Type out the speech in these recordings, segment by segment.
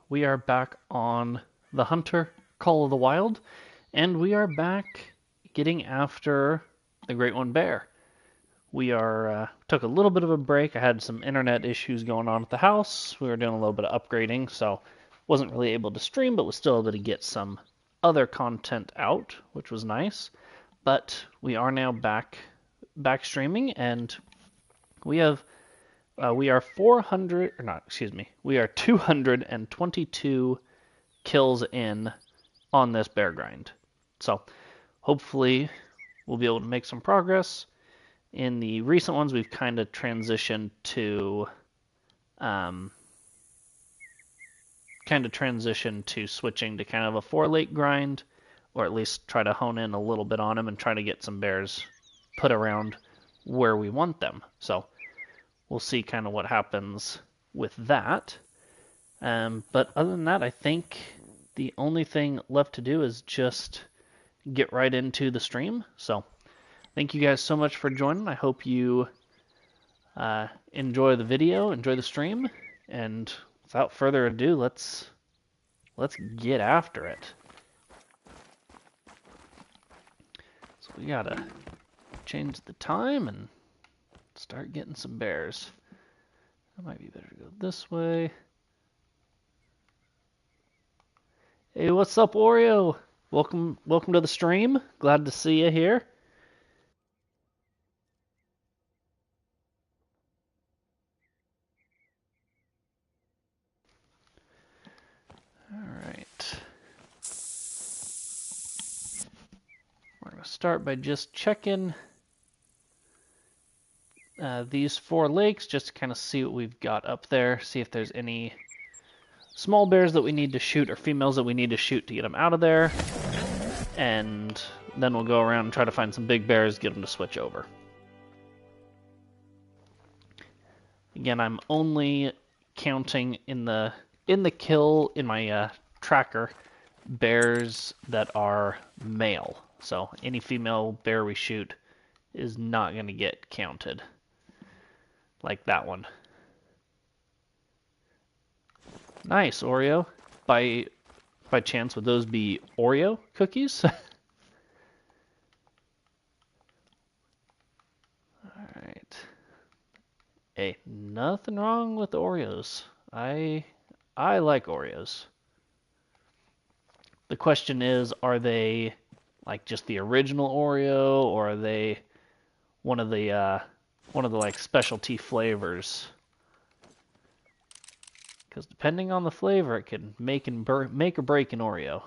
we are back on the Hunter Call of the Wild, and we are back getting after the Great One Bear. We took a little bit of a break. I had some internet issues going on at the house. We were doing a little bit of upgrading, so wasn't really able to stream, but was still able to get some other content out, which was nice. But we are now back streaming, and we are 222 kills in on this bear grind. So hopefully we'll be able to make some progress. In the recent ones, we've kind of transitioned to switching to kind of a 4-lake grind, or at least try to hone in a little bit on them and try to get some bears put around where we want them. So we'll see kind of what happens with that. But other than that, I think the only thing left to do is just get right into the stream. So thank you guys so much for joining. I hope you enjoy the video, enjoy the stream, and without further ado, let's get after it. So we gotta change the time and start getting some bears. It might be better to go this way. Hey, what's up, Oreo? Welcome to the stream. Glad to see you here. All right. We're gonna start by just checking these 4 lakes, just to kind of see what we've got up there, see if there's any small bears that we need to shoot or females that we need to shoot to get them out of there. And then we'll go around and try to find some big bears, get them to switch over. Again, I'm only counting in the kill in my tracker bears that are male. So any female bear we shoot is not going to get counted. Like that one. Nice, Oreo. By chance, would those be Oreo cookies? Alright. Hey, nothing wrong with Oreos. I like Oreos. The question is, are they like just the original Oreo, or are they one of the like specialty flavors? Because depending on the flavor, it can make or break an Oreo.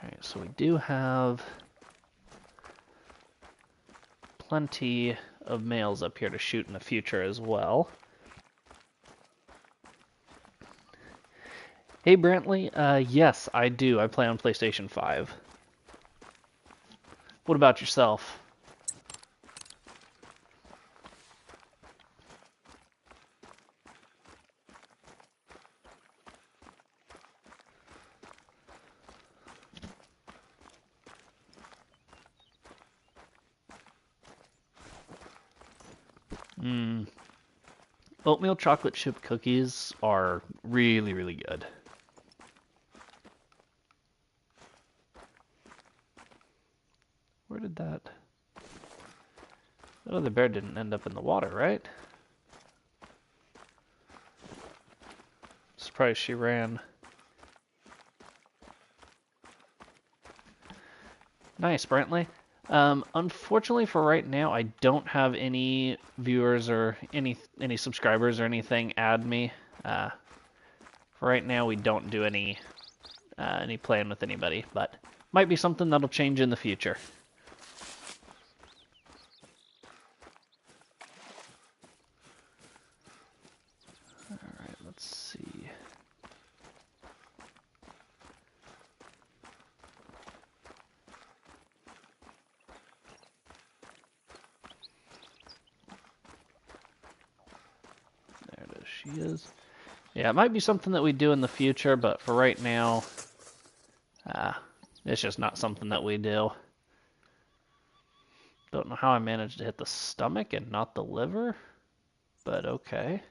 Alright, so we do have plenty of males up here to shoot in the future as well. Hey Brantley, yes, I do. I play on PlayStation 5. What about yourself? Oatmeal chocolate chip cookies are really, really good. Where did that other bear didn't end up in the water, right? Surprised she ran. Nice, Brantley. Unfortunately for right now, I don't have any viewers or any subscribers or anything add me. For right now, we don't do any playing with anybody, but might be something that'll change in the future. All right, let's see. She is. Yeah, it might be something that we do in the future, but for right now, it's just not something that we do. Don't know how I managed to hit the stomach and not the liver, but okay.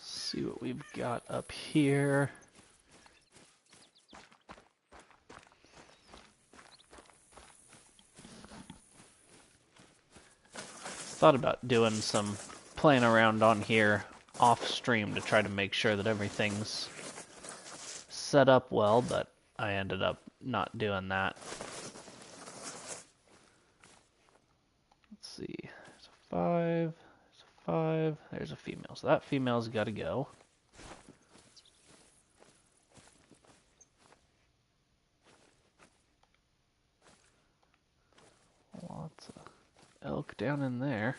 See what we've got up here. Thought about doing some playing around on here off stream to try to make sure that everything's set up well, but I ended up not doing that. Let's see. There's a 5. There's a 5. There's a female. So that female's got to go. Lots of elk down in there.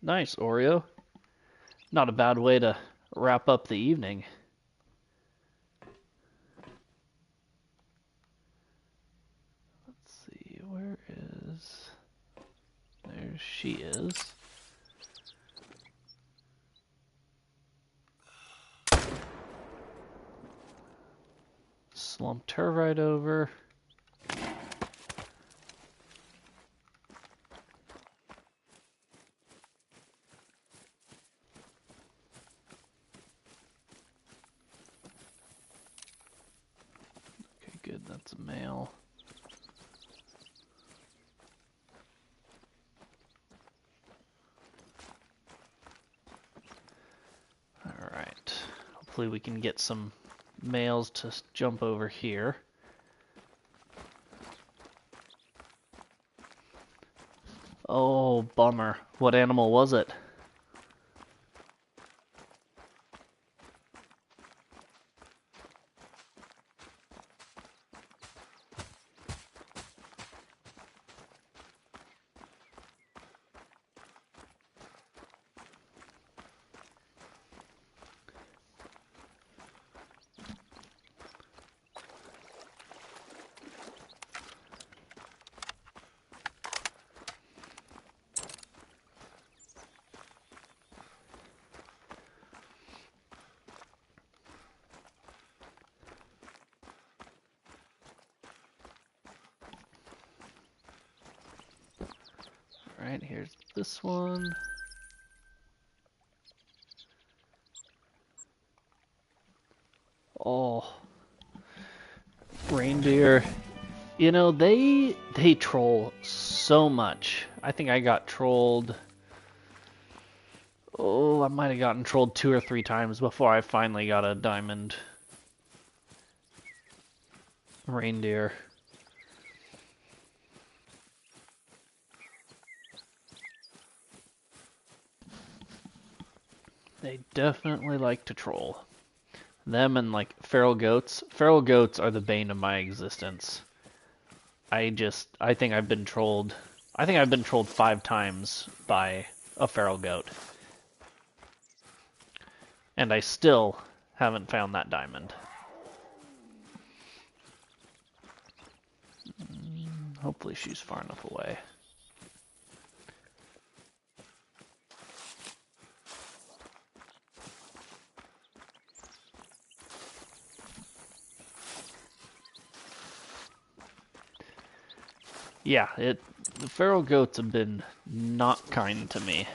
Nice, Oreo. Not a bad way to wrap up the evening. Let's see, where is... There she is. Slumped her right over. Okay, good, that's a male. Alright, hopefully we can get some males to jump over here. Oh, bummer. What animal was it? Alright, here's this one. Oh, reindeer. You know, they troll so much. I think I got trolled. Oh, I might have gotten trolled 2 or 3 times before I finally got a diamond reindeer. They definitely like to troll. Them and like feral goats. Feral goats are the bane of my existence. I think I've been trolled. I think I've been trolled 5 times by a feral goat. And I still haven't found that diamond. Hopefully she's far enough away. Yeah, the feral goats have been not kind to me.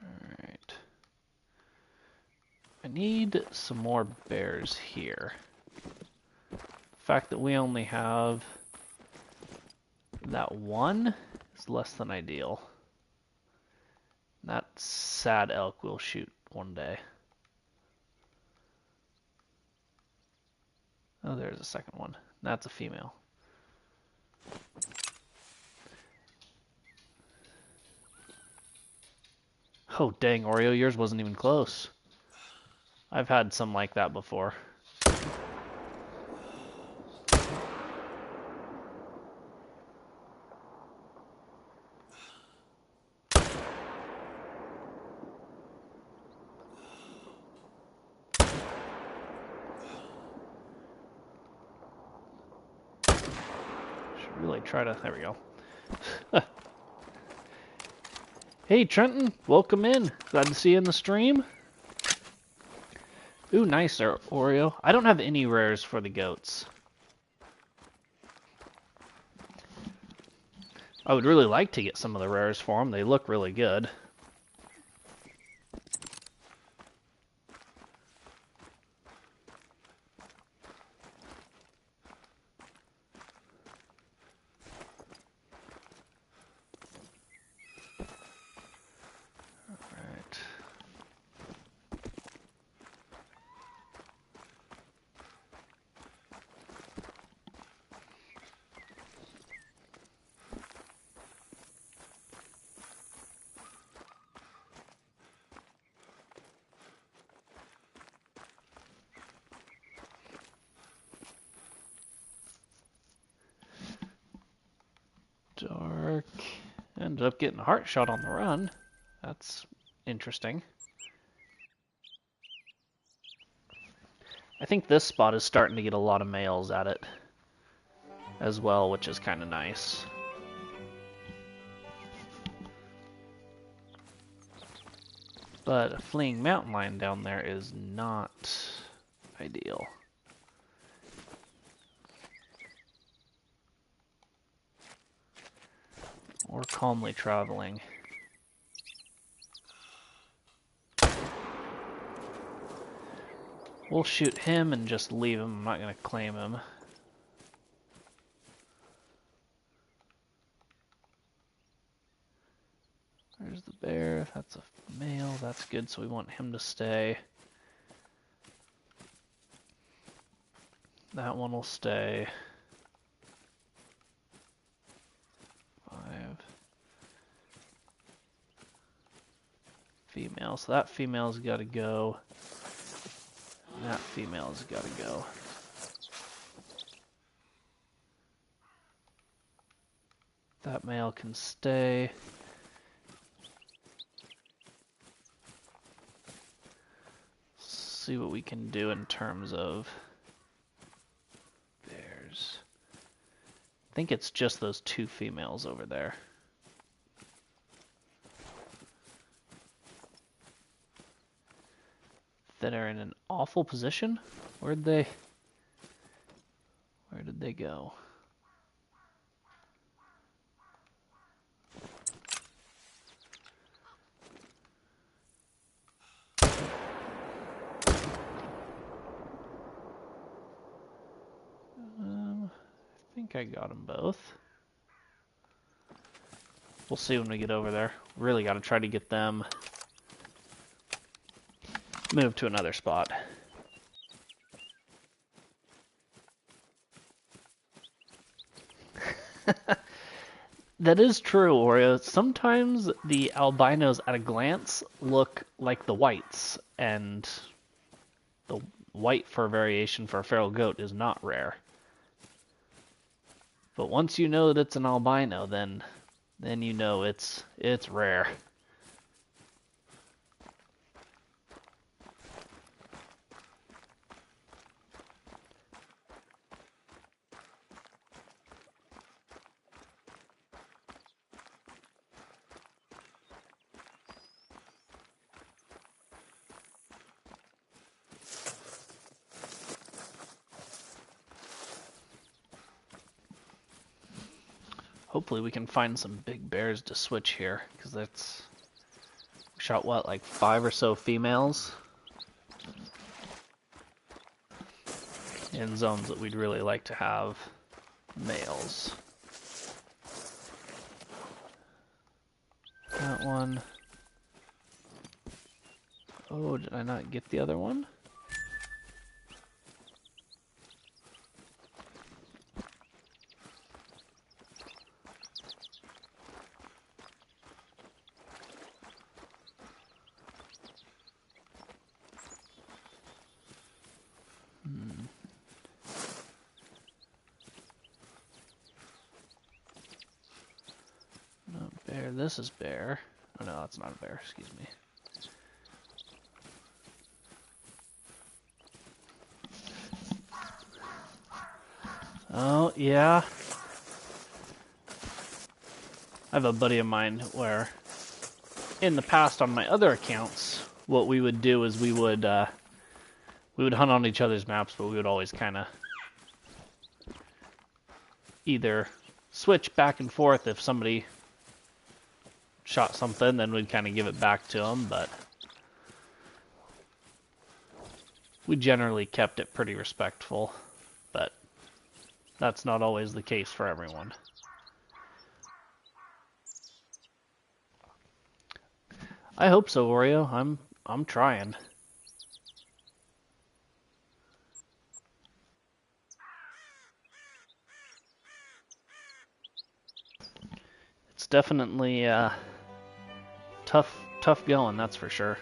Alright. I need some more bears here. The fact that we only have that one It's less than ideal. That sad elk we'll shoot one day. Oh, there's a second one. That's a female. Oh, dang, Oreo, yours wasn't even close. I've had some like that before. Should really try to... There we go. Hey, Trenton, welcome in. Glad to see you in the stream. Ooh, nice, Oreo. I don't have any rares for the goats. I would really like to get some of the rares for them. They look really good. Dark. Ended up getting a heart shot on the run. That's interesting. I think this spot is starting to get a lot of males at it as well, which is kind of nice. But a fleeing mountain lion down there is not ideal. Or calmly traveling. We'll shoot him and just leave him. I'm not going to claim him. There's the bear. That's a male. That's good, so we want him to stay. That one will stay. 5. Female. So that female's got to go. And that female's got to go. That male can stay. See what we can do in terms of bears. I think it's just those 2 females over there. That are in an awful position. Where did they go? I think I got them both. We'll see when we get over there. Really got to try to get them moved to another spot. That is true, Oreo. Sometimes the albinos at a glance look like the whites, and the white fur variation for a feral goat is not rare. But once you know that it's an albino, then you know it's rare. Hopefully we can find some big bears to switch here, because that's... We shot, what, like 5 or so females? In zones that we'd really like to have males. that one. Oh, did I not get the other one? Not bear. This is bear. Oh no, that's not a bear. Excuse me. Oh, yeah. I have a buddy of mine where, in the past on my other accounts, what we would do is we would hunt on each other's maps, but we would always kind of either switch back and forth. If somebody shot something, then we'd kind of give it back to them, but we generally kept it pretty respectful, but that's not always the case for everyone. I hope so, Oreo. I'm trying. It's definitely tough going, that's for sure.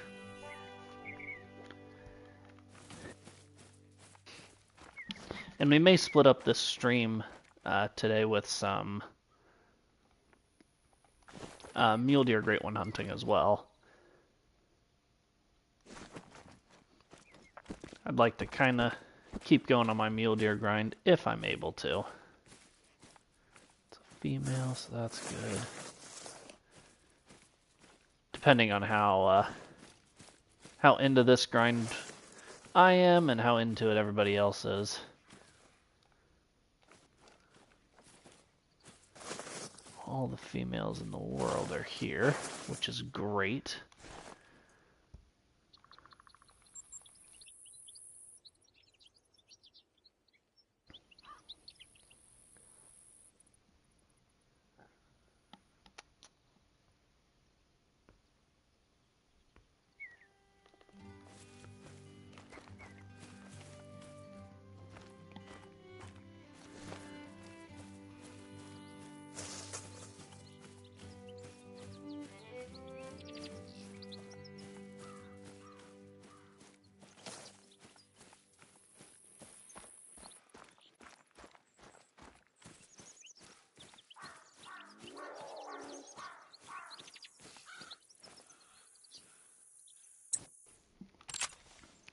And we may split up this stream today with some mule deer great one hunting as well. I'd like to kind of keep going on my mule deer grind if I'm able to. It's a female, so that's good. Depending on how into this grind I am and how into it everybody else is. All the females in the world are here, which is great.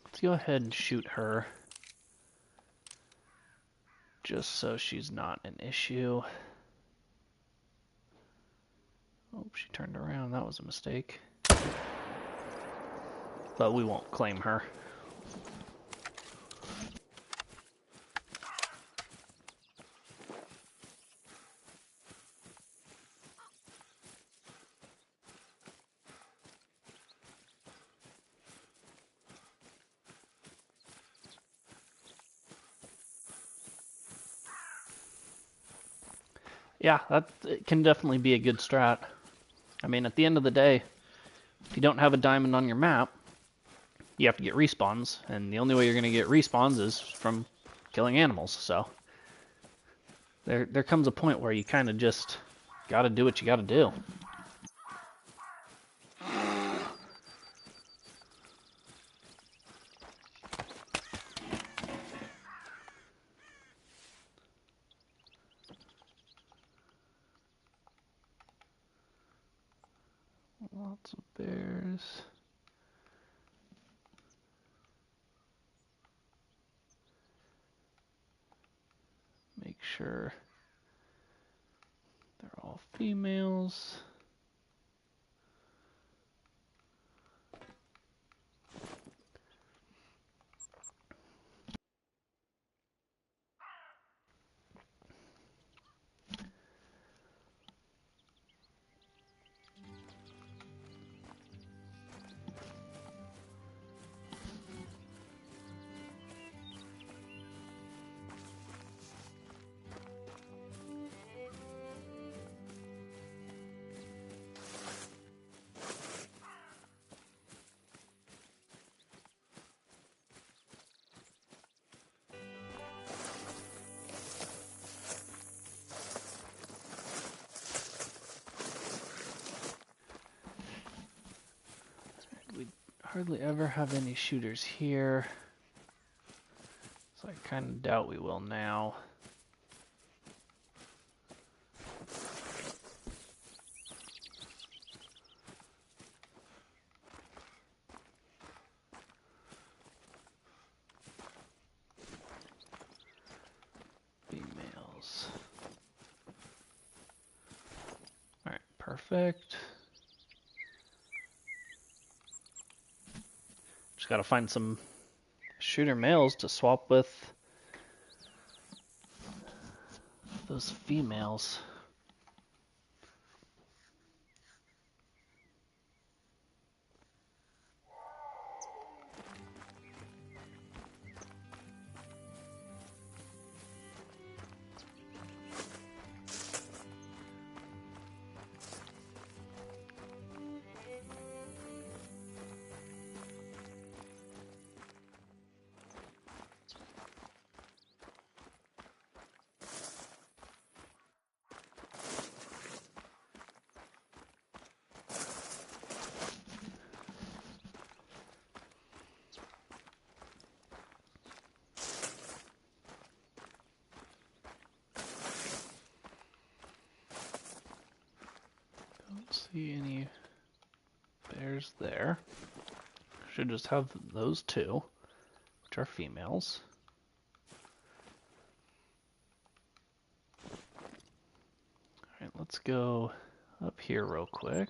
Let's go ahead and shoot her, just so she's not an issue. Oh, she turned around. That was a mistake. But we won't claim her. Yeah, that it can definitely be a good strat. I mean, at the end of the day, if you don't have a diamond on your map, you have to get respawns, and the only way you're going to get respawns is from killing animals, so there comes a point where you kind of just got to do what you got to do. Lots of bears. Make sure they're all females. hardly ever have any shooters here, so I kind of doubt we will now. Females. Alright, perfect. Just gotta find some shooter males to swap with those females. Don't see any bears there. Should just have those two, which are females. Alright, let's go up here real quick.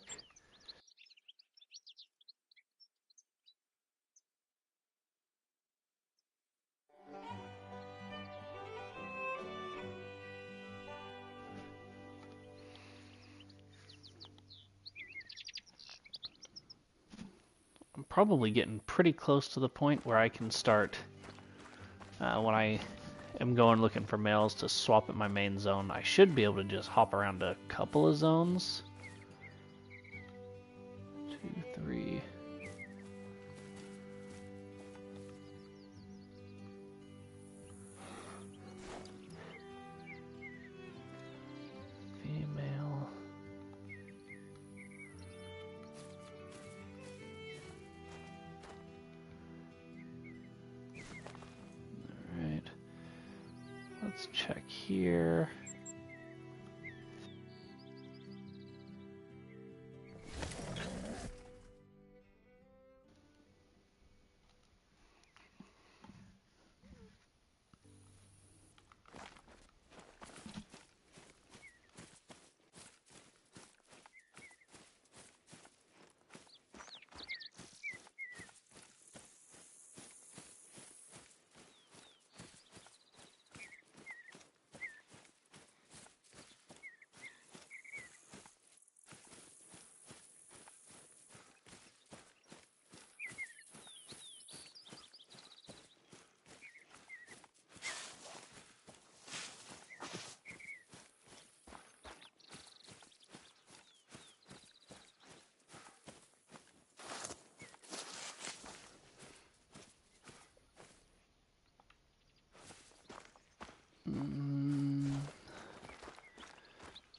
I'm probably getting pretty close to the point where I can start, when I am going looking for males to swap at my main zone, I should be able to just hop around a couple of zones. 2, 3. Female. Alright. Let's check here.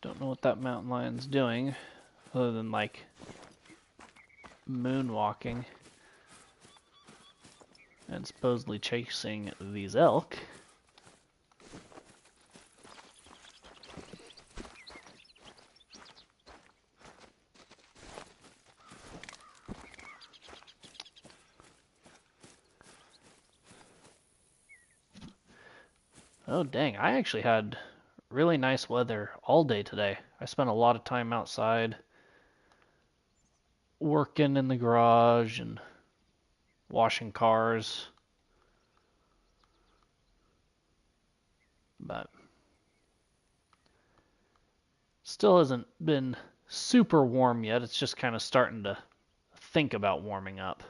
Don't know what that mountain lion's doing, other than like moonwalking and supposedly chasing these elk. Oh dang, I actually had really nice weather all day today. I spent a lot of time outside working in the garage and washing cars. But still hasn't been super warm yet. It's just kind of starting to think about warming up.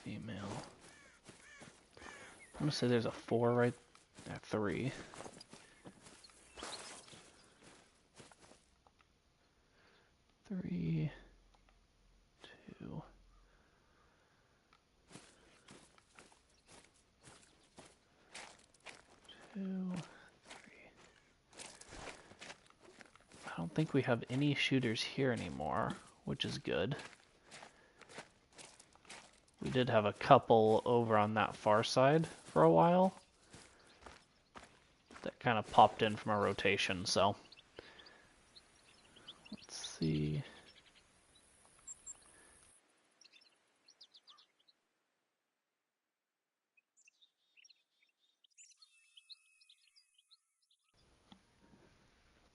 female. I'm gonna say there's a 4 right there, 3. Three, 2. Two, 3. I don't think we have any shooters here anymore, which is good. We did have a couple over on that far side for a while that kind of popped in from a rotation, so let's see.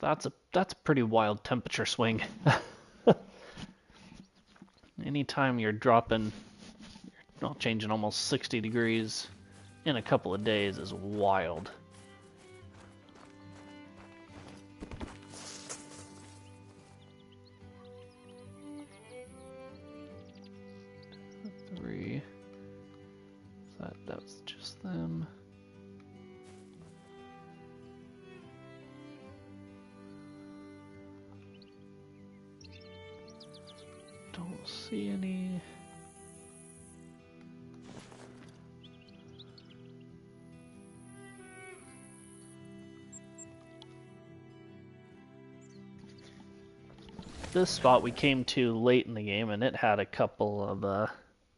That's a pretty wild temperature swing. Anytime you're dropping, well, changing almost 60 degrees in a couple of days is wild. Three. That was just them. Don't see any. This spot we came to late in the game, and it had a couple of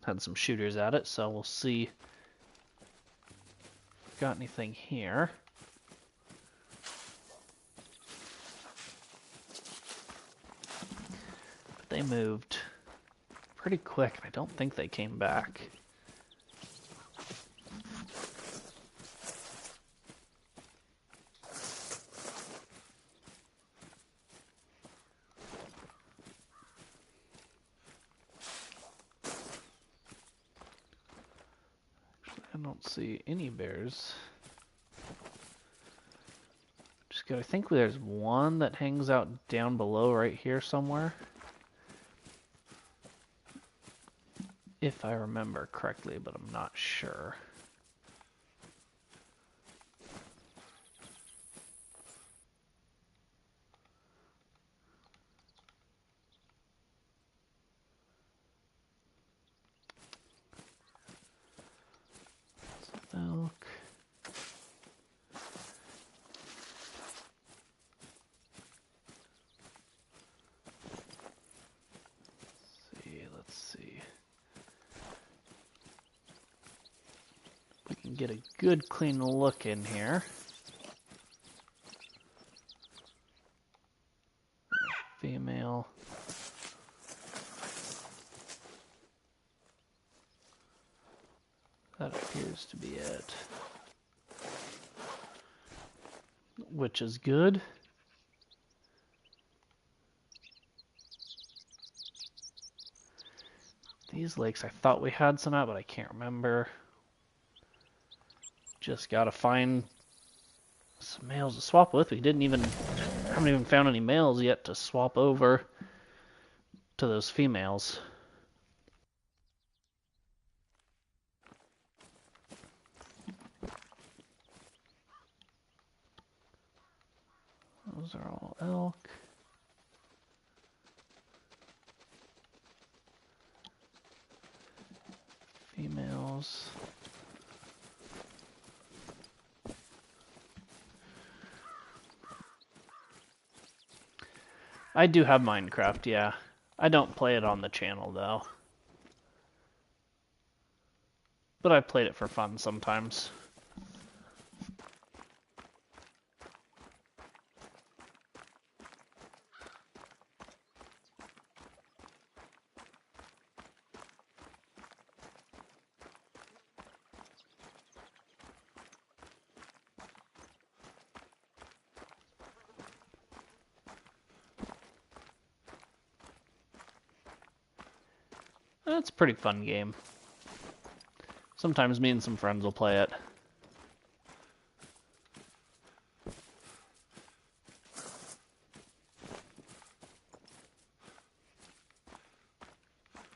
had some shooters at it, so we'll see if we've got anything here. But they moved pretty quick, and I don't think they came back. I don't see any bears. Just good. I think there's one that hangs out down below right here somewhere. If I remember correctly, but I'm not sure. Elk. Let's see. We can get a good clean look in here. Female. That appears to be it. Which is good. These lakes, I thought we had some out, but I can't remember. Just gotta find some males to swap with. We haven't even found any males yet to swap over to those females. Those are all elk. Females. I do have Minecraft, yeah. I don't play it on the channel, though. But I played it for fun sometimes. It's a pretty fun game. Sometimes me and some friends will play it.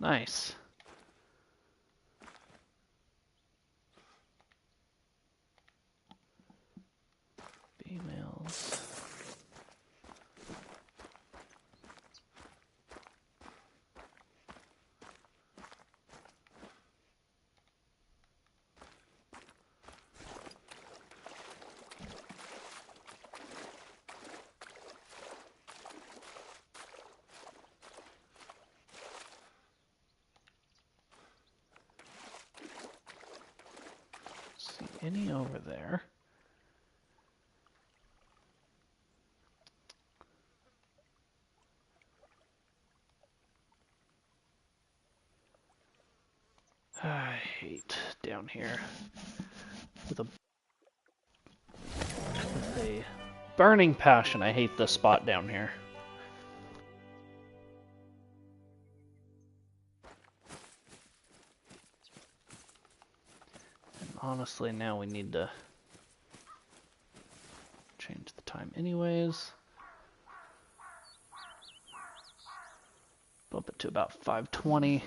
Nice. any over there. I hate down here with a burning passion. I hate this spot down here. And honestly, now we need to change the time anyways. Bump it to about 5:20.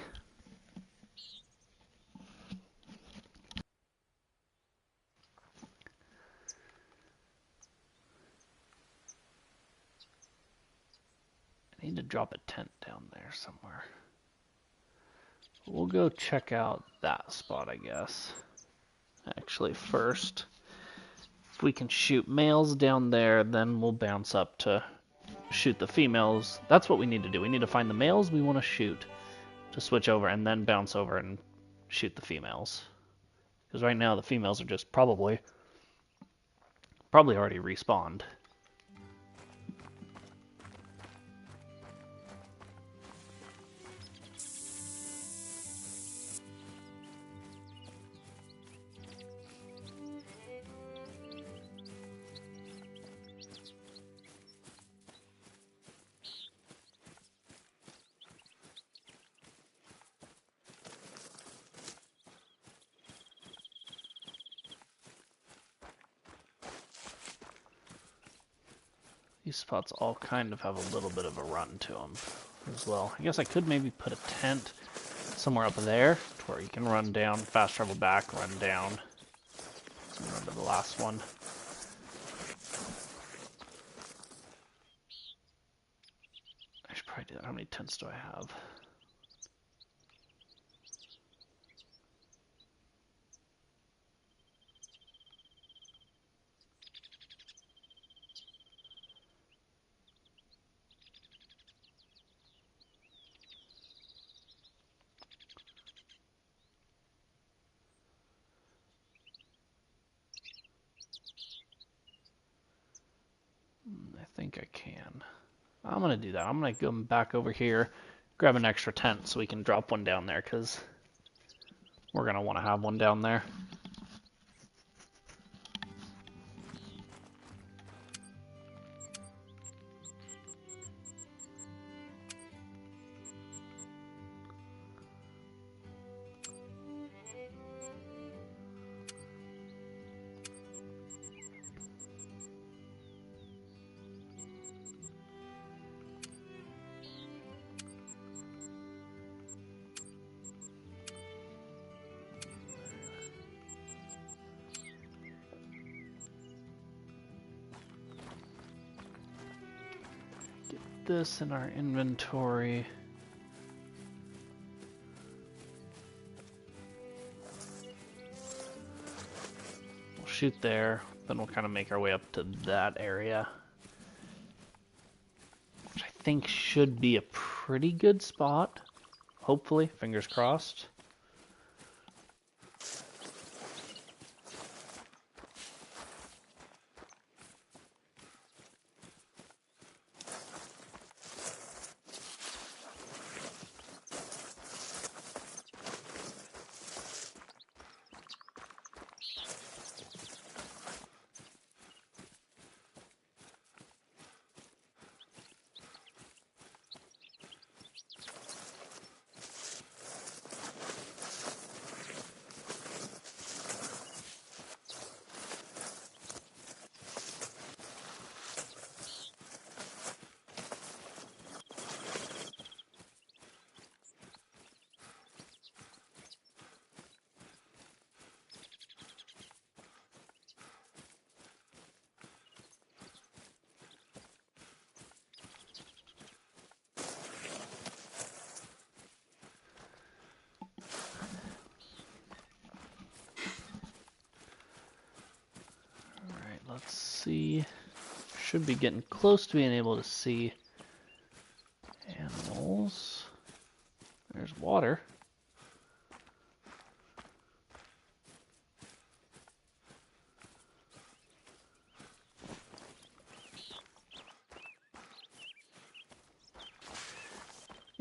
I need to drop a tent down there somewhere. We'll go check out that spot, I guess. Actually, first, if we can shoot males down there, then we'll bounce up to shoot the females. That's what we need to do. We need to find the males we want to shoot to switch over and then bounce over and shoot the females. Because right now the females are just probably already respawned. These spots all kind of have a little bit of a run to them as well. I guess I could maybe put a tent somewhere up there to where you can run down, fast travel back, run down, and run to the last one. I should probably do that. How many tents do I have? I think I can. I'm going to do that. I'm going to go back over here, grab an extra tent so we can drop one down there, because we're going to want to have one down there. This in our inventory. We'll shoot there, then we'll kind of make our way up to that area, which I think should be a pretty good spot. Hopefully, fingers crossed. Let's see. Should be getting close to being able to see animals. There's water.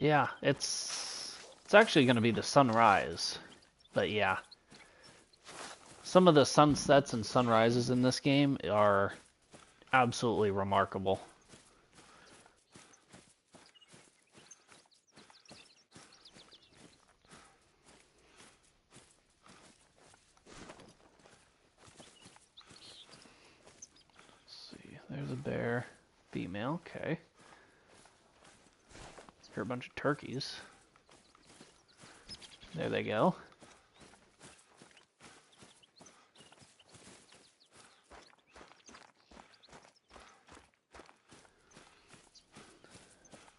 Yeah, it's actually going to be the sunrise. But yeah, some of the sunsets and sunrises in this game are absolutely remarkable. Let's see, there's a bear, female, okay. Here are a bunch of turkeys. There they go.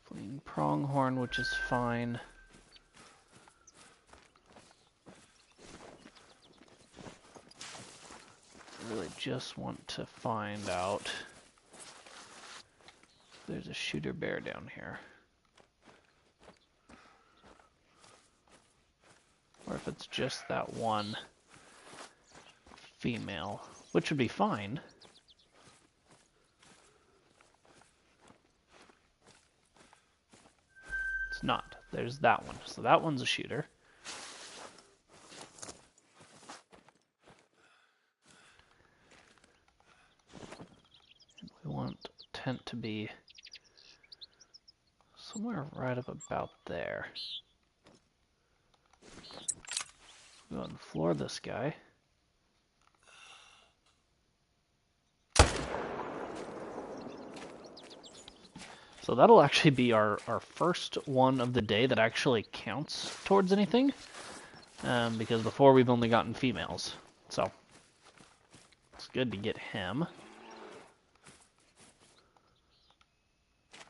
Fleeing pronghorn, which is fine. I really just want to find out if there's a shooter bear down here. Or if it's just that one female, which would be fine. It's not. There's that one. So that one's a shooter. And we want the tent to be somewhere right up about there. Go ahead and floor this guy. So that'll actually be our first one of the day that actually counts towards anything. Because before we've only gotten females. So it's good to get him.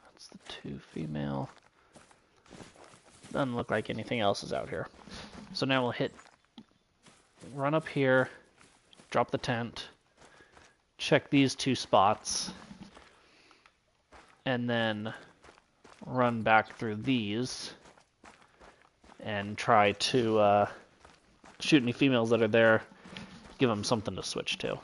That's the 2 female. Doesn't look like anything else is out here. So now we'll run up here, drop the tent, check these 2 spots, and then run back through these and try to shoot any females that are there, give them something to switch to.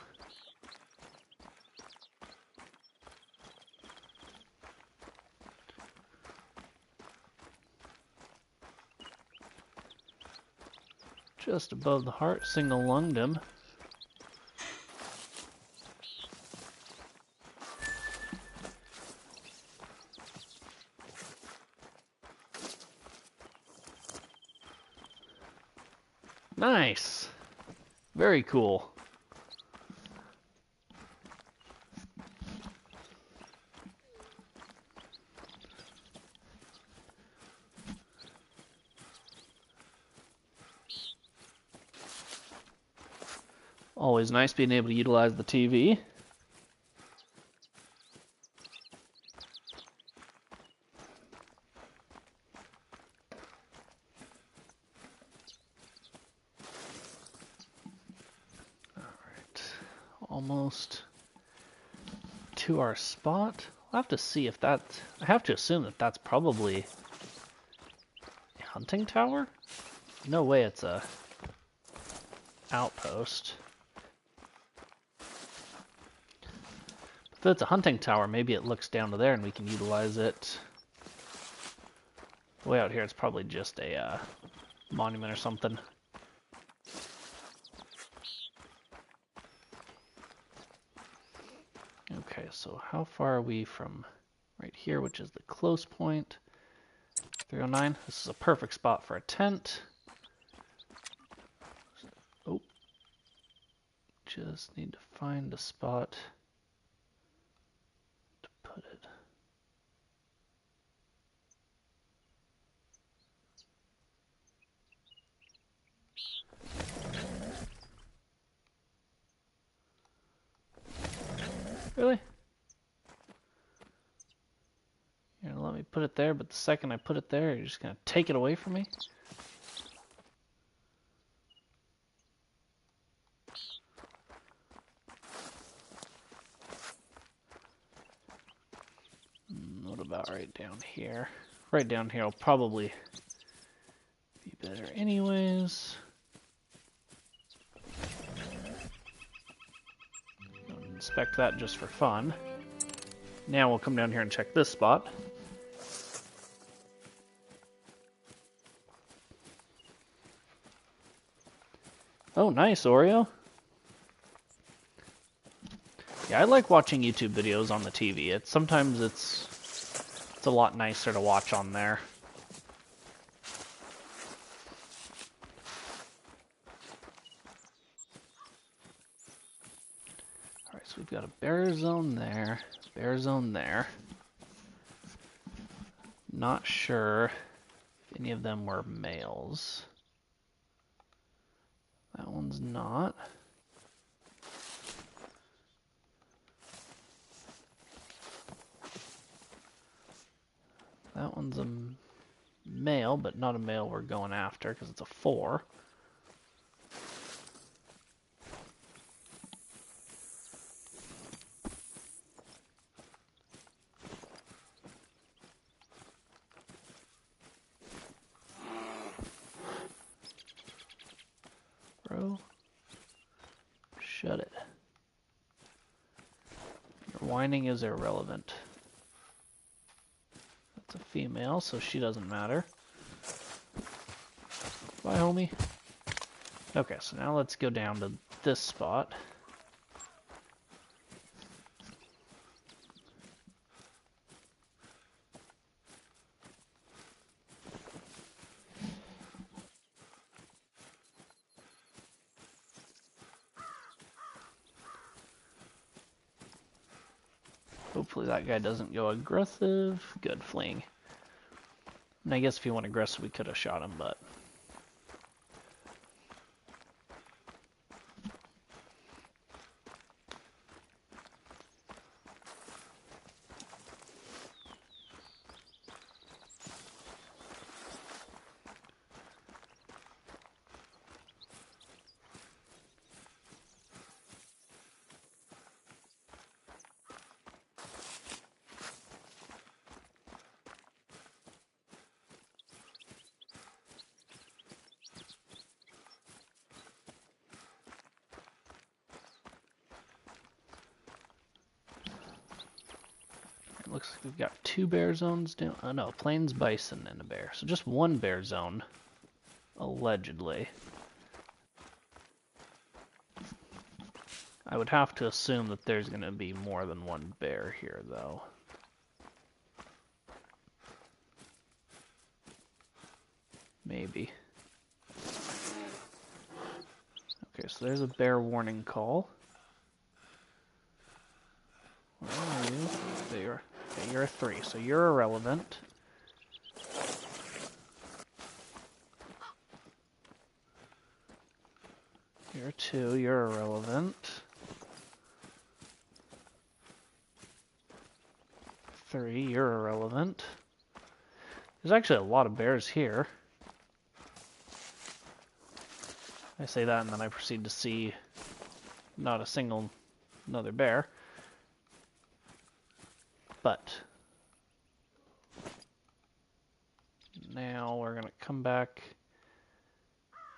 Just above the heart, single lunged him. Nice. Very cool. Always nice being able to utilize the TV. Almost to our spot. I'll have to see if that... I have to assume that that's probably a hunting tower? No way it's a outpost. If it's a hunting tower, maybe it looks down to there and we can utilize it. Way out here, it's probably just a monument or something. Okay, so how far are we from right here, which is the close point? 309. This is a perfect spot for a tent. Oh. Just need to find a spot to put it. Really? You're gonna let me put it there, but the second I put it there, you're just gonna take it away from me? What about right down here? Right down here will probably be better anyways. Inspect that just for fun. Now we'll come down here and check this spot. Oh, nice, Oreo. Yeah, I like watching YouTube videos on the TV. Sometimes it's a lot nicer to watch on there. Alright, so we've got a bear zone there, bear zone there. Not sure if any of them were males. That one's not. That one's a male, but not a male we're going after because it's a 4. Bro, shut it. Your whining is irrelevant. That's a female, so she doesn't matter. Bye, homie. Okay, so now let's go down to this spot. Hopefully that guy doesn't go aggressive. Good, fleeing. And I guess if he went aggressive, we could have shot him, but... Looks like we've got 2 bear zones down. Oh no, plains bison and a bear. So just 1 bear zone, allegedly. I would have to assume that there's going to be more than 1 bear here, though. Maybe. Okay, so there's a bear warning call. Where are you? There. Okay, you're a 3, so you're irrelevant. You're a 2, you're irrelevant. 3, you're irrelevant. There's actually a lot of bears here. I say that and then I proceed to see not a single another bear. But now we're going to come back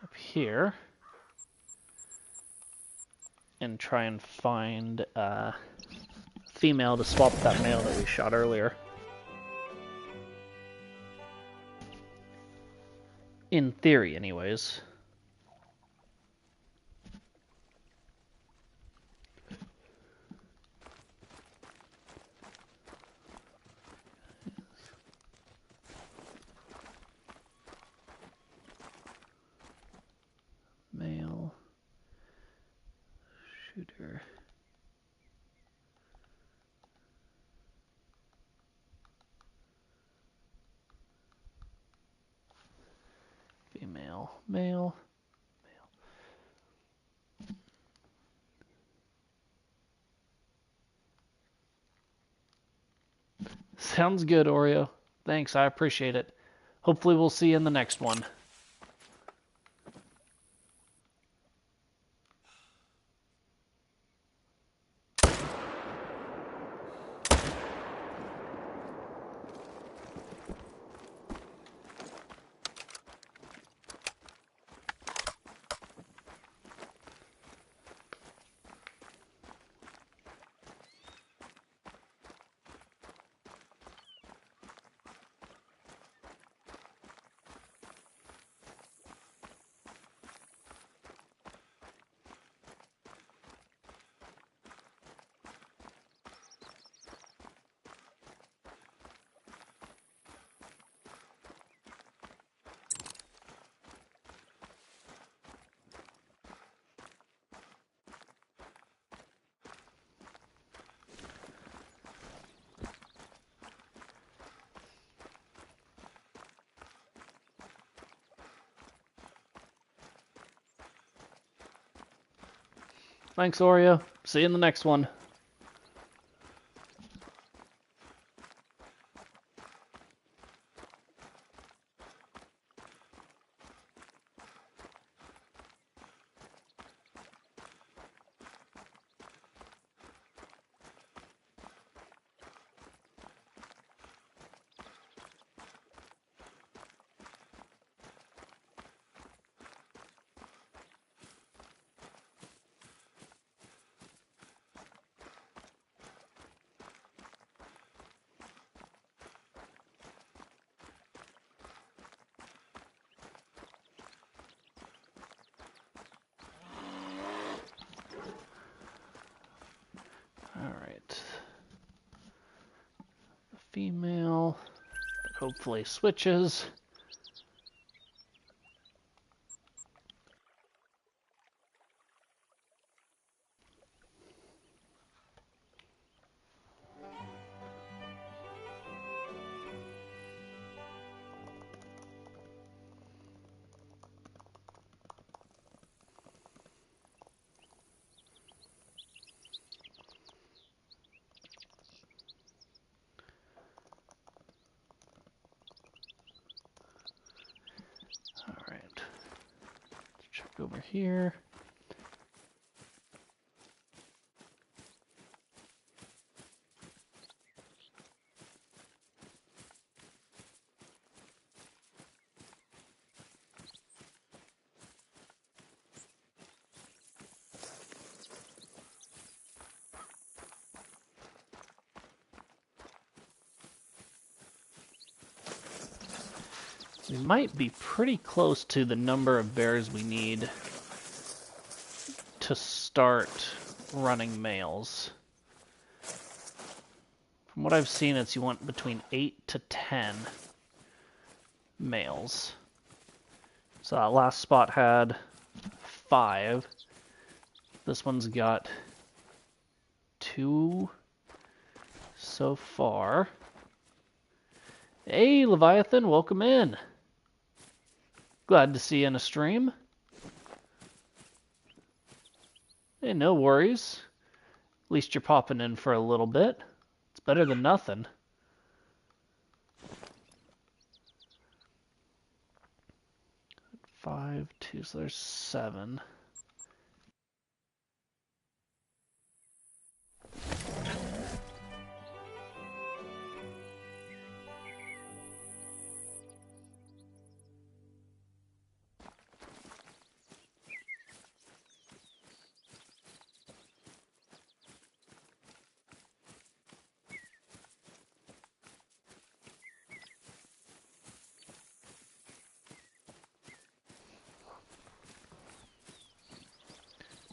up here and try and find a female to swap that male that we shot earlier. In theory, anyways. Male shooter. Female, male, male. Sounds good, Oreo. Thanks, I appreciate it. Hopefully we'll see you in the next one. Thanks, Oreo. See you in the next one. Alright. The female hopefully switches. Alright. Let's check over here. We might be pretty close to the number of bears we need to start running males. From what I've seen, it's you want between 8 to 10 males. So that last spot had 5. This one's got 2 so far. Hey, Leviathan, welcome in. Glad to see you in a stream. Hey, no worries. At least you're popping in for a little bit. It's better than nothing. Five, 2, so there's 7.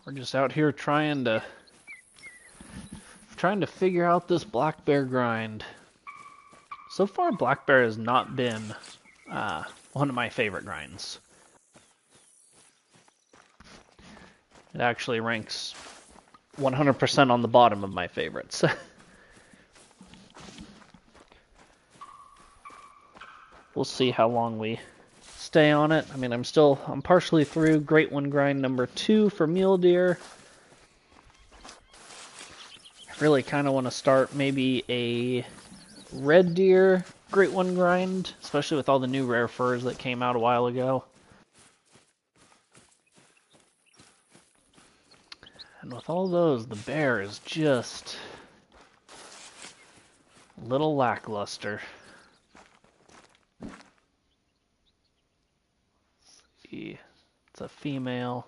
We're just out here trying to figure out this black bear grind. So far, black bear has not been one of my favorite grinds. It actually ranks 100% on the bottom of my favorites. We'll see how long we stay on it. I mean, I'm partially through Great One grind number 2 for mule deer. I really kind of want to start maybe a red deer Great One grind, especially with all the new rare furs that came out a while ago. And with all those, the bear is just a little lackluster. It's a female.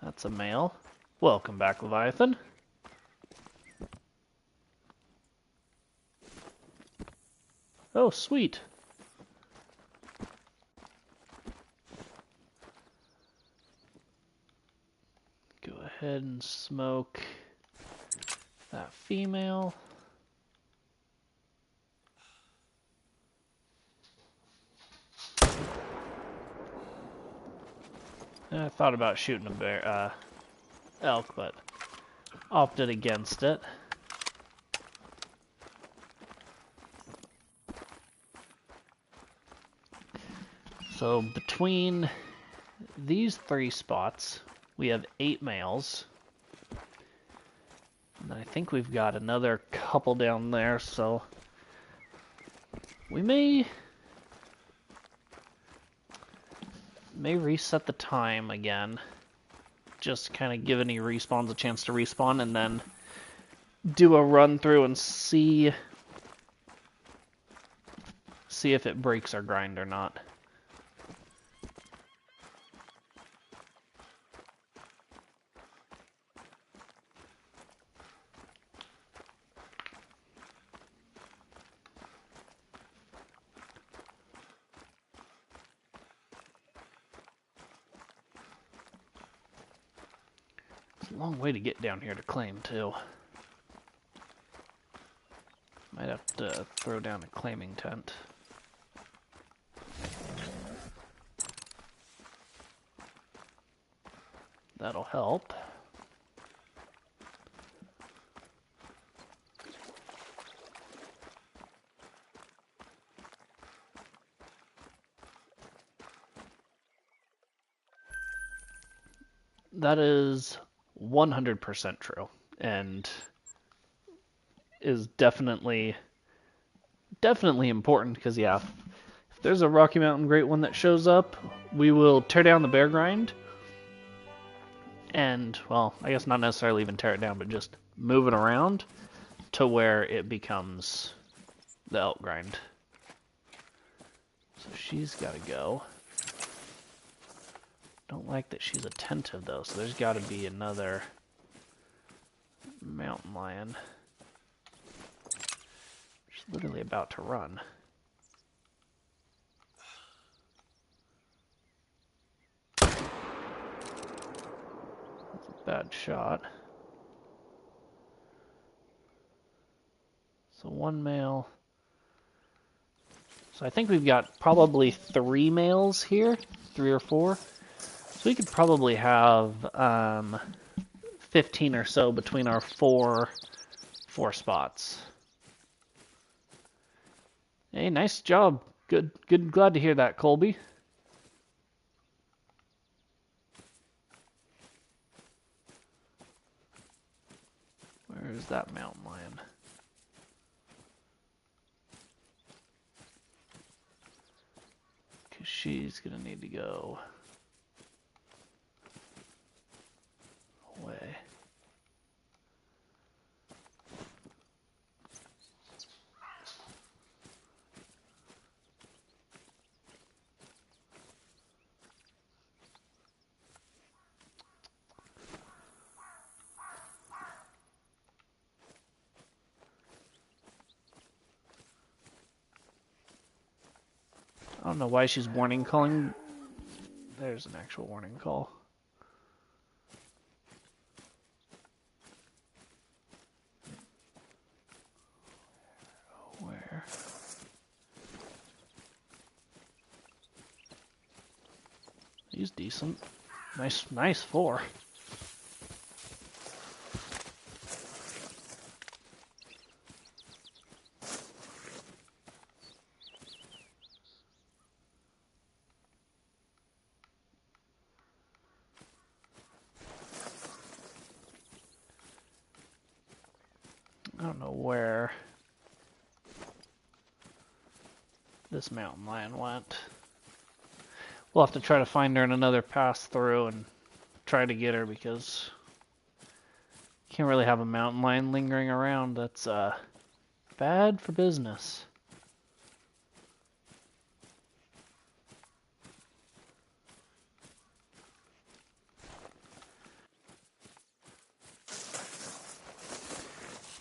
That's a male. Welcome back, Leviathan. Oh, sweet. Go ahead and smoke that female. I thought about shooting a elk, but opted against it. So between these 3 spots, we have 8 males. And I think we've got another couple down there, so we may reset the time again. Just kind of give any respawns a chance to respawn, and then do a run through and see if it breaks our grind or not. It's a long way to get down here to claim, too. Might have to throw down a claiming tent. That'll help. That is 100% true, and is definitely important, because yeah, if there's a Rocky Mountain Great One that shows up, we will tear down the bear grind, and, well, I guess not necessarily even tear it down, but just move it around to where it becomes the elk grind. So she's got to go. Don't like that she's attentive, though, so there's got to be another mountain lion. She's literally about to run. That's a bad shot. So one male. So I think we've got probably 3 males here, 3 or 4. So we could probably have 15 or so between our four spots. Hey, nice job. Good. Glad to hear that, Colby. Where is that mountain lion? Because she's going to need to go away. I don't know why she's warning calling. There's an actual warning call. Where? He's decent. Nice 4. I don't know where this mountain lion went. We'll have to try to find her in another pass through and try to get her, because you can't really have a mountain lion lingering around. That's bad for business.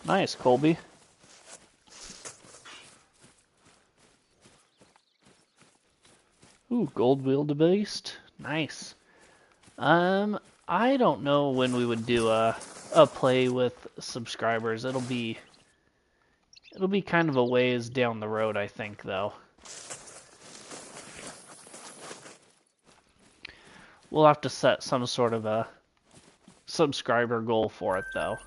Nice, Colby. Ooh, gold wildebeest. Nice. I don't know when we would do a play with subscribers. It'll be kind of a ways down the road, I think, though. We'll have to set some sort of a subscriber goal for it, though.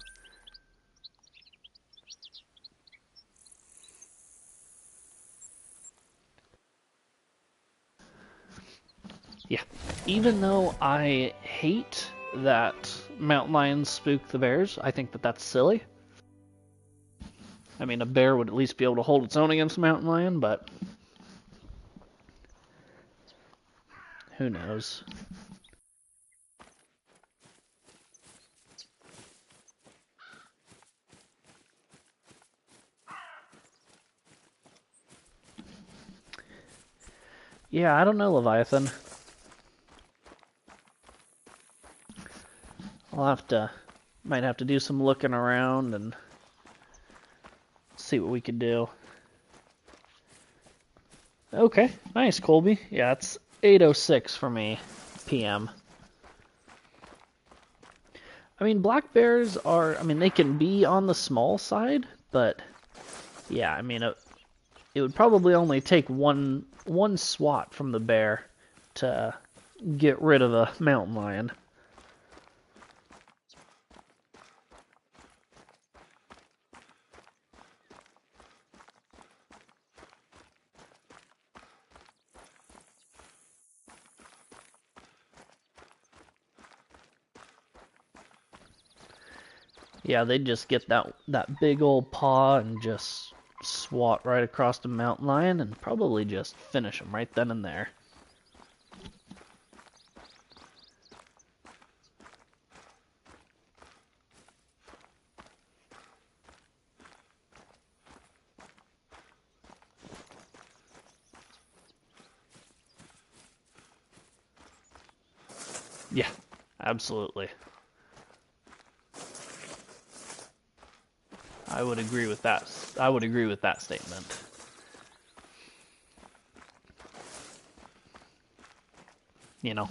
Yeah, even though I hate that mountain lions spook the bears. I think that that's silly. I mean, a bear would at least be able to hold its own against a mountain lion, but who knows? Yeah, I don't know, Leviathan. Might have to do some looking around and see what we could do. Okay, nice, Colby. Yeah, it's 8:06 for me, PM. I mean, black bears are, they can be on the small side, but yeah, I mean, it would probably only take one swat from the bear to get rid of a mountain lion. Yeah, they'd just get that big old paw and just swat right across the mountain lion and probably just finish him right then and there. Yeah, absolutely. I would agree with that. I would agree with that statement. You know,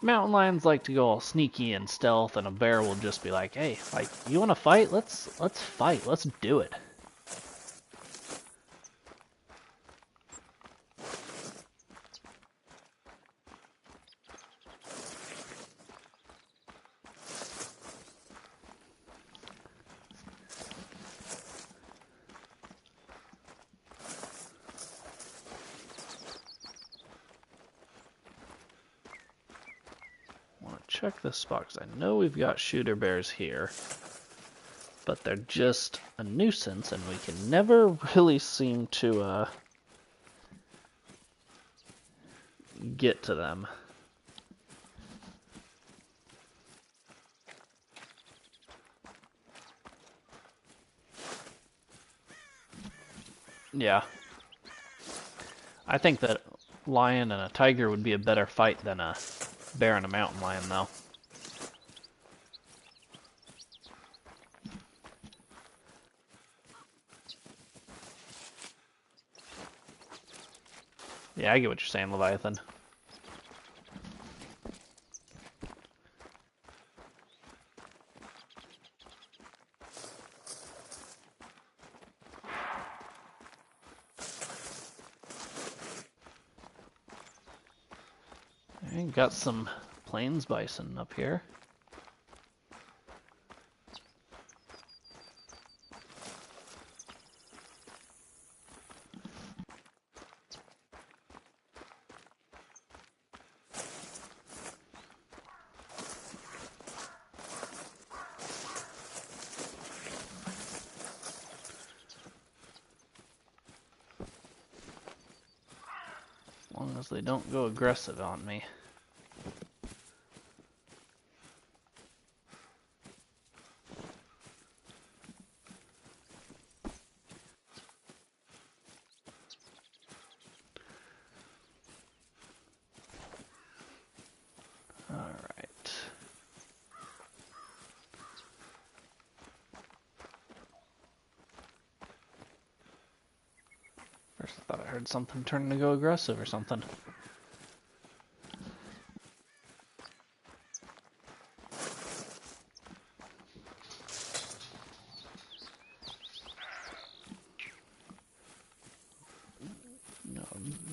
mountain lions like to go all sneaky and stealth, and a bear will just be like, "Hey, like, you want to fight? Let's fight. Let's do it." Check this spot, because I know we've got shooter bears here, but they're just a nuisance, and we can never really seem to get to them. Yeah. I think that lion and a tiger would be a better fight than a bear and a mountain lion, though. Yeah, I get what you're saying, Leviathan. And got some plains bison up here. As long as they don't go aggressive on me. Alright. First I thought I heard something turning to go aggressive or something.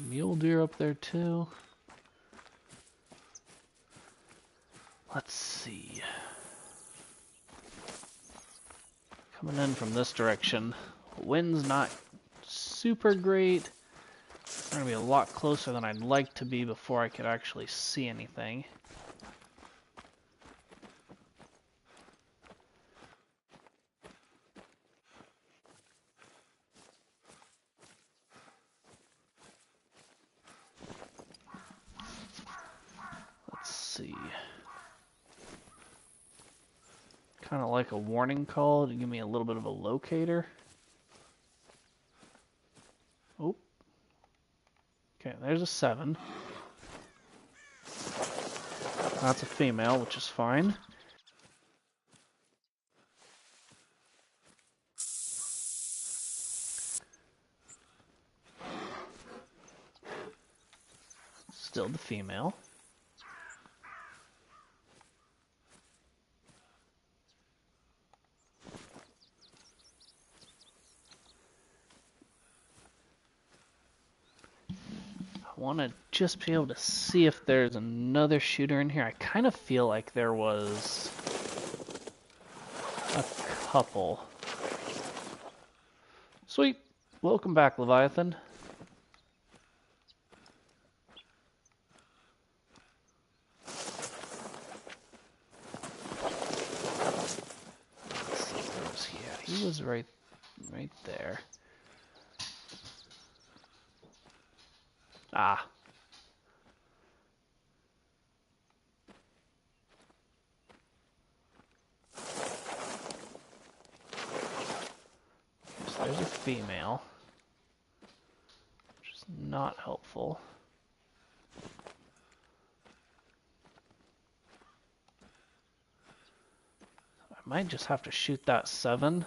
Mule deer up there too. Let's see. Coming in from this direction. Wind's not super great. We're gonna be a lot closer than I'd like to be before I could actually see anything. see. Kind of like a warning call to give me a little bit of a locator. Oh. Okay, there's a 7. That's a female, which is fine. Still the female. I want to just be able to see if there's another shooter in here. I kind of feel like there was a couple. Sweet. Welcome back, Leviathan. Yeah, he was right there. Ah. So there's a female, which is not helpful. I might just have to shoot that 7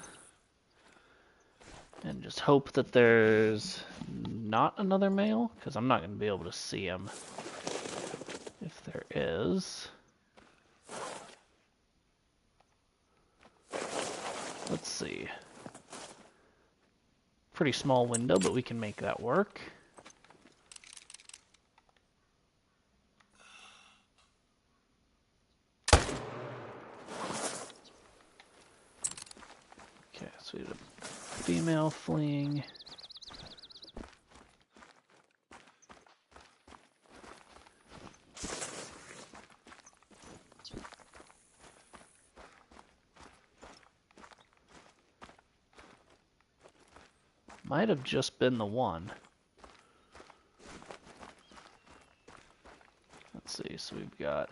and just hope that there's not another male, because I'm not going to be able to see him if there is. Let's see. Pretty small window, but we can make that work. Okay, so we have a female fleeing. Might have just been the one. Let's see, so we've got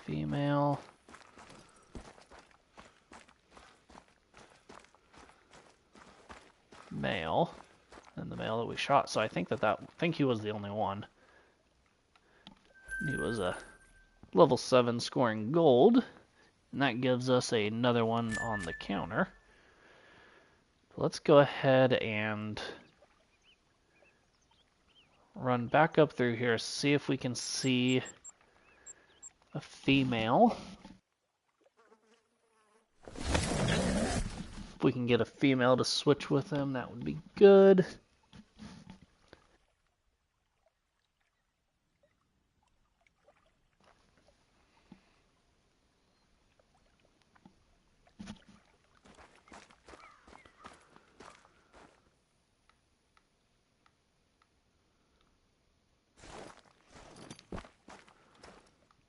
female, male, and the male that we shot. So I think I think he was the only one. He was a level 7 scoring gold. And that gives us another one on the counter. Let's go ahead and run back up through here, see if we can see a female. If we can get a female to switch with him, that would be good.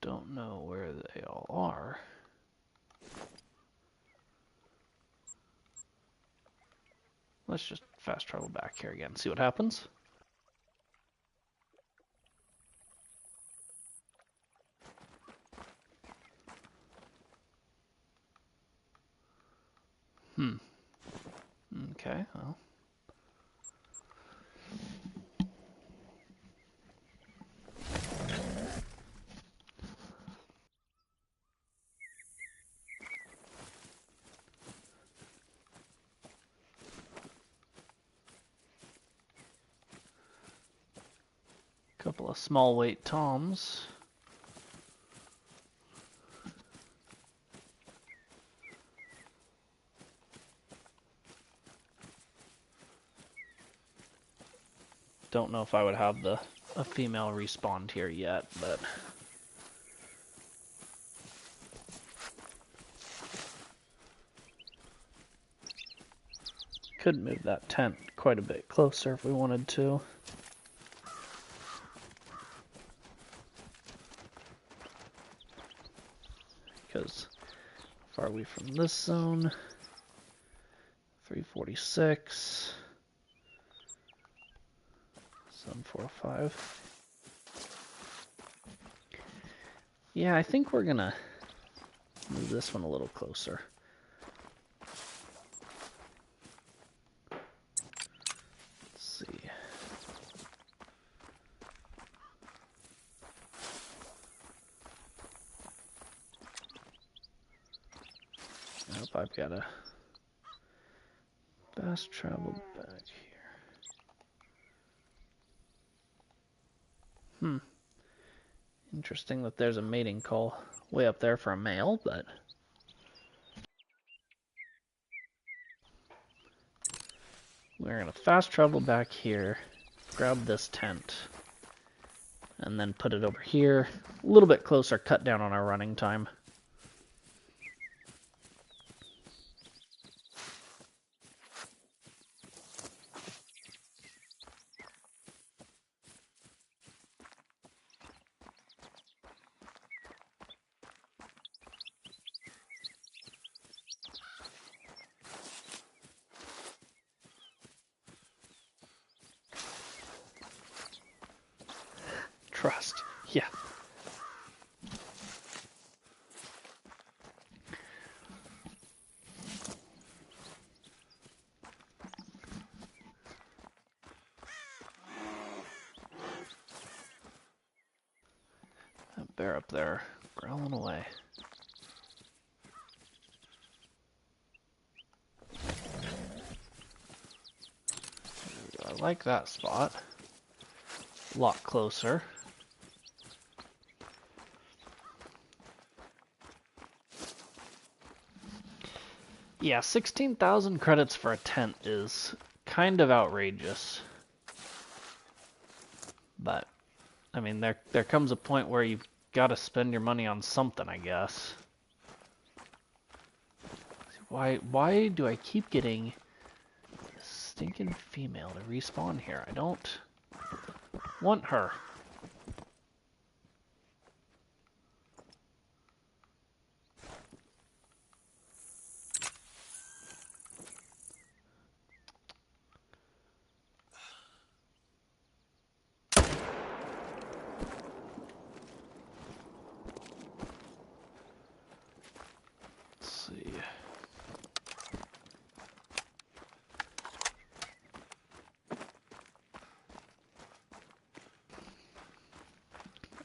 Don't know where they all are. Let's just fast travel back here again, see what happens. Okay, well. Couple of small weight toms. Don't know if I would have a female respawned here yet, but could move that tent quite a bit closer if we wanted to. Because how far are we from this zone? 346. 7405. Yeah, I think we're gonna move this one a little closer. Let's see. Nope, I've got to fast travel back here. Interesting that there's a mating call way up there for a male, but we're going to fast travel back here, grab this tent, and then put it over here. A little bit closer, cut down on our running time. Trust, yeah. That bear up there, growling away. I like that spot. A lot closer. Yeah, 16,000 credits for a tent is kind of outrageous. But, I mean, there comes a point where you've got to spend your money on something, I guess. Why do I keep getting this stinking female to respawn here? I don't want her.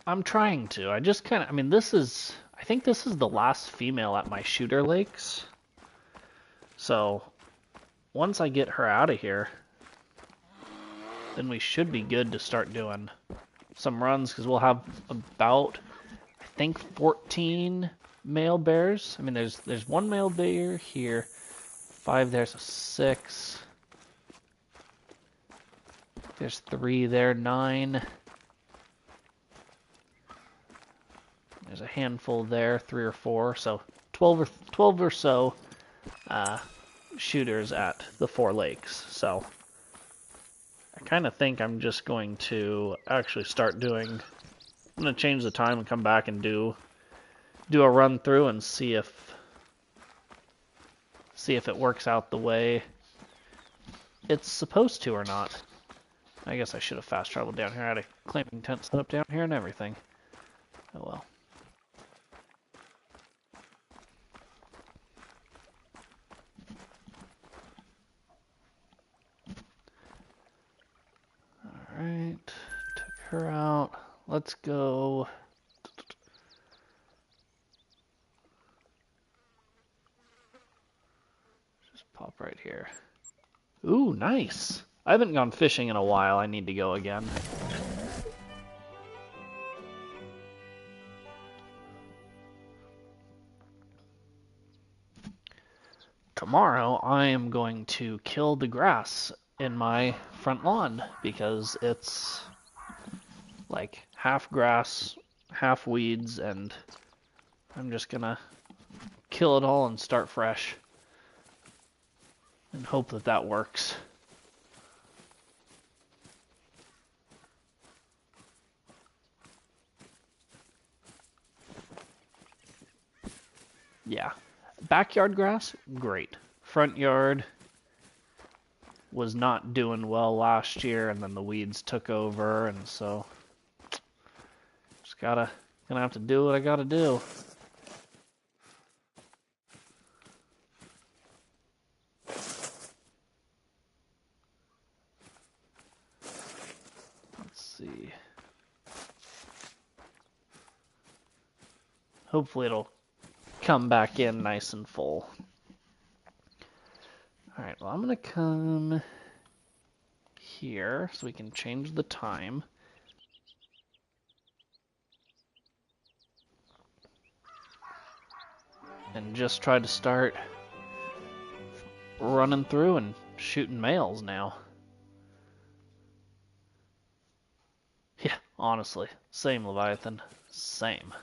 I'm trying to. I just kind of, I mean, I think this is the last female at my shooter lakes. So, once I get her out of here, then we should be good to start doing some runs, because we'll have about, I think, 14 male bears. I mean, there's one male bear here, 5 there, so 6. There's 3 there, 9. There's a handful there, 3 or 4, so 12 or so shooters at the 4 lakes. So I kind of think I'm just going to actually start doing. I'm going to change the time and come back and do a run through and see if it works out the way it's supposed to or not. I guess I should have fast traveled down here. I had a clamping tent set up down here and everything. Oh well. Alright, took her out. Let's go. Just pop right here. Ooh, nice. I haven't gone fishing in a while. I need to go again. Tomorrow I am going to kill the grass in my front lawn because it's like half grass, half weeds, and I'm just gonna kill it all and start fresh and hope that that works. Yeah. Backyard grass, great. Front yard was not doing well last year, and then the weeds took over, and so just gonna have to do what I gotta do. Let's see. Hopefully it'll come back in nice and full. Alright, well I'm gonna come here so we can change the time. And just try to start running through and shooting males now. Yeah, honestly, same Leviathan, same.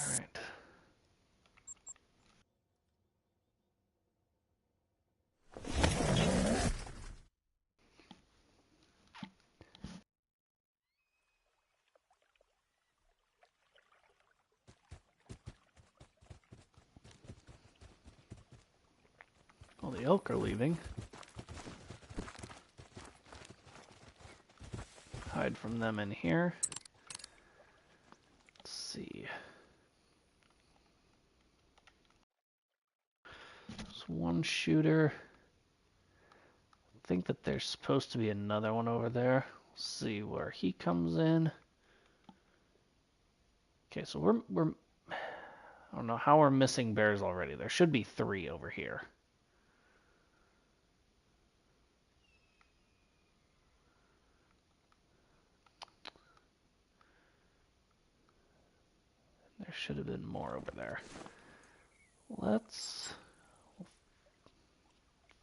Alright. Well, the elk are leaving. Hide from them in here. Let's see. There's one shooter. I think that there's supposed to be another one over there. Let's see where he comes in. Okay, so we're I don't know how we're missing bears already. There should be 3 over here. There should have been more over there. Let's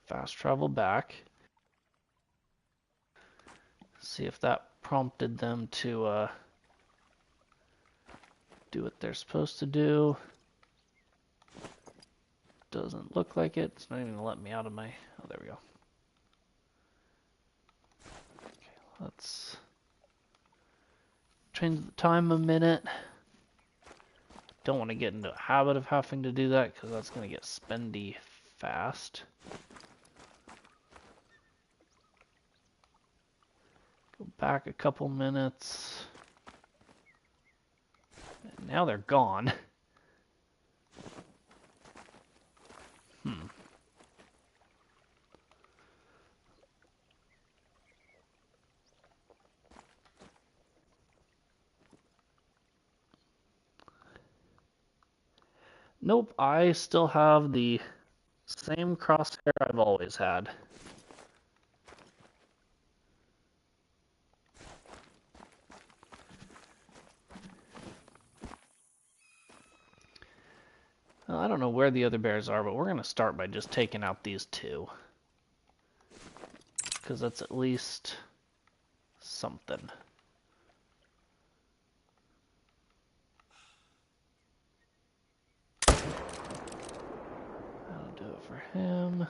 fast travel back. See if that prompted them to do what they're supposed to do. Doesn't look like it. It's not even gonna let me out of my... Oh, there we go. Okay, let's change the time a minute. Don't want to get into a habit of having to do that because that's going to get spendy fast. Go back a couple minutes. And now they're gone. Nope, I still have the same crosshair I've always had. Well, I don't know where the other bears are, but we're going to start by just taking out these 2. Because that's at least something. That'll do it for him.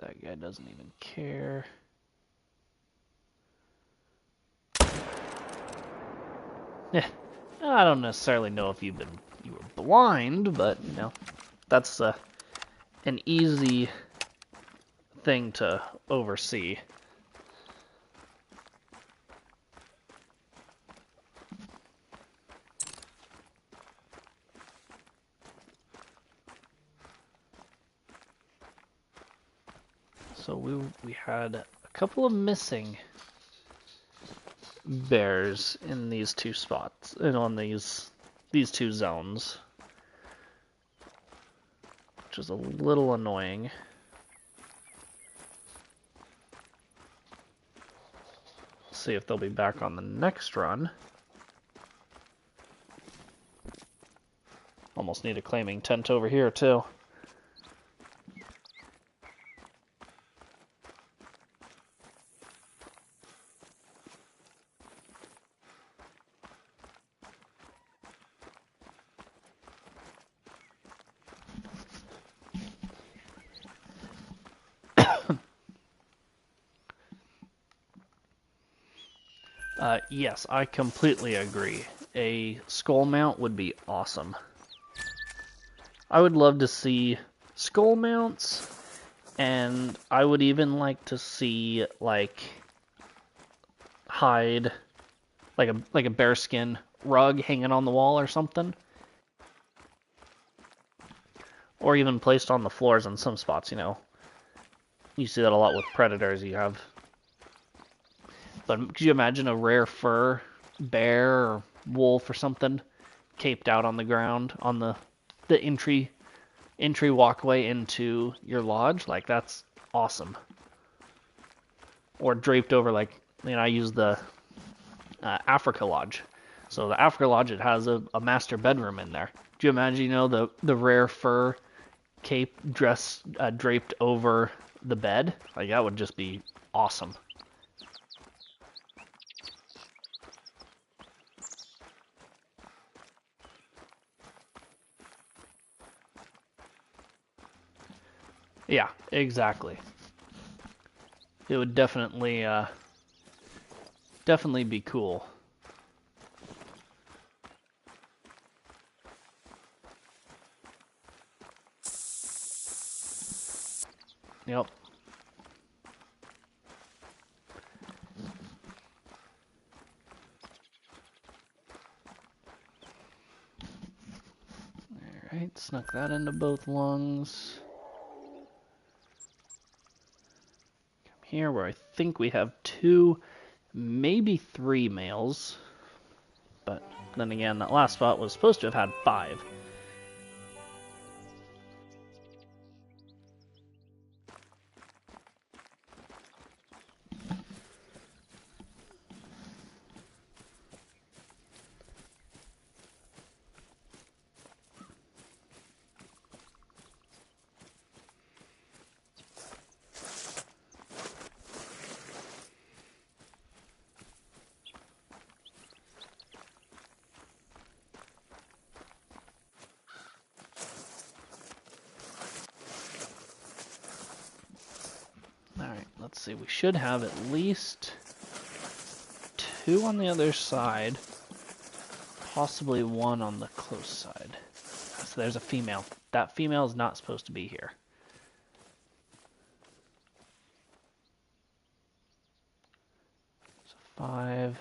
That guy doesn't even care. Yeah, I don't necessarily know if you were blind, but you know, that's an easy thing to oversee. So we had a couple of missing bears in these 2 spots and on these 2 zones, which is a little annoying. See if they'll be back on the next run. Almost need a claiming tent over here too. Yes, I completely agree. A skull mount would be awesome. I would love to see skull mounts, and I would even like to see like hide, like a bearskin rug hanging on the wall or something, or even placed on the floors in some spots. You see that a lot with predators. You have, but could you imagine a rare fur bear or wolf or something caped out on the ground on the entry walkway into your lodge? Like, that's awesome. Or draped over, like, I use the Africa Lodge. So the Africa Lodge, it has a master bedroom in there. Do you imagine, the rare fur cape dress draped over the bed? Like, that would just be awesome. Yeah, exactly. It would definitely be cool. Yep. Alright, snuck that into both lungs. Come here where I think we have 2, maybe 3 males. But then again, that last spot was supposed to have had 5. Alright, let's see. We should have at least 2 on the other side. Possibly 1 on the close side. So there's a female. That female is not supposed to be here. So 5.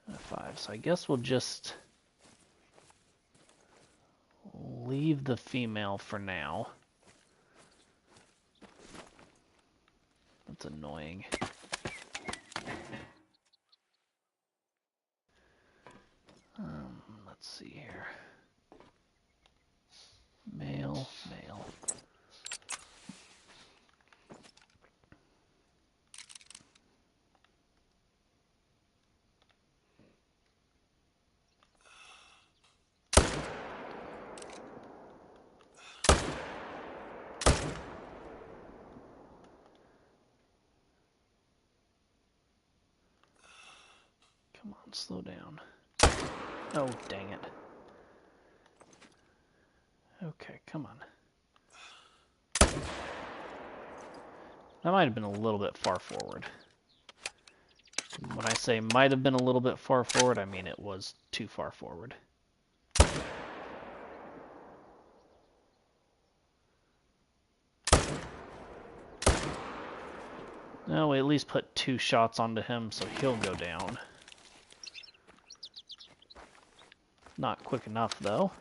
And a 5. So I guess we'll just leave the female for now. That's annoying. Let's see here. Male, male. Come on, slow down. Oh, dang it. Okay, come on. That might have been a little bit far forward. When I say might have been a little bit far forward, I mean it was too far forward. No, we at least put 2 shots onto him, so he'll go down. Not quick enough, though.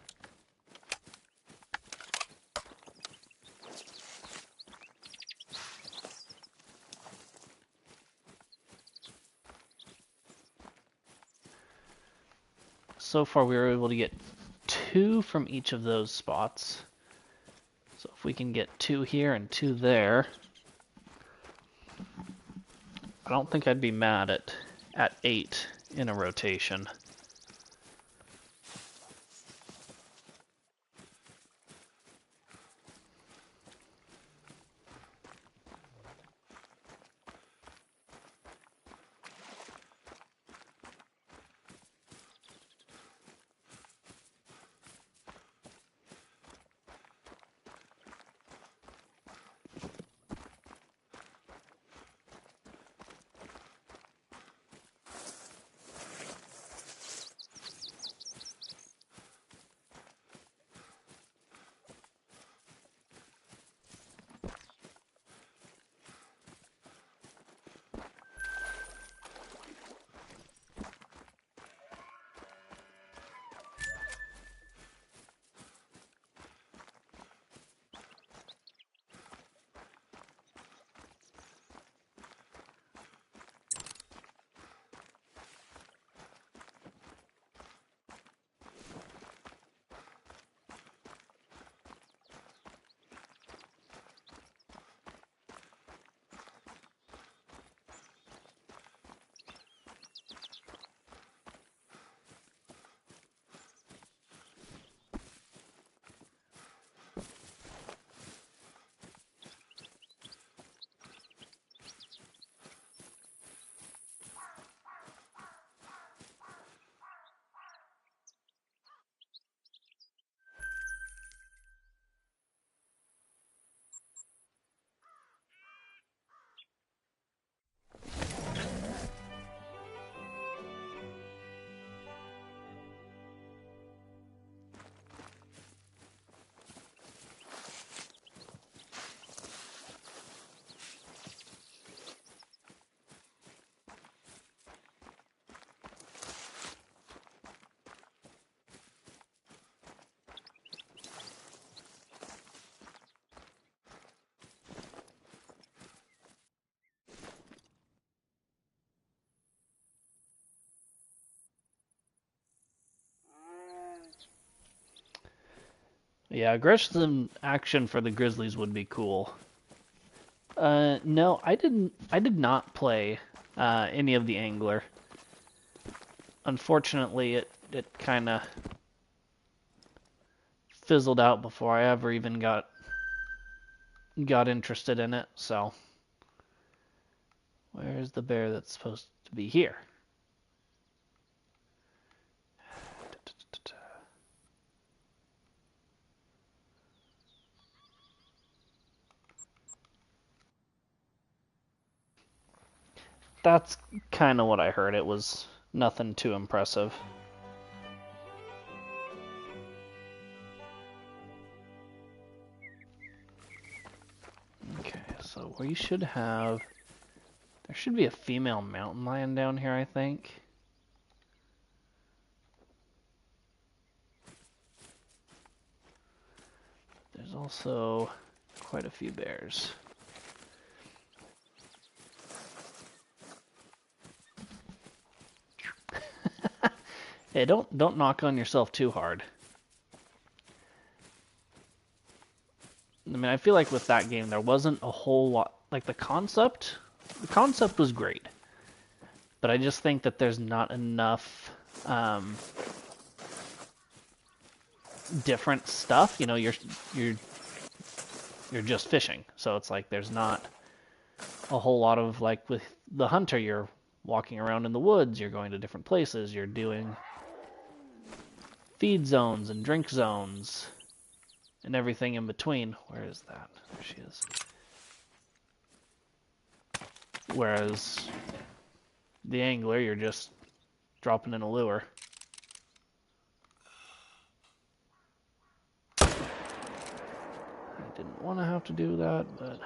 So far, we were able to get 2 from each of those spots. So if we can get 2 here and 2 there, I don't think I'd be mad at 8 in a rotation. Yeah, aggressive action for the Grizzlies would be cool. No, I didn't. I did not play any of the Angler. Unfortunately, it kind of fizzled out before I ever even got interested in it. So, where's the bear that's supposed to be here? That's kind of what I heard. It was nothing too impressive. Okay, so we should have... There should be a female mountain lion down here, I think. There's also quite a few bears. Hey, don't knock on yourself too hard. I mean, I feel like with that game there wasn't a whole lot, like the concept was great. But I just think that there's not enough different stuff. You know, you're just fishing. So it's like there's not a whole lot of, like with the Hunter, you're walking around in the woods, you're going to different places, you're doing feed zones and drink zones and everything in between. Where is that? There she is. Whereas the Angler, you're just dropping in a lure. I didn't want to have to do that, but...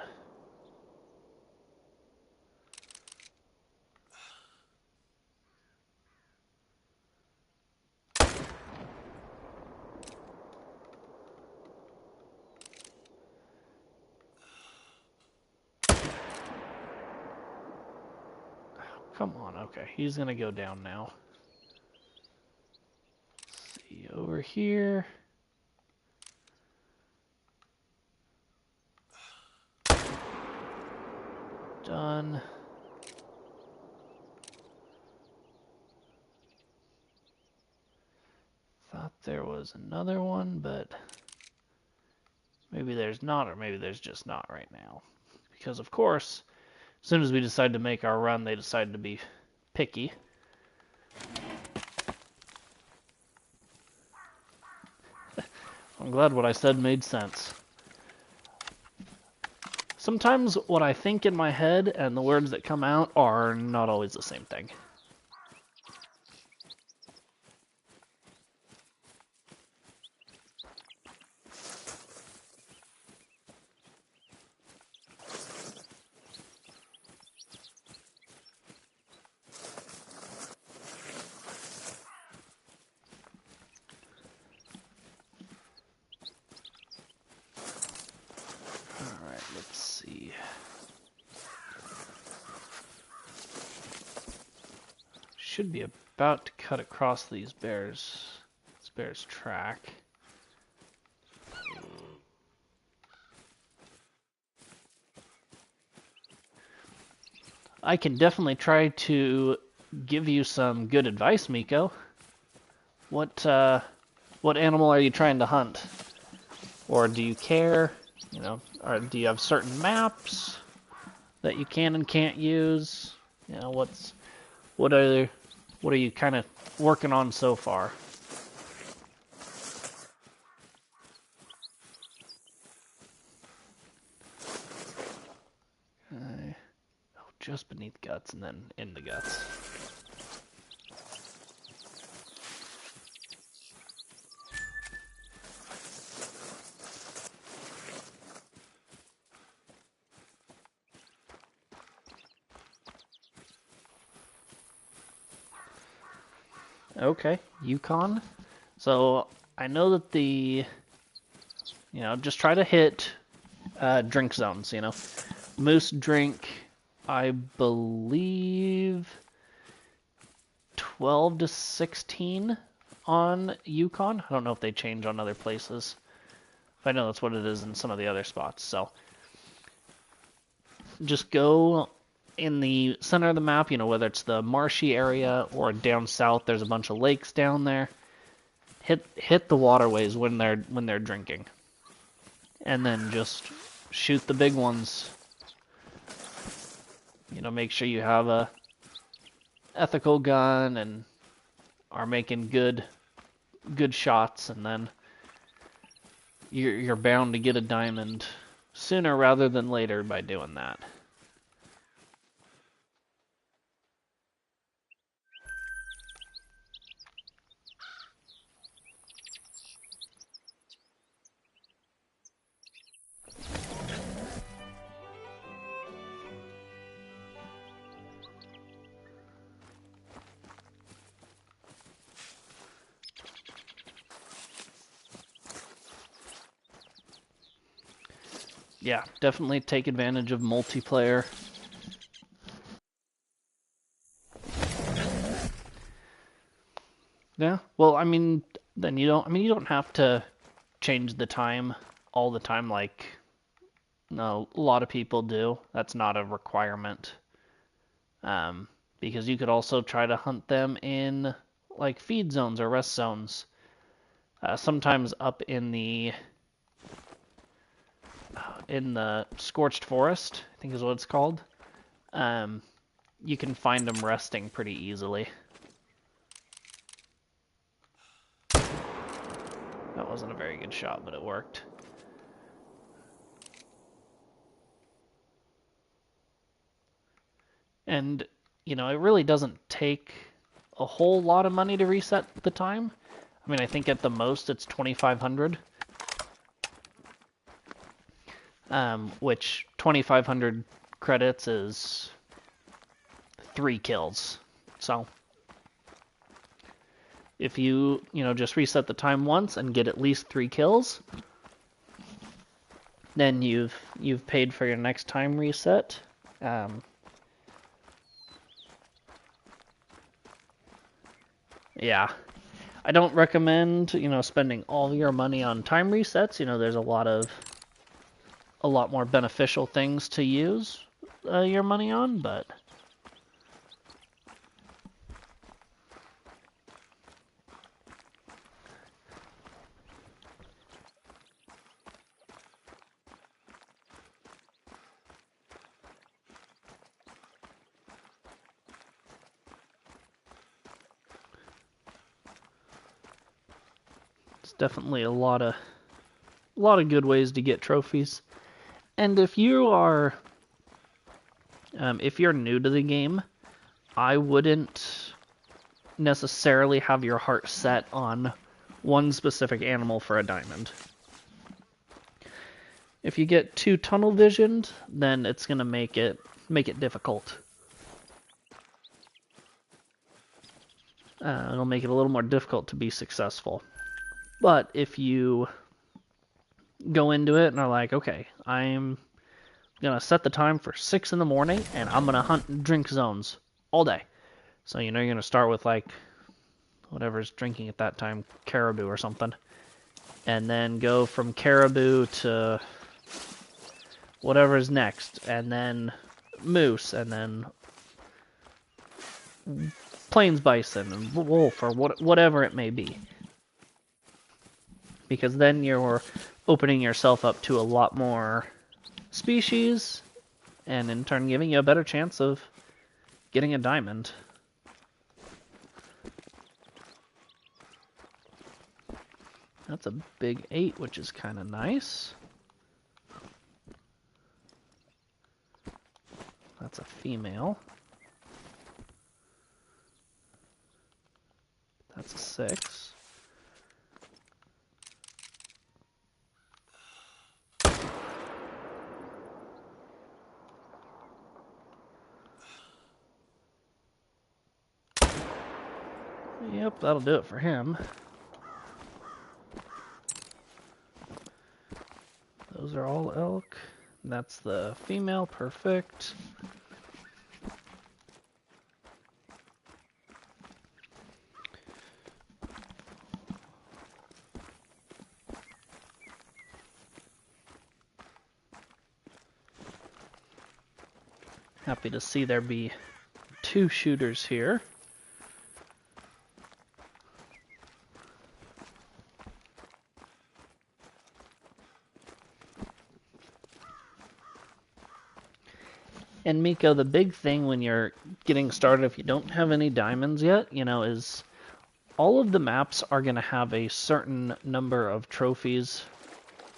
Come on, okay. He's gonna go down now. Let's see, over here. Done. Thought there was another one, but maybe there's not, or maybe there's just not right now. Because, of course, as soon as we decide to make our run, they decide to be picky. I'm glad what I said made sense. Sometimes what I think in my head and the words that come out are not always the same thing. Should be about to cut across this bear's track. I can definitely try to give you some good advice, Miko. What animal are you trying to hunt? Or do you care? You know, or do you have certain maps that you can and can't use? You know, what are you kind of working on so far? Just beneath guts and then in the guts. Okay, Yukon. So I know that just try to hit drink zones, Moose drink, I believe 12 to 16 on Yukon. I don't know if they change on other places. I know that's what it is in some of the other spots. So just go in the center of the map, you know, whether it's the marshy area or down south, there's a bunch of lakes down there. Hit the waterways when they're drinking. And then just shoot the big ones. You know, make sure you have a ethical gun and are making good shots, and then you're bound to get a diamond sooner rather than later by doing that. Yeah, definitely take advantage of multiplayer. Yeah, well, I mean, then you don't have to change the time all the time like a lot of people do. That's not a requirement. Because you could also try to hunt them in like feed zones or rest zones. Sometimes up in the scorched forest, I think is what it's called. You can find them resting pretty easily. That wasn't a very good shot, but it worked. And, you know, it really doesn't take a whole lot of money to reset the time. I mean, I think at the most it's 2,500. Which 2,500 credits is 3 kills. So if you just reset the time once and get at least 3 kills, then you've paid for your next time reset. Yeah, I don't recommend spending all your money on time resets. There's a lot more beneficial things to use your money on, but it's definitely a lot of good ways to get trophies. And if you're new to the game, I wouldn't necessarily have your heart set on one specific animal for a diamond. If you get too tunnel visioned, then it's gonna make it difficult. It'll make it a little more difficult to be successful. But if you go into it and are like, okay, I'm gonna set the time for 6 in the morning and I'm gonna hunt drink zones all day. So you're gonna start with like whatever's drinking at that time, caribou or something, and then go from caribou to whatever's next, and then moose, and then plains bison and wolf, or whatever it may be. Because then you're opening yourself up to a lot more species, and in turn giving you a better chance of getting a diamond. That's a big 8, which is kind of nice. That's a female. That's a 6. Yep, that'll do it for him. Those are all elk. That's the female, perfect. Happy to see there be 2 shooters here. And Miko, the big thing when you're getting started, if you don't have any diamonds yet, is all of the maps are going to have a certain number of trophies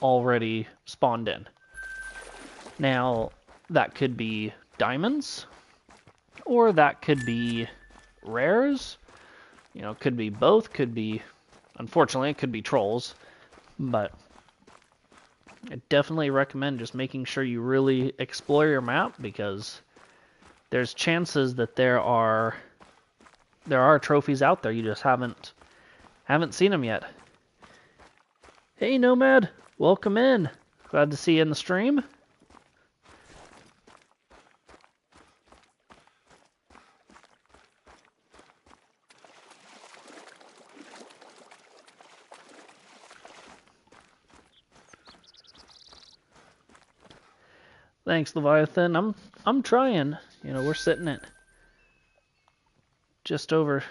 already spawned in. Now, that could be diamonds, or that could be rares. Could be both, unfortunately, it could be trolls, but I definitely recommend just making sure you really explore your map, because there's chances that there are trophies out there, you just haven't seen them yet. Hey Nomad, welcome in. Glad to see you in the stream. Thanks, Leviathan. I'm trying. We're sitting at just over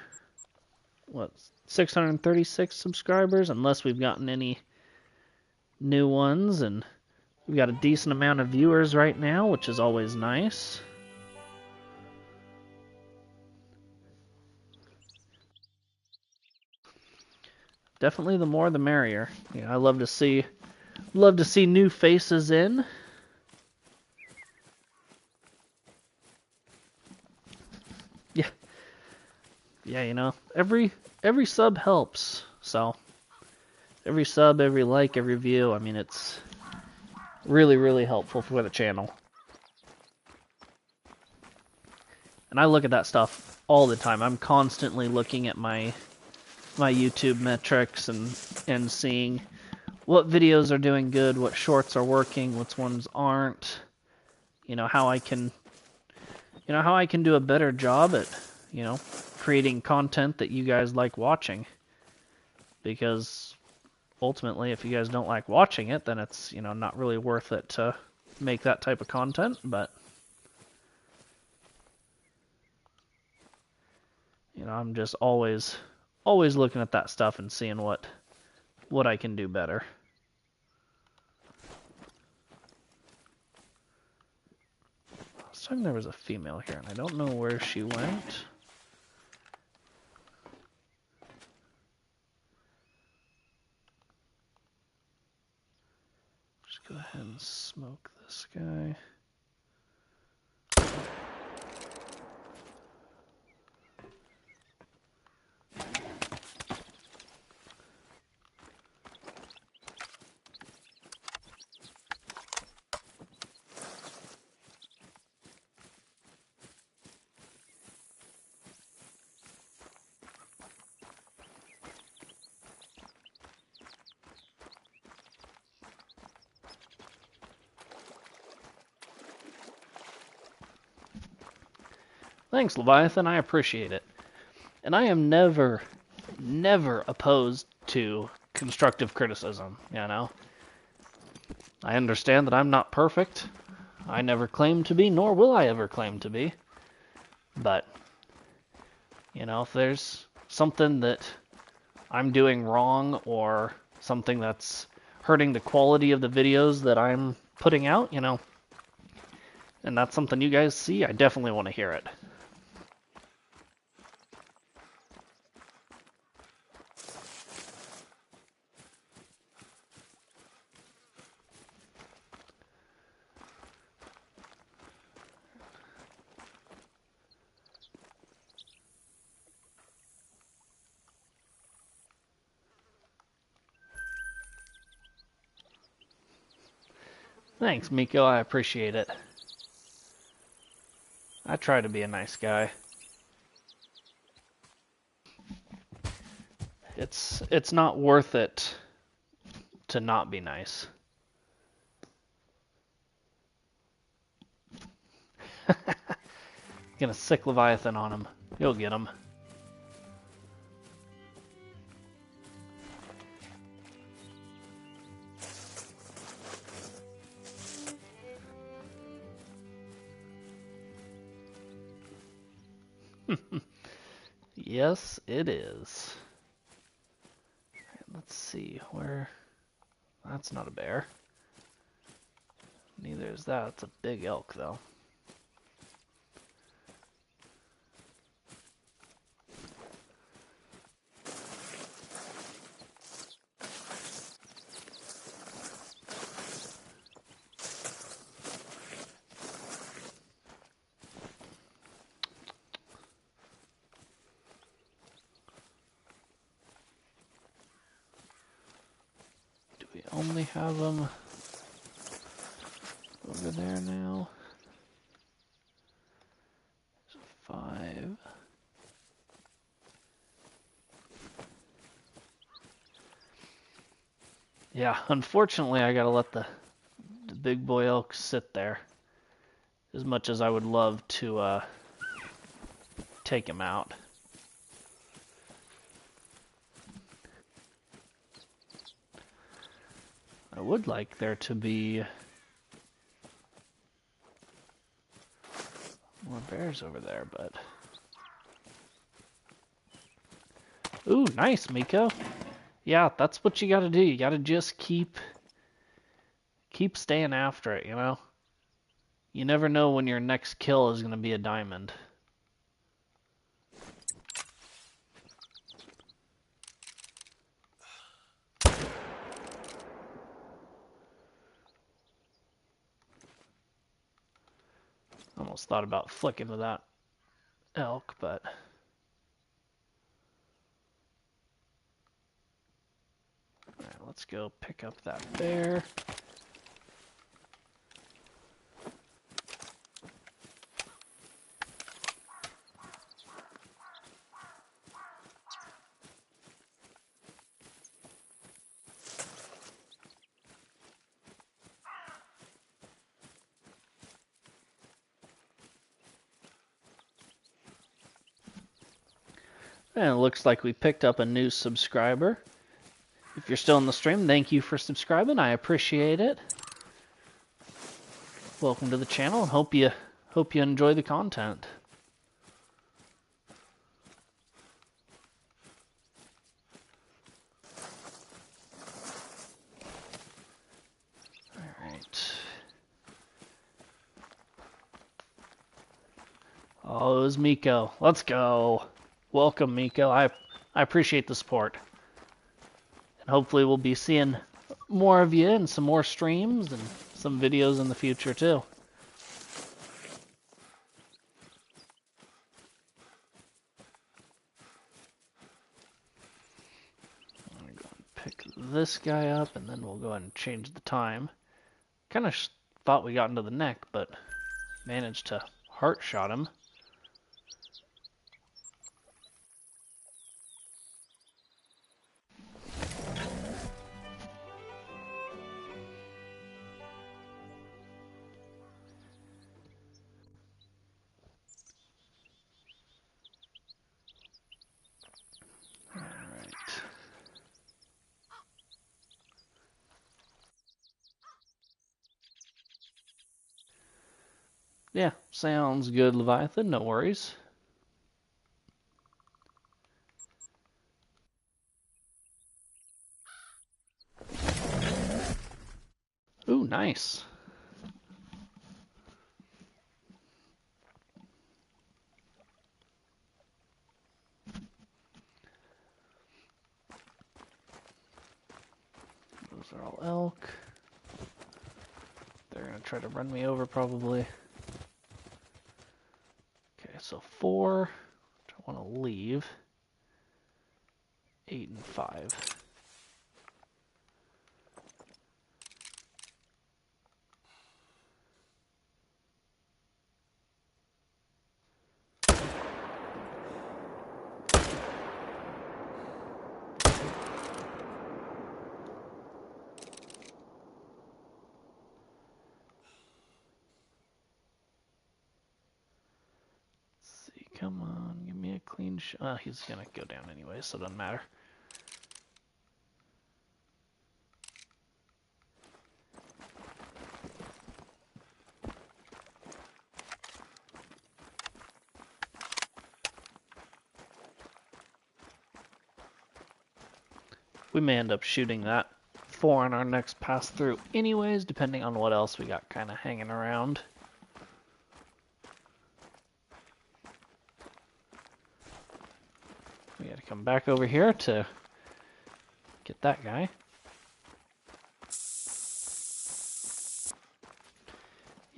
636 subscribers, unless we've gotten any new ones, and we've got a decent amount of viewers right now, which is always nice. Definitely the more the merrier. I love to see new faces in. Yeah, every sub helps. So every sub, every like, every view, it's really, really helpful for the channel. And I look at that stuff all the time. I'm constantly looking at my YouTube metrics and seeing what videos are doing good, what shorts are working, which ones aren't. How I can do a better job at, creating content that you guys like watching. Because ultimately, if you guys don't like watching it, then it's, not really worth it to make that type of content. But I'm just always looking at that stuff and seeing what I can do better. I was talking there was a female here, and I don't know where she went. Just go ahead and smoke this guy. Thanks, Leviathan. I appreciate it. And I am never opposed to constructive criticism, I understand that I'm not perfect. I never claim to be, nor will I ever claim to be. But, if there's something that I'm doing wrong, or something that's hurting the quality of the videos that I'm putting out, and that's something you guys see, I definitely want to hear it. Thanks, Miko. I appreciate it. I try to be a nice guy. It's not worth it to not be nice. Gonna sick Leviathan on him. You'll get him. Yes, it is. Let's see where. That's not a bear. Neither is that. It's a big elk, though. Do we only have them over there now? There's 5. Yeah, unfortunately, I gotta let the big boy elk sit there. As much as I would love to take him out. I would like there to be more bears over there, but... Ooh, nice, Miko. Yeah, that's what you gotta do. You gotta just keep staying after it, you know? You never know when your next kill is gonna be a diamond. Almost thought about flicking with that elk, but... Alright, let's go pick up that bear. And it looks like we picked up a new subscriber. If you're still in the stream, thank you for subscribing. I appreciate it. Welcome to the channel, and hope you enjoy the content. All right. Oh, it was Miko. Let's go. Welcome, Miko. I appreciate the support. And hopefully we'll be seeing more of you and some more streams and some videos in the future too. I'm going to go and pick this guy up, and then we'll go ahead and change the time. Kind of thought we got into the neck, but managed to heart shot him. Yeah, sounds good, Leviathan. No worries. Ooh, nice. Those are all elk. They're going to try to run me over probably. Okay, so 4, which I want to leave. 8 and 5. Come on, give me a clean shot. He's gonna go down anyway, so it doesn't matter. We may end up shooting that 4 on our next pass through anyways, depending on what else we got kind of hanging around. We gotta come back over here to get that guy.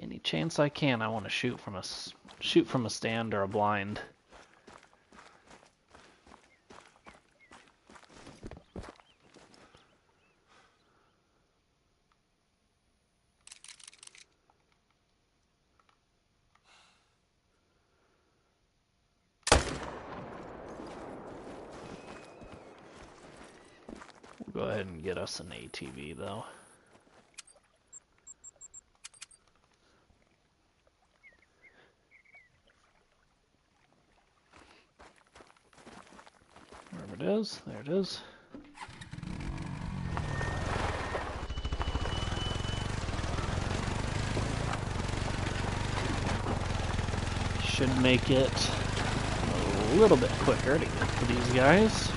Any chance I can, I want to shoot from a stand or a blind. We'll go ahead and get us an ATV though. Wherever it is, there it is. Should make it a little bit quicker to get to these guys.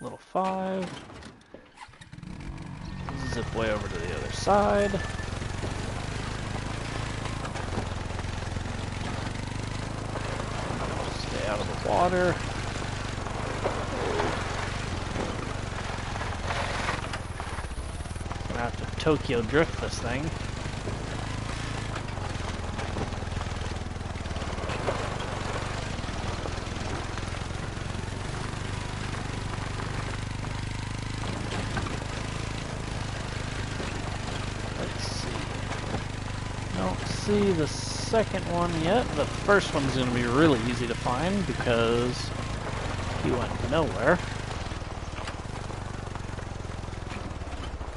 Little 5. Zip way over to the other side. Stay out of the water. Gonna have to Tokyo drift this thing. See the second one yet. The first one's going to be really easy to find because he went nowhere.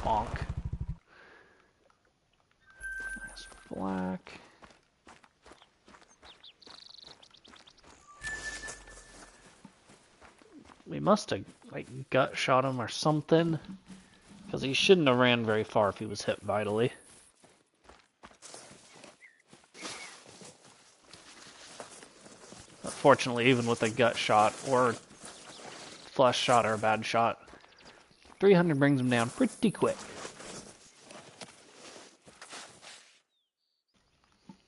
Honk. Nice black. We must have like gut shot him or something because he shouldn't have ran very far if he was hit vitally. Fortunately, even with a gut shot or flush shot or a bad shot, 300 brings him down pretty quick.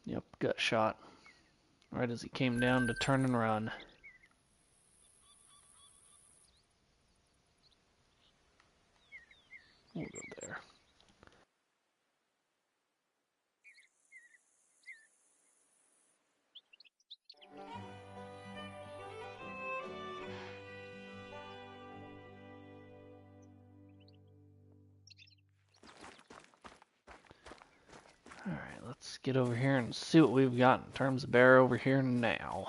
Yep, gut shot. Right as he came down to turn and run. We'll go there. Alright, let's get over here and see what we've got in terms of bear over here now.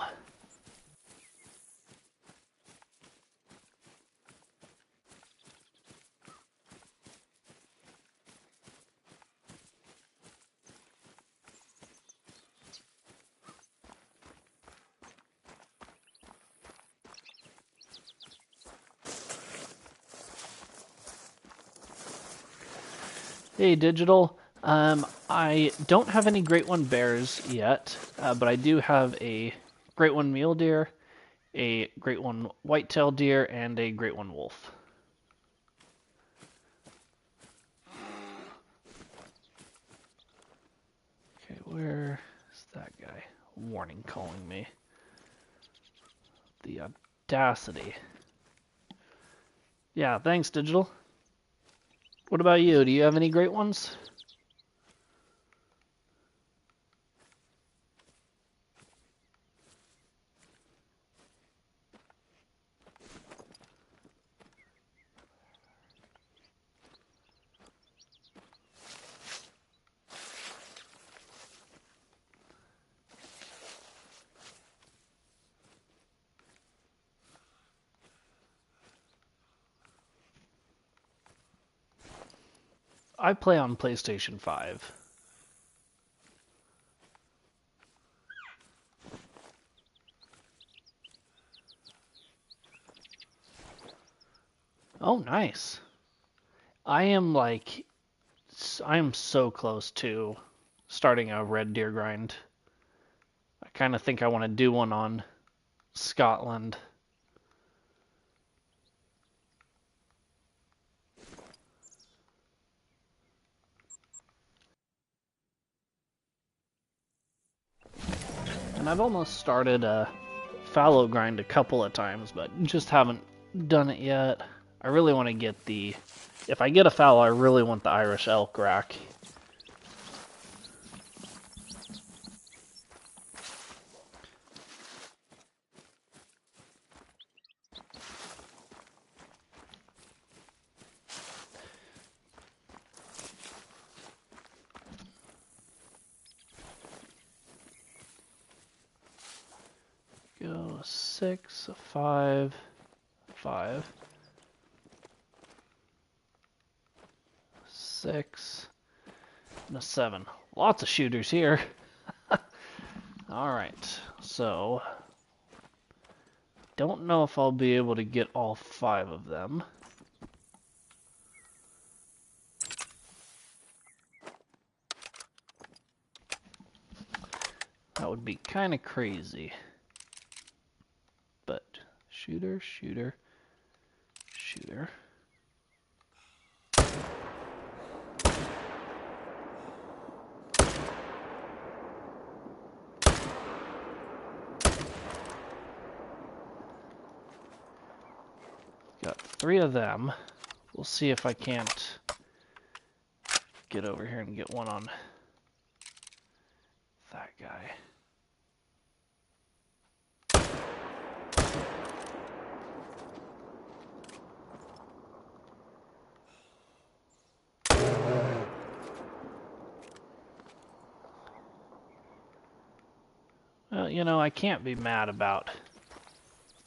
Hey, Digital. I don't have any Great One bears yet, but I do have a Great One mule deer, a Great One white-tailed deer, and a Great One wolf. Okay, where is that guy? Warning calling me. The audacity. Yeah, thanks, Digital. What about you? Do you have any Great Ones? I play on PlayStation 5. Oh, nice. I am so close to starting a red deer grind. I kind of think I want to do one on Scotland. And I've almost started a fallow grind a couple of times, but just haven't done it yet. I really want to get if I get a fallow, I really want the Irish elk rack. Go 6, 5, 5, 6, and a 7. Lots of shooters here. Alright, so don't know if I'll be able to get all 5 of them. That would be kind of crazy. But shooter, shooter, shooter. Got 3 of them. We'll see if I can't get over here and get one on that guy. Well, you know, I can't be mad about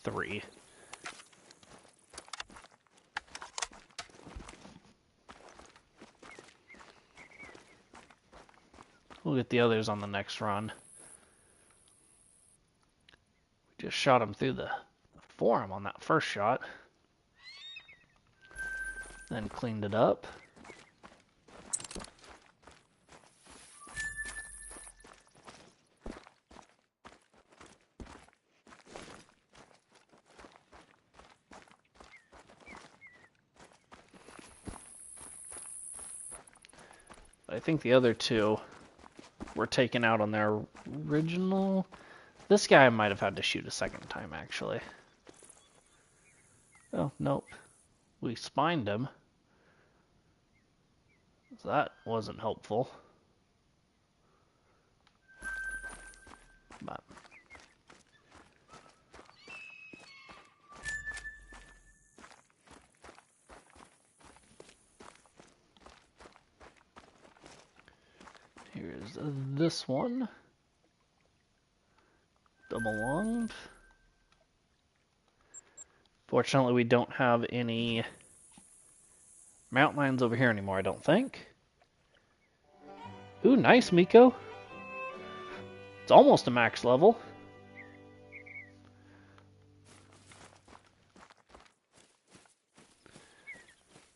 3. We'll get the others on the next run. We just shot him through the forearm on that first shot. Then cleaned it up. I think the other 2 were taken out on their original. This guy might have had to shoot a second time, actually. Oh, nope. We spined him. So that wasn't helpful. But here's this one. Double lunged. Fortunately, we don't have any mountain lions over here anymore, I don't think. Ooh, nice, Miko. It's almost a max level.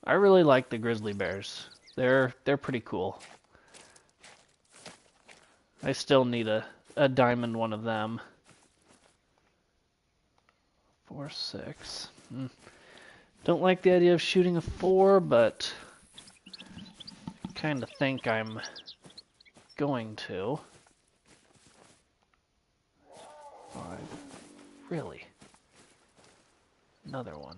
I really like the grizzly bears. They're pretty cool. I still need a diamond one of them. 4, 6. Don't like the idea of shooting a 4, but kind of think I'm going to. 5. Really? Another one.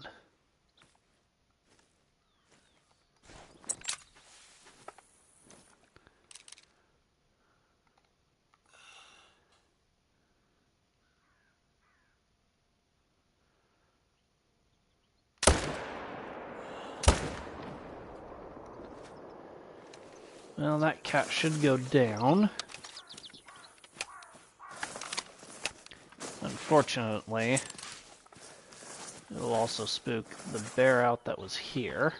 Well, that cat should go down. Unfortunately, it'll also spook the bear out that was here.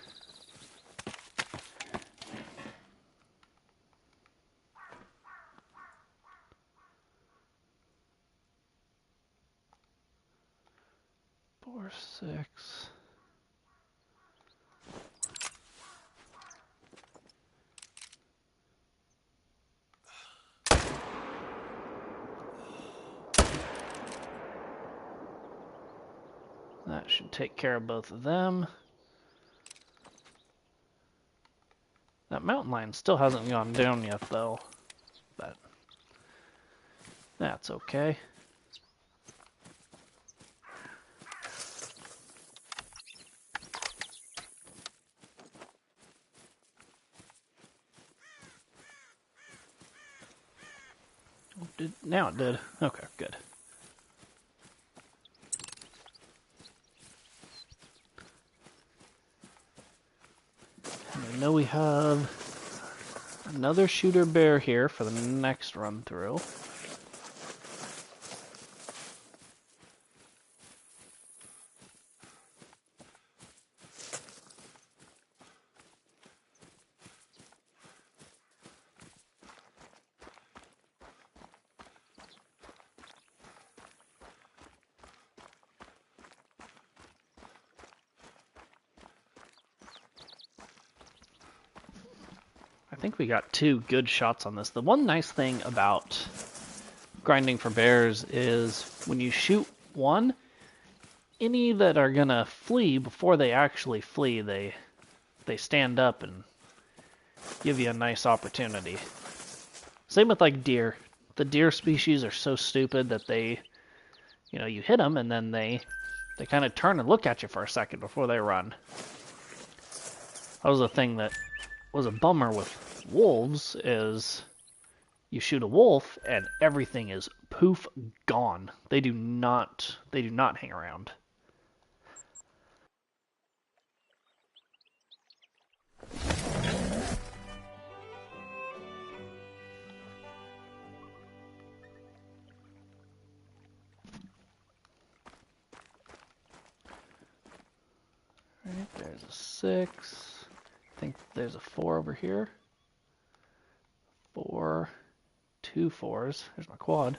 4, 6. That should take care of both of them. That mountain lion still hasn't gone down yet, though. But that's okay. Now it did. Okay, good. And I know we have another shooter bear here for the next run through. I think we got 2 good shots on this. The one nice thing about grinding for bears is when you shoot one, any that are gonna flee, before they actually flee, they stand up and give you a nice opportunity. Same with like deer. The deer species are so stupid that they, you hit them and then they kind of turn and look at you for a second before they run. That was a thing that was a bummer with wolves, is you shoot a wolf and everything is poof gone. They do not hang around. Alright, there's a 6. I think there's a 4 over here. 4, 2 4s. There's my quad.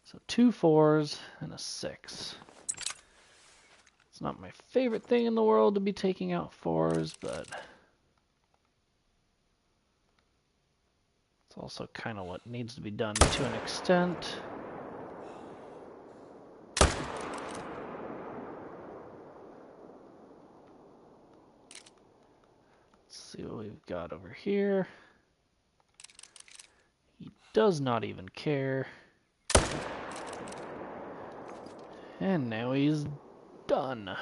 So 2 4s and a 6. It's not my favorite thing in the world to be taking out 4s, but it's also kind of what needs to be done to an extent. Let's see what we've got over here. He does not even care. And now he's done.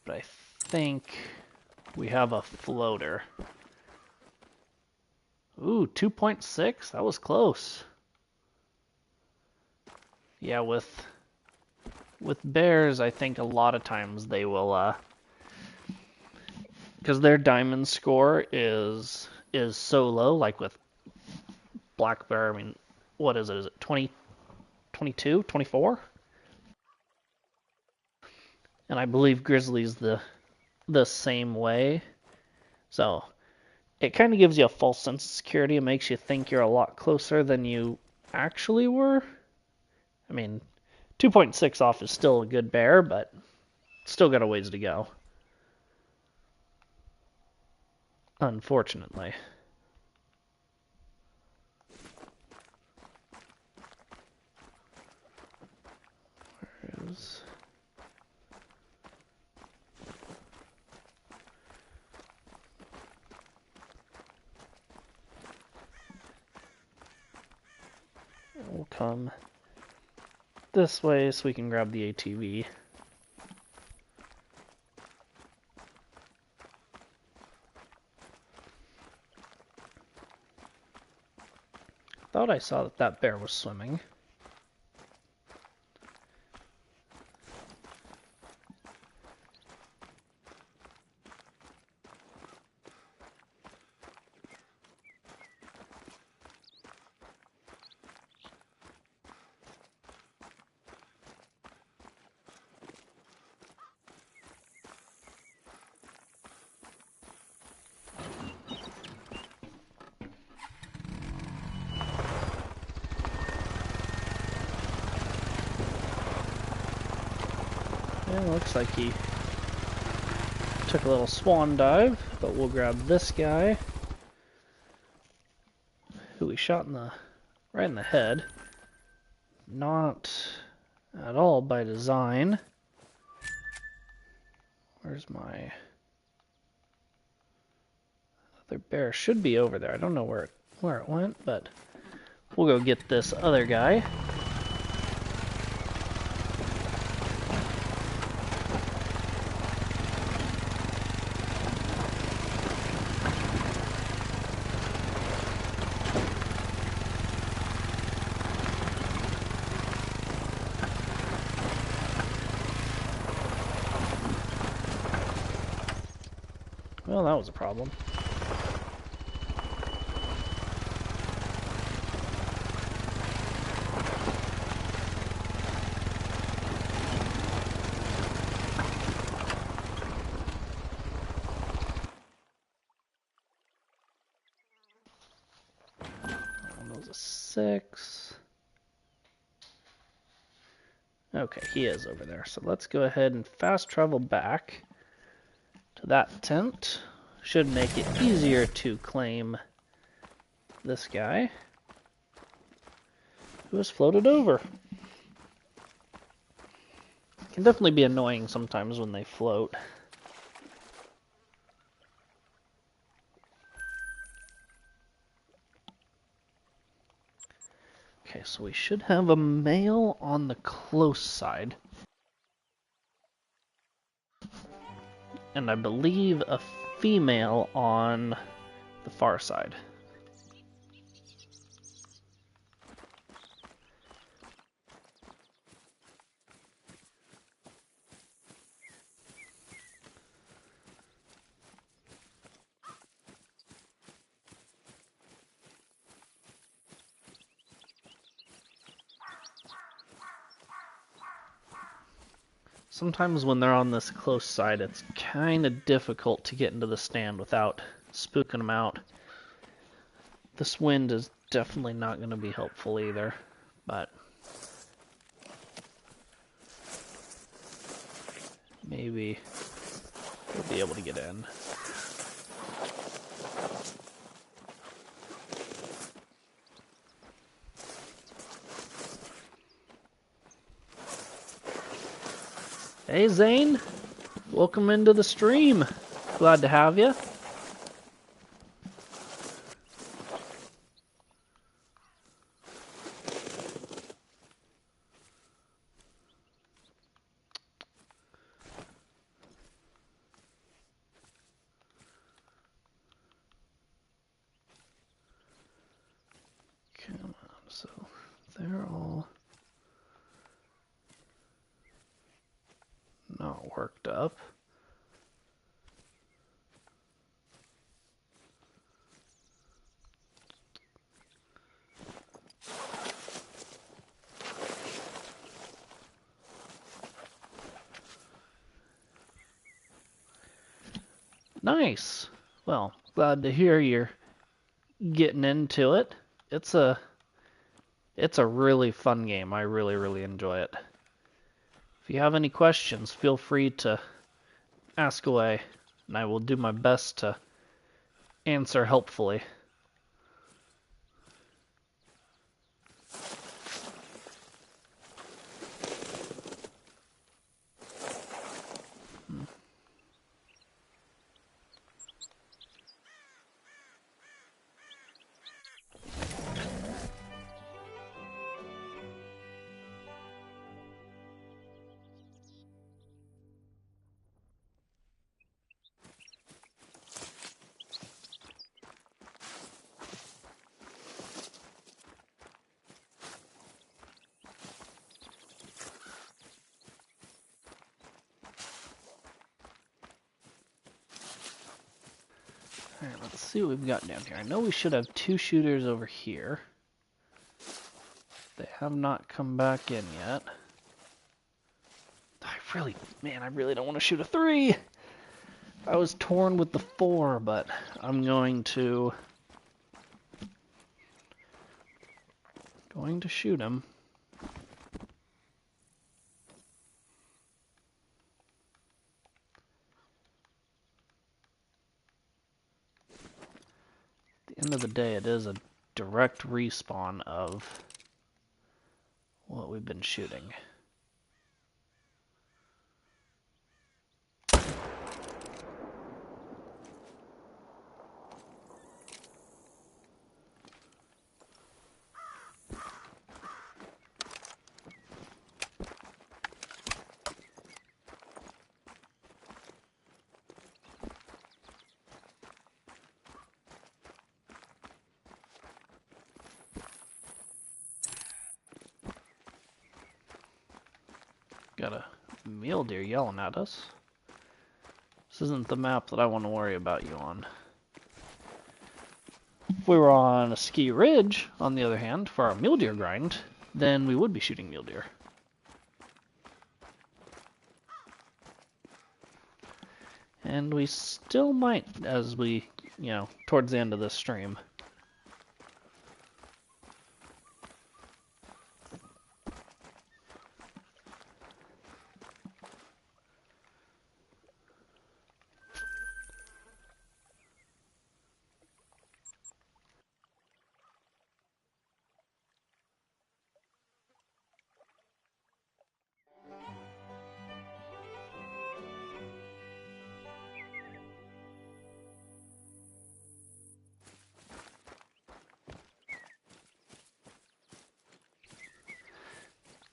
But I think we have a floater. Ooh, 2.6? That was close. Yeah, with bears, I think a lot of times they will, because their diamond score is so low, like with black bear, I mean, what is it? Is it 20, 22, 24? And I believe grizzly's the same way. So it kind of gives you a false sense of security. It makes you think you're a lot closer than you actually were. I mean, 2.6 off is still a good bear, but still got a ways to go. Unfortunately. Where is... We'll come this way so we can grab the ATV. Thought I saw that bear was swimming. And it looks like he took a little swan dive, but we'll grab this guy, who we shot right in the head. Not at all by design. Where's my other bear? Should be over there. I don't know where it went, but we'll go get this other guy. Well, that was a problem. That was a 6. Okay, he is over there. So let's go ahead and fast travel back to that tent. Should make it easier to claim this guy who has floated over. It can definitely be annoying sometimes when they float. Okay, so we should have a male on the close side. And I believe a female on the far side. Sometimes when they're on this close side, it's kind of difficult to get into the stand without spooking them out. This wind is definitely not going to be helpful either, but maybe we'll be able to get in. Hey Zane, welcome into the stream. Glad to have you. Come on, so they're all not worked up. Nice. Well, glad to hear you're getting into it. It's a really fun game. I really enjoy it. If you have any questions, feel free to ask away, and I will do my best to answer helpfully. Alright, let's see what we've got down here. I know we should have 2 shooters over here. They have not come back in yet. I really don't want to shoot a 3! I was torn with the 4, but I'm going to shoot him. end of the day, it is a direct respawn of what we've been shooting. Got a mule deer yelling at us. This isn't the map that I want to worry about you on. If we were on a ski ridge, on the other hand, for our mule deer grind, then we would be shooting mule deer. And we still might as we, towards the end of this stream.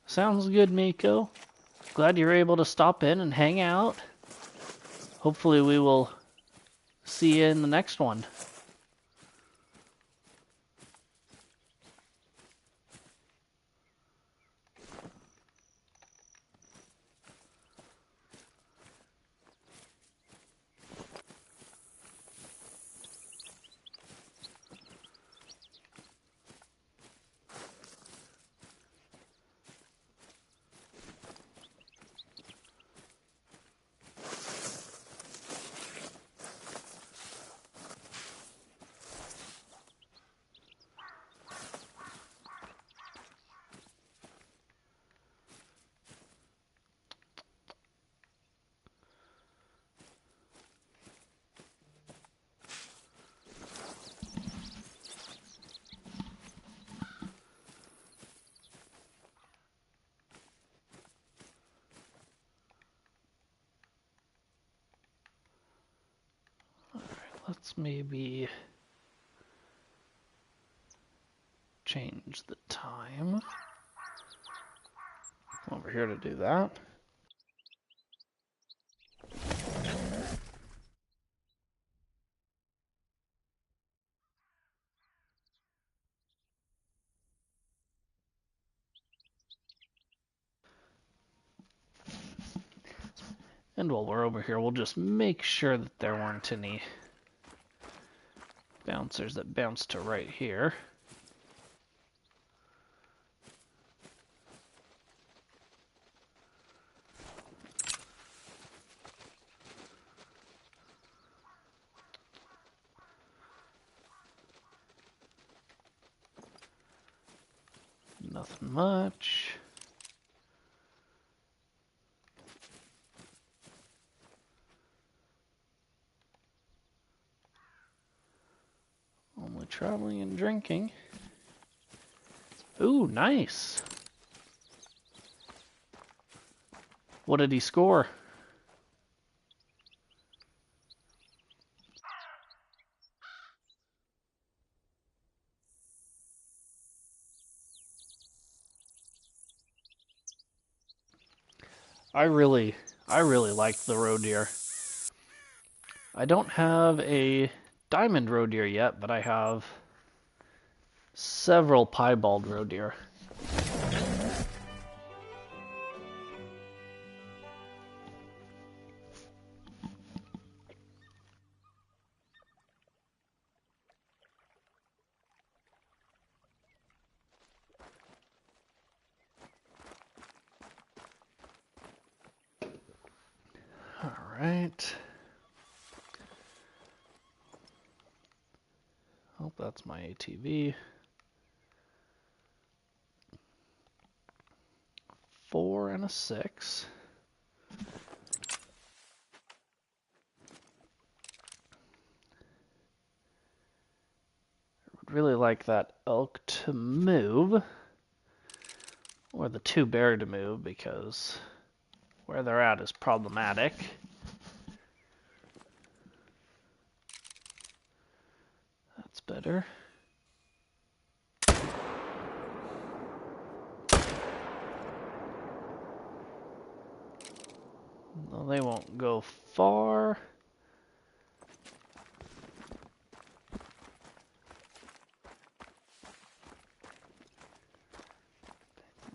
Sounds good, Miko. Glad you're able to stop in and hang out. Hopefully we will see you in the next one. Let's maybe change the time. Over here to do that. And while we're over here, we'll just make sure that there weren't any bouncers that bounced to right here. Nothing much. Only traveling and drinking. Ooh, nice. What did he score? I really like the roe deer. I don't have a diamond roe deer yet, but I have several piebald roe deer. All right. Hope that's my ATV. 4 and a 6. really like that elk to move, or the two bear to move, because where they're at is problematic. That's better. No, they won't go far.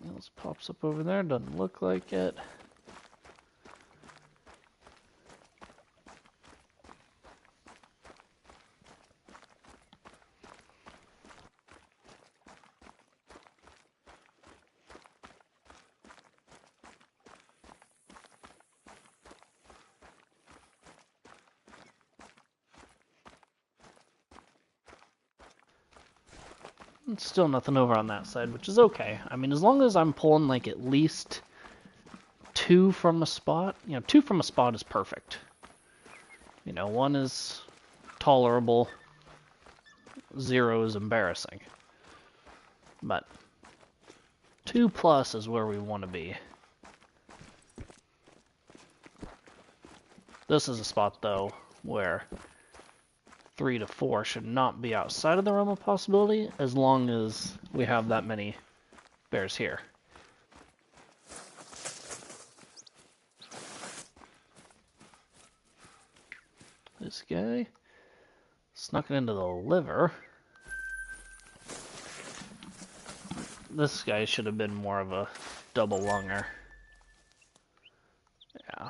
Anything else pops up over there? Doesn't look like it. Still nothing over on that side, which is okay. I mean, as long as I'm pulling like at least two from a spot, two from a spot is perfect. One is tolerable, 0 is embarrassing. But 2+ is where we want to be. This is a spot, though, where 3 to 4 should not be outside of the realm of possibility, as long as we have that many bears here. This guy snuck it into the liver. This guy should have been more of a double lunger. Yeah.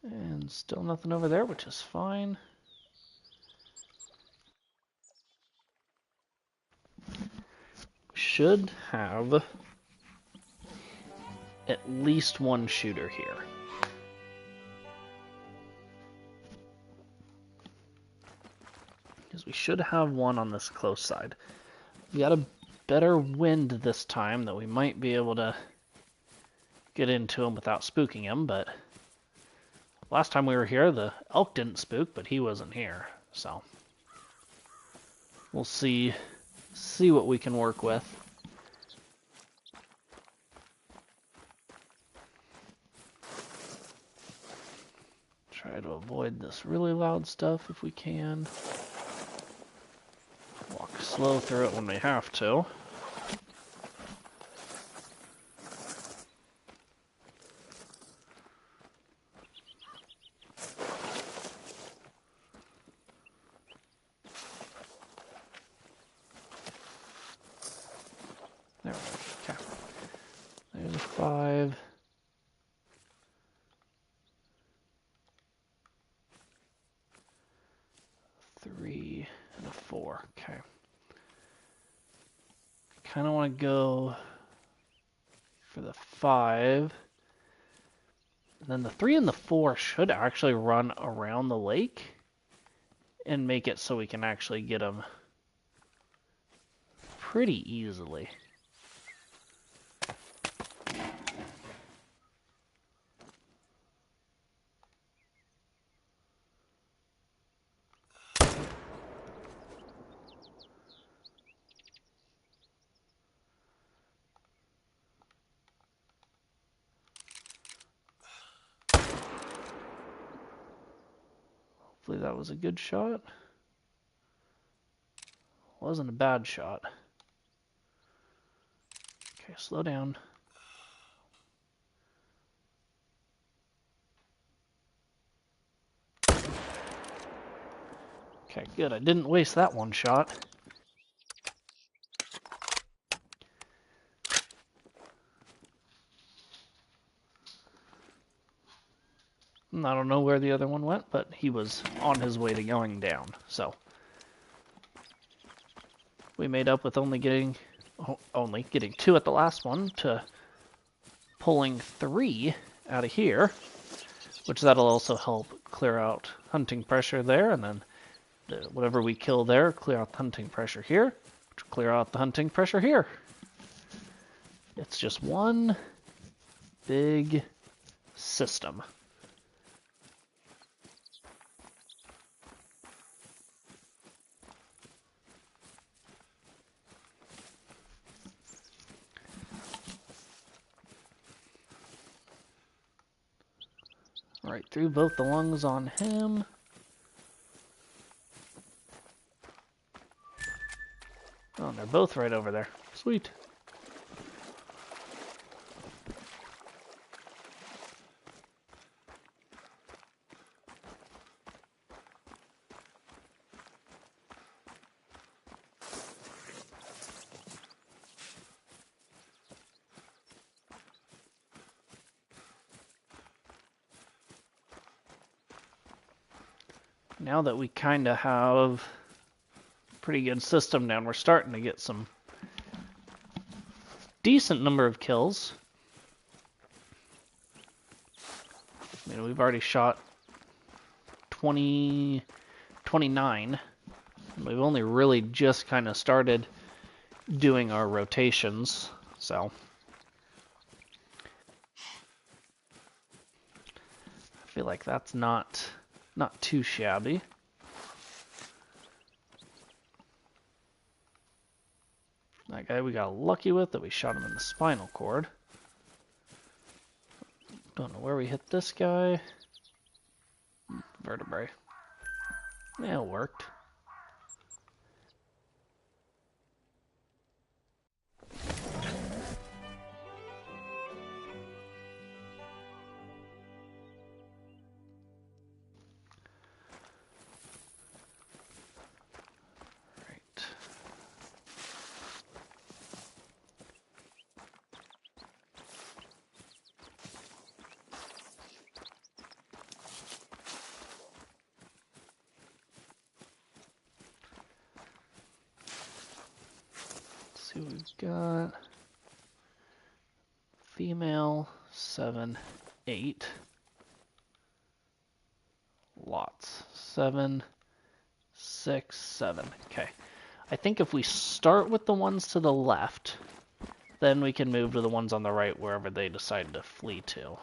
And still nothing over there, which is fine. Should have at least one shooter here. Because we should have one on this close side. We got a better wind this time that we might be able to get into him without spooking him, but last time we were here, the elk didn't spook, but he wasn't here, so we'll see what we can work with. Try to avoid this really loud stuff if we can. Walk slow through it when we have to. There we go. Okay. There's a 5. Three and a 4. Okay. Kind of want to go for the 5. And then the 3 and the 4 should actually run around the lake and make it so we can actually get them pretty easily. Hopefully that was a good shot. Wasn't a bad shot. Okay, slow down. Okay, good. I didn't waste that one shot. I don't know where the other one went, but he was on his way to going down. So we made up with only getting 2 at the last one to pulling 3 out of here, which that'll also help clear out hunting pressure there, and then whatever we kill there, clear out the hunting pressure here, which will clear out the hunting pressure here. It's just one big system. Right through both the lungs on him. Oh, and they're both right over there. Sweet. Now that we kind of have a pretty good system down, we're starting to get some decent number of kills. I mean, we've already shot 29. We've only really just kind of started doing our rotations, so I feel like that's not too shabby. That guy we got lucky with that we shot him in the spinal cord. Don't know where we hit this guy. Vertebrae. Yeah, it worked. See what we've got. Female 7, 8. Lots. 7, 6, 7. Okay. I think if we start with the ones to the left, then we can move to the ones on the right wherever they decide to flee to.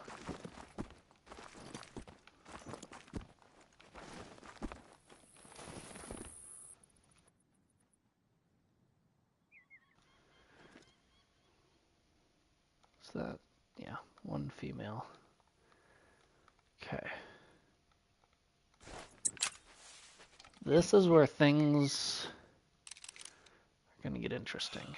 Is that, yeah, one female. Okay. This is where things are going to get interesting.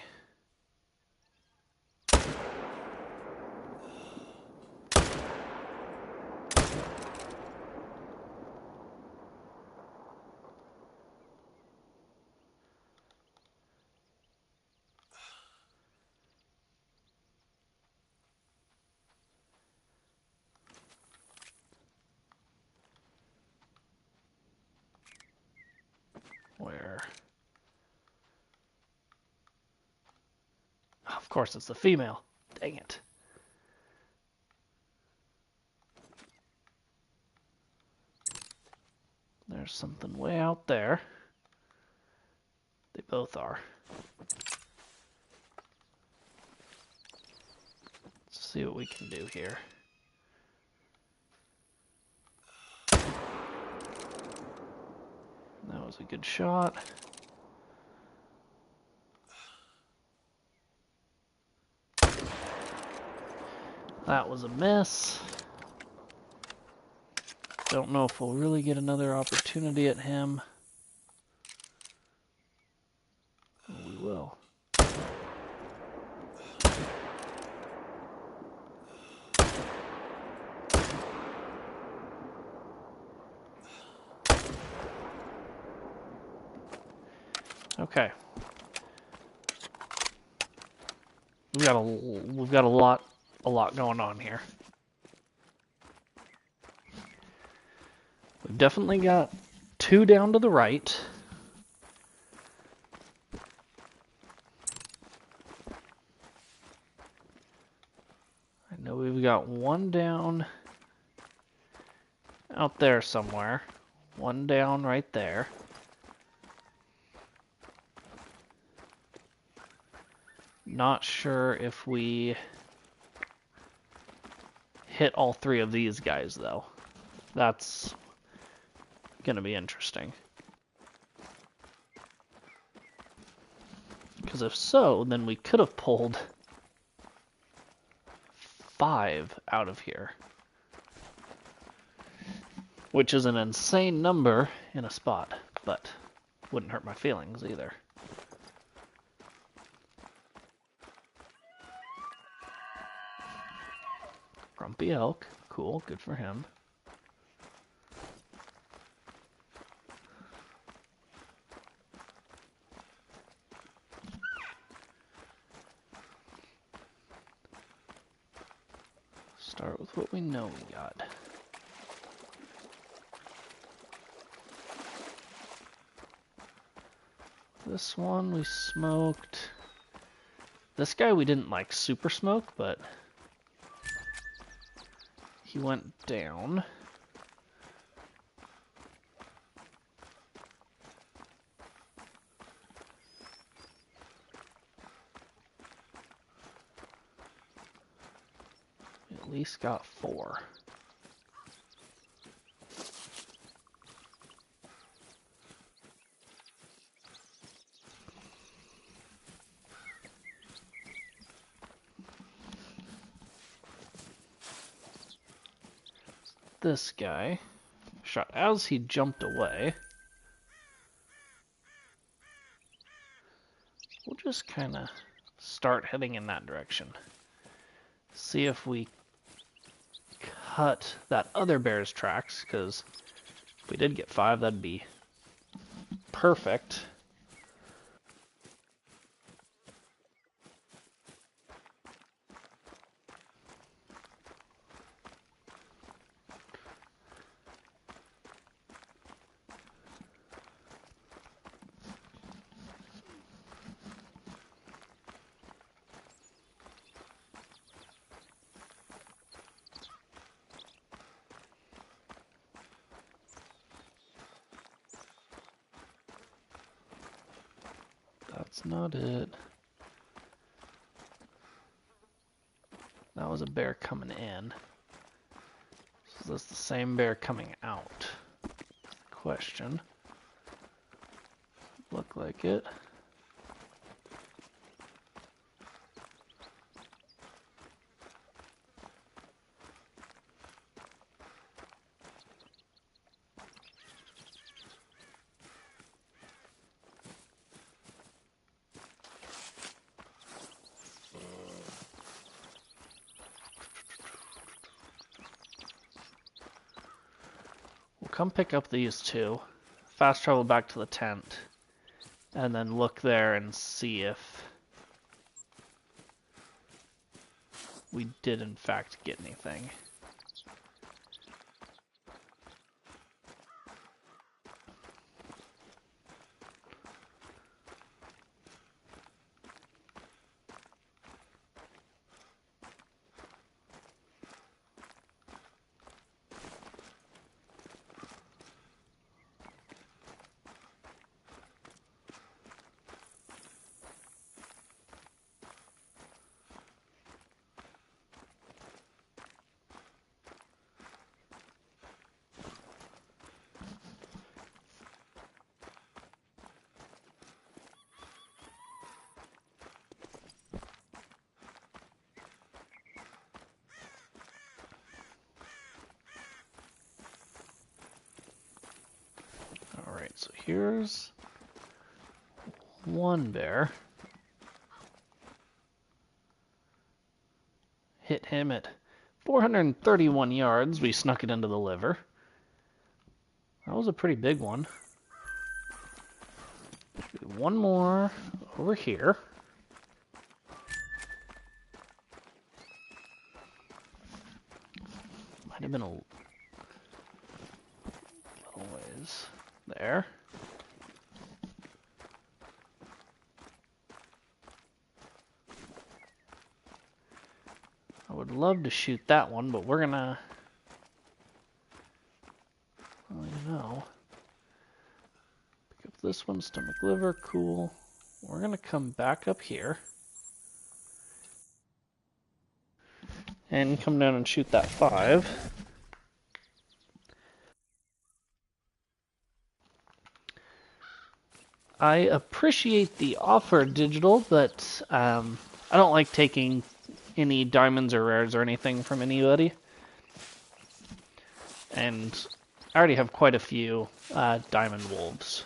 Where? Oh, of course, it's the female. Dang it. There's something way out there. They both are. Let's see what we can do here. That was a good shot. That was a miss. Don't know if we'll really get another opportunity at him. Oh, we will. Okay. We've got a lot going on here. We've definitely got 2 down to the right. I know we've got 1 down out there somewhere. 1 down right there. Not sure if we hit all 3 of these guys, though. That's going to be interesting. Because if so, then we could have pulled 5 out of here. which is an insane number in a spot, but wouldn't hurt my feelings either. Grumpy elk, cool, good for him. Start with what we know we got. This one we smoked. This guy we didn't like super smoke, but he went down. We at least got 4. This guy shot as he jumped away. We'll just kind of start heading in that direction. See if we cut that other bear's tracks, because if we did get 5, that'd be perfect. That's not it. That was a bear coming in. Is this the same bear coming out? Question. Look like it. Come pick up these 2, fast travel back to the tent, and then look there and see if we did in fact get anything. Alright, so here's one bear. Hit him at 431 yards. We snuck it into the liver. That was a pretty big one. One more over here. Might have been a little ways there. I would love to shoot that one, but we're gonna, well, you know, pick up this one, stomach liver, cool. We're gonna come back up here and come down and shoot that 5. I appreciate the offer, Digital, but I don't like taking any diamonds or rares or anything from anybody. And I already have quite a few diamond wolves.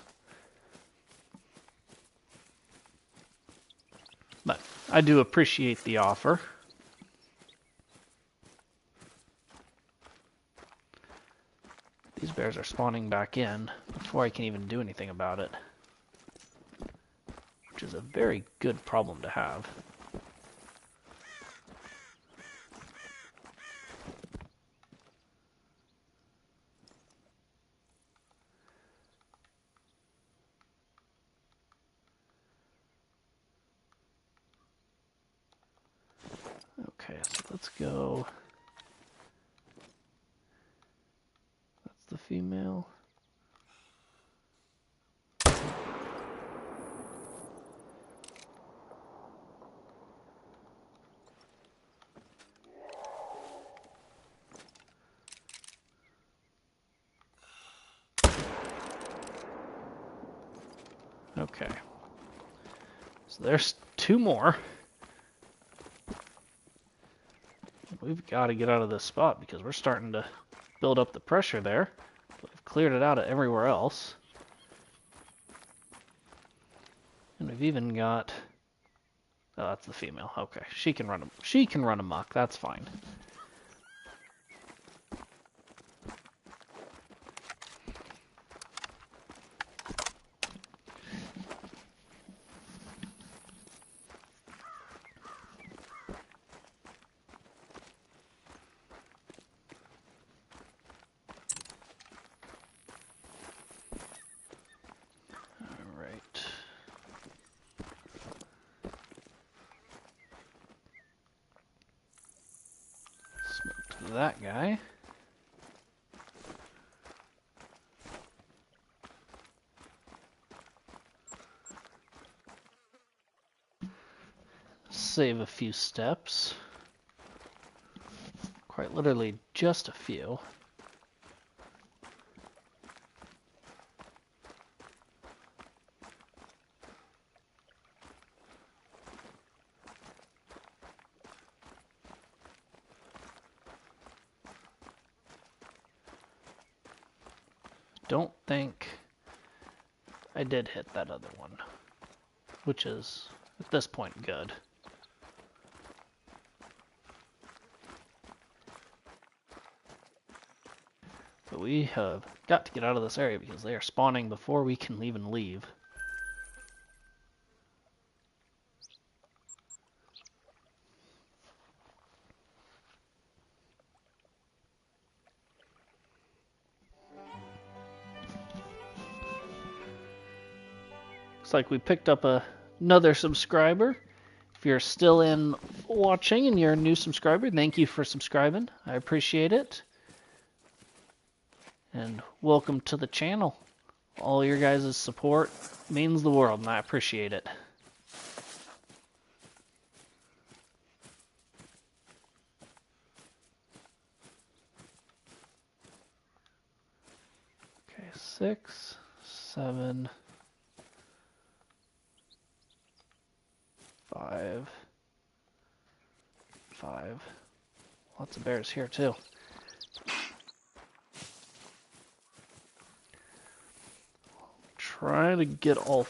But I do appreciate the offer. These bears are spawning back in before I can even do anything about it, which is a very good problem to have. Okay, so let's go. That's the female. Okay. So there's two more. We've got to get out of this spot because we're starting to build up the pressure there. We've cleared it out everywhere else. And we've even got... Oh, that's the female. Okay, she can run amok. That's fine. That guy. Save a few steps. Quite literally just a few. Don't think I did hit that other one, which is, at this point, good. But we have got to get out of this area because they are spawning before we can even leave. Looks like we picked up another subscriber. If you're still in watching and you're a new subscriber, thank you for subscribing. I appreciate it. And welcome to the channel. All your guys' support means the world, and I appreciate it. Okay, 6, 7, 5, 5. Lots of bears here too. Try to get all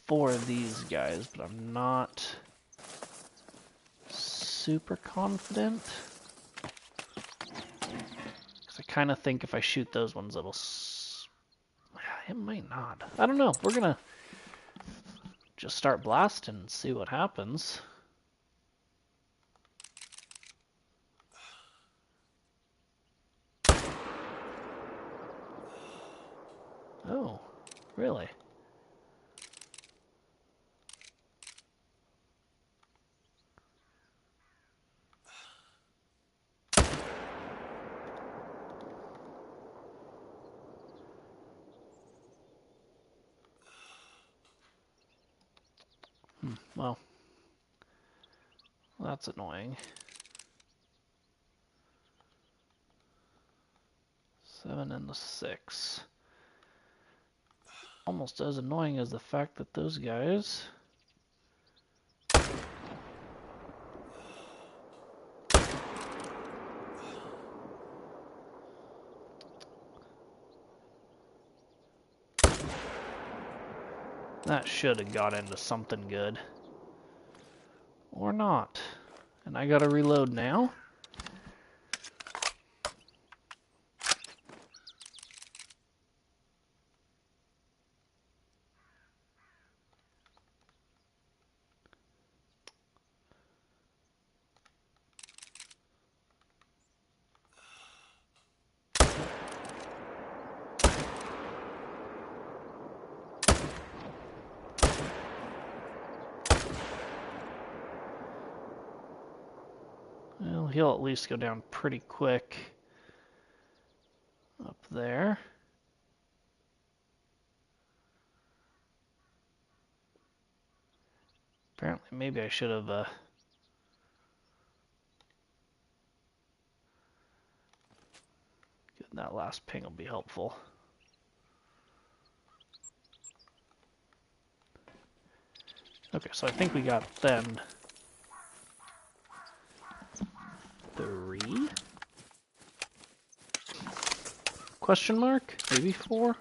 4 of these guys, but I'm not super confident. Because I kind of think if I shoot those ones, it might not. I don't know. We're going to just start blasting and see what happens. Oh, really? Well, that's annoying. 7 and the 6. Almost as annoying as the fact that those guys... That should have got into something good. Or not. And I gotta reload now? Well, he'll at least go down pretty quick up there. Apparently, maybe I should have getting that last ping will be helpful. Okay, so I think we got then 3? Question mark? Maybe 4?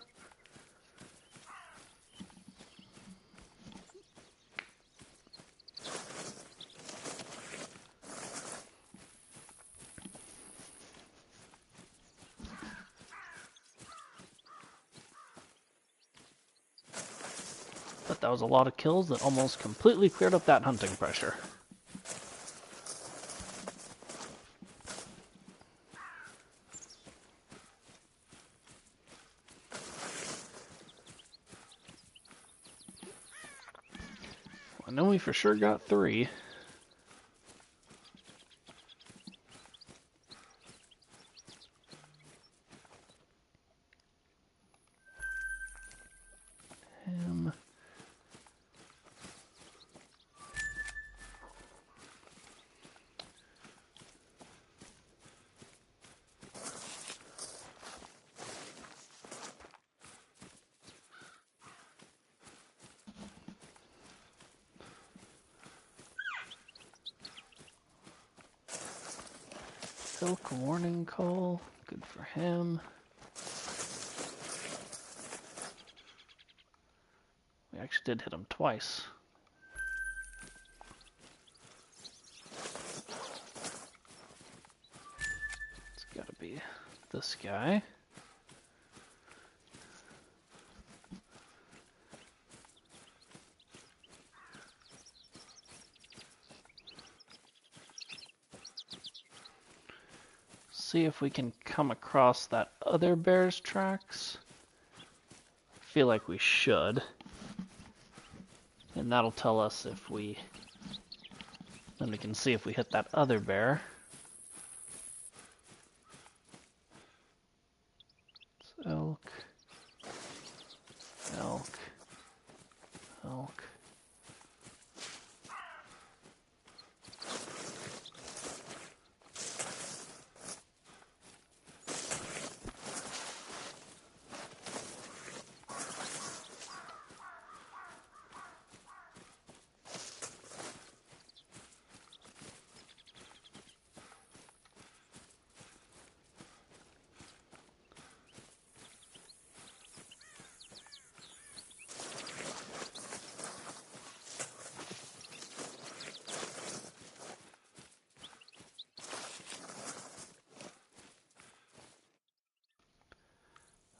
But that was a lot of kills that almost completely cleared up that hunting pressure. I know we for sure got 3. Him. Silk warning call. Good for him. We actually did hit him twice. It's gotta be this guy. See if we can come across that other bear's tracks. I feel like we should. And that'll tell us if we... Then we can see if we hit that other bear. It's elk. Elk. Elk.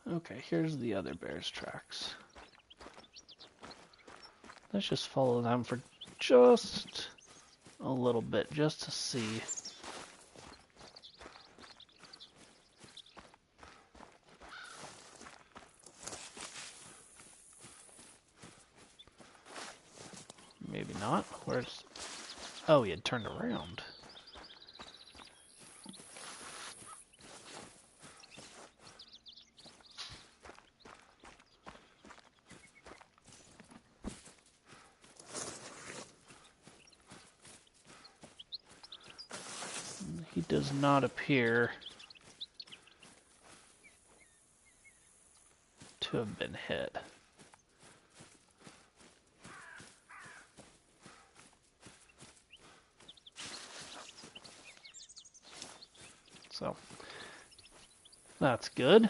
Okay, here's the other bear's tracks. Let's just follow them for just a little bit, just to see. Maybe not. Where's... Oh, he had turned around. He does not appear to have been hit. So, that's good.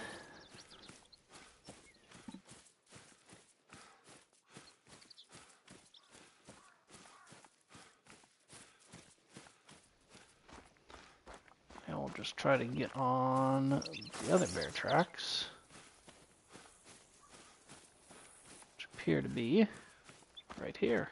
just try to get on the other bear tracks, which appear to be right here.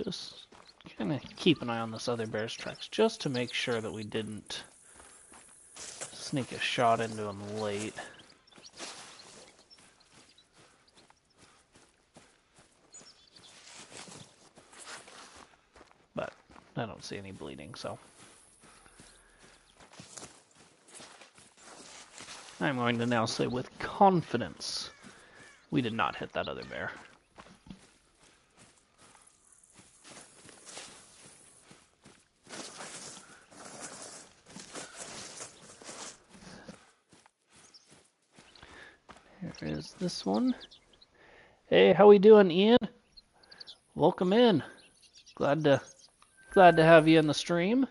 Just kind of keep an eye on this other bear's tracks just to make sure that we didn't sneak a shot into him late. But I don't see any bleeding, so I'm going to now say with confidence we did not hit that other bear. Here is this one. Hey, how we doing, Ian? Welcome in. Glad to have you in the stream.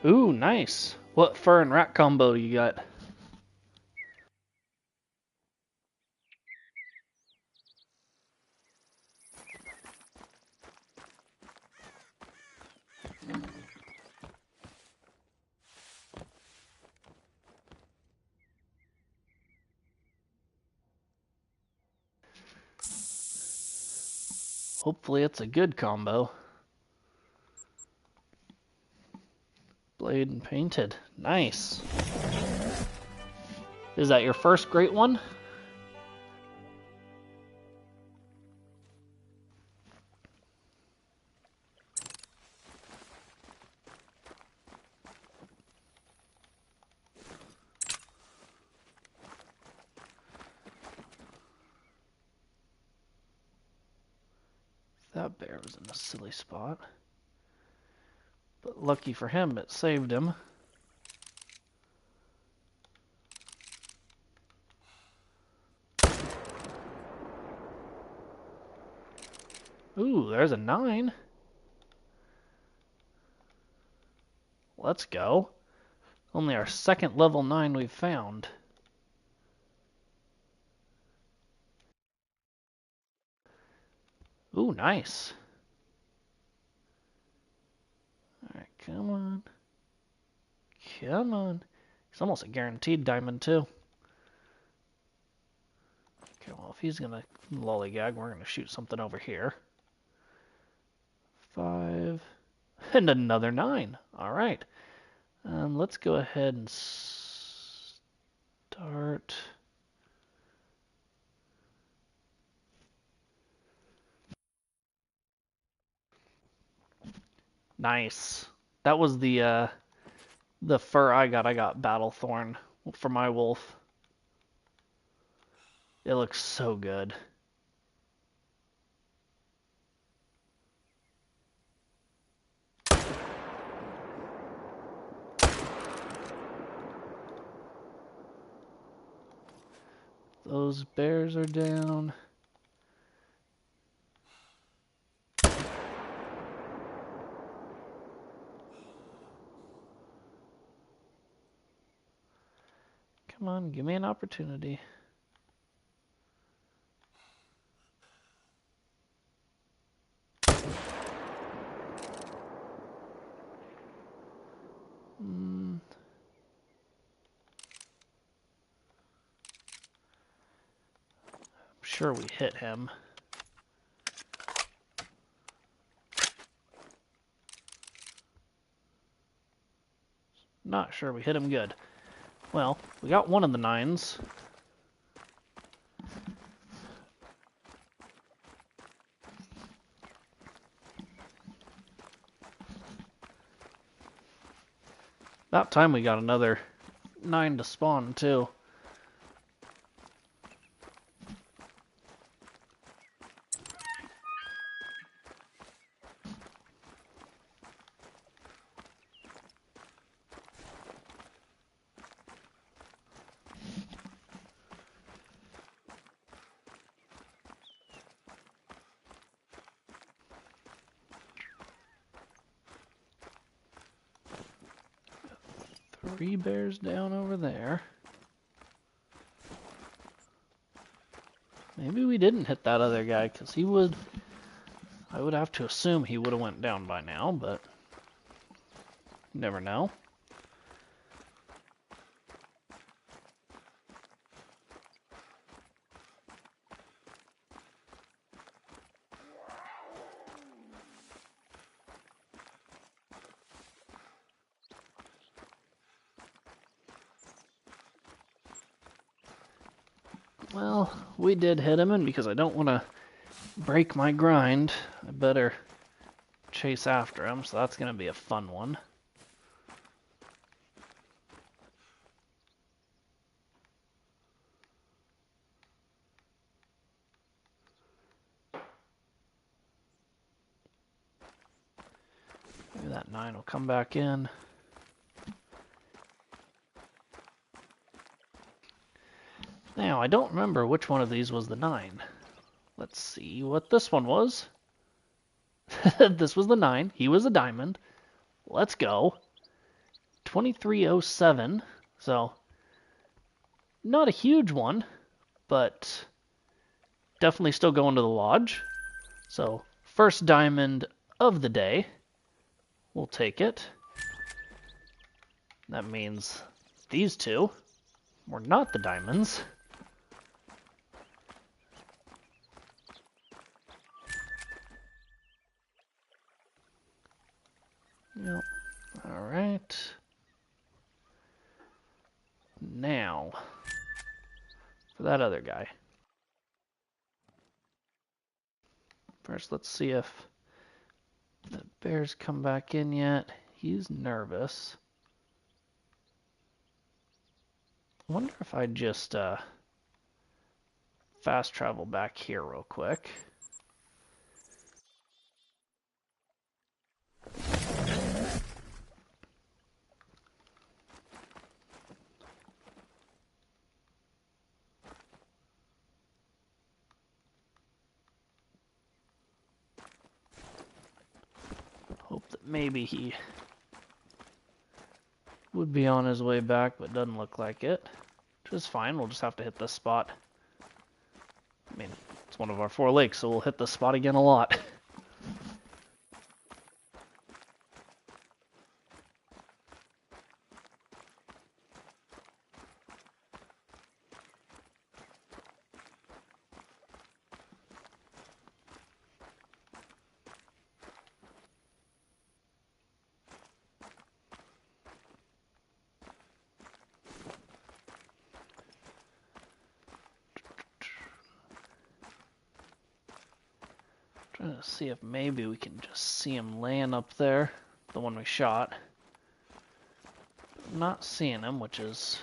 Ooh, nice. What fur and rat combo you got? Hopefully it's a good combo. Blade and painted. Nice. Is that your first great one? That bear was in a silly spot. But lucky for him, it saved him. Ooh, there's a 9. Let's go. Only our second level 9 we've found. Ooh, nice. Alright, come on. Come on. He's almost a guaranteed diamond, too. Okay, well, if he's gonna lollygag, we're gonna shoot something over here. 5. And another 9. Alright. Let's go ahead and start. Nice. That was the fur I got. I got Battlethorn for my wolf. It looks so good. Those bears are down. Come on, give me an opportunity. I'm sure we hit him. Not sure we hit him good. Well, we got one of the 9s. About time we got another 9 to spawn, too. 3 bears down over there. Maybe we didn't hit that other guy, because he would... I would have to assume he would have went down by now, but... you never know. Well, we did hit him, and because I don't want to break my grind, I better chase after him, so that's going to be a fun one. Maybe that 9 will come back in. Now, I don't remember which one of these was the 9. Let's see what this one was. This was the 9. He was a diamond. Let's go. 2307. So, not a huge one, but definitely still going to the lodge. So, first diamond of the day. We'll take it. That means these two were not the diamonds. Yep. Alright. Now, for that other guy. First, let's see if the bears come back in yet. He's nervous. I wonder if I just fast travel back here real quick. Hope that maybe he would be on his way back, but doesn't look like it. Which is fine, we'll just have to hit this spot. I mean, it's one of our 4 lakes, so we'll hit this spot again a lot. Trying to see if maybe we can just see him laying up there, the one we shot. Not seeing him, which is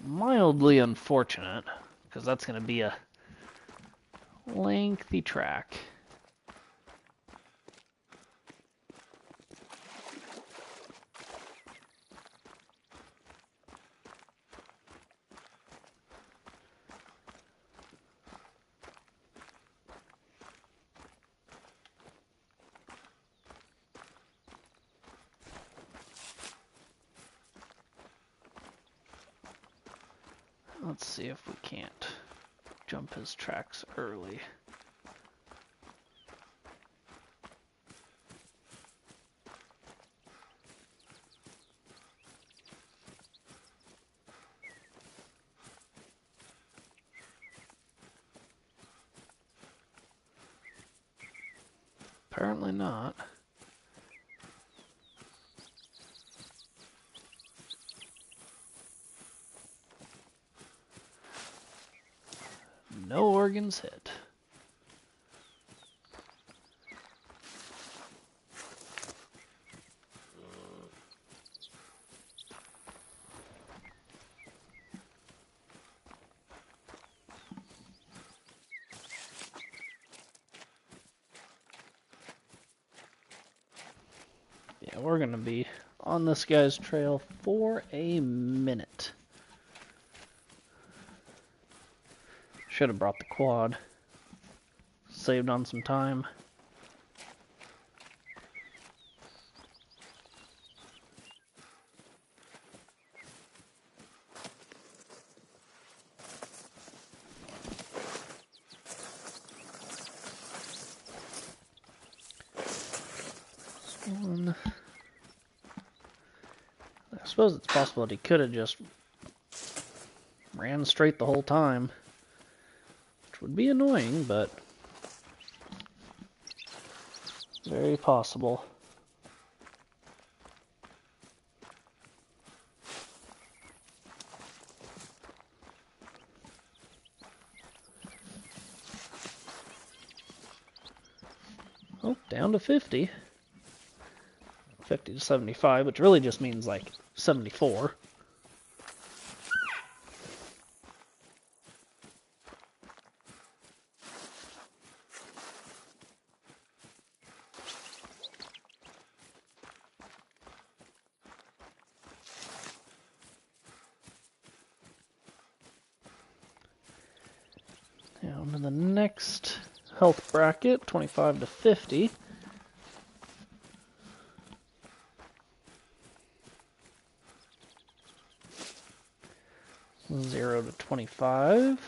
mildly unfortunate, because that's going to be a lengthy track. Let's see if we can't jump his tracks early. Apparently not. No organs hit. Yeah, we're gonna be on this guy's trail for a minute. Should have brought the quad. Saved on some time. suppose it's possible that he could have just ran straight the whole time, which would be annoying, but very possible. Oh, down to 50. 50 to 75, which really just means like 74. Down to the next health bracket, 25 to 50. Zero to 25.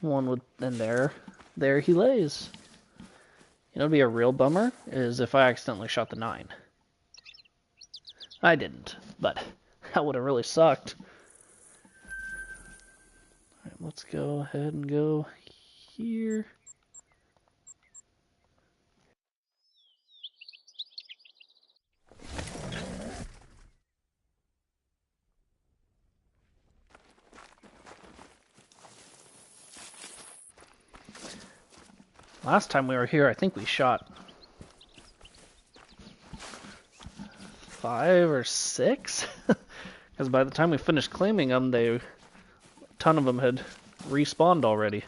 One would, and there he lays. You know, it'd be a real bummer is if I accidentally shot the 9. I didn't, but that would have really sucked. Alright, let's go ahead and go here. Last time we were here, I think we shot 5 or 6. Because by the time we finished claiming them, a ton of them had respawned already.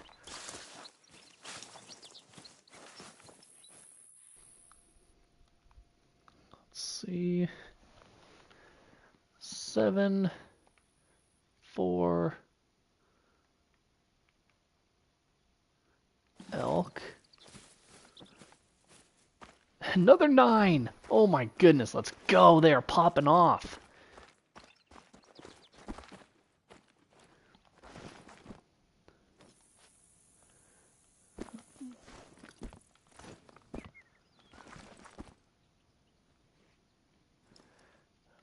Let's see. 7, 4, elk. Another 9! Oh my goodness, let's go! They are popping off!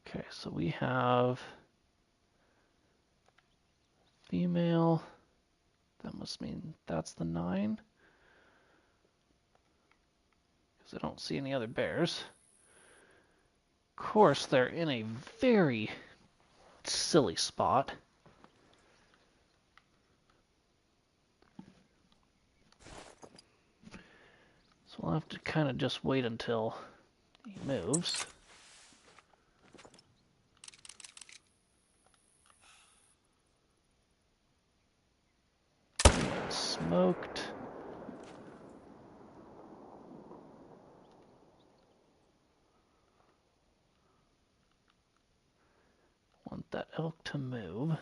Okay, so we have female. That must mean that's the 9. Because I don't see any other bears. Of course, they're in a very silly spot. So we'll have to kind of just wait until he moves. Smoked. Want that elk to move.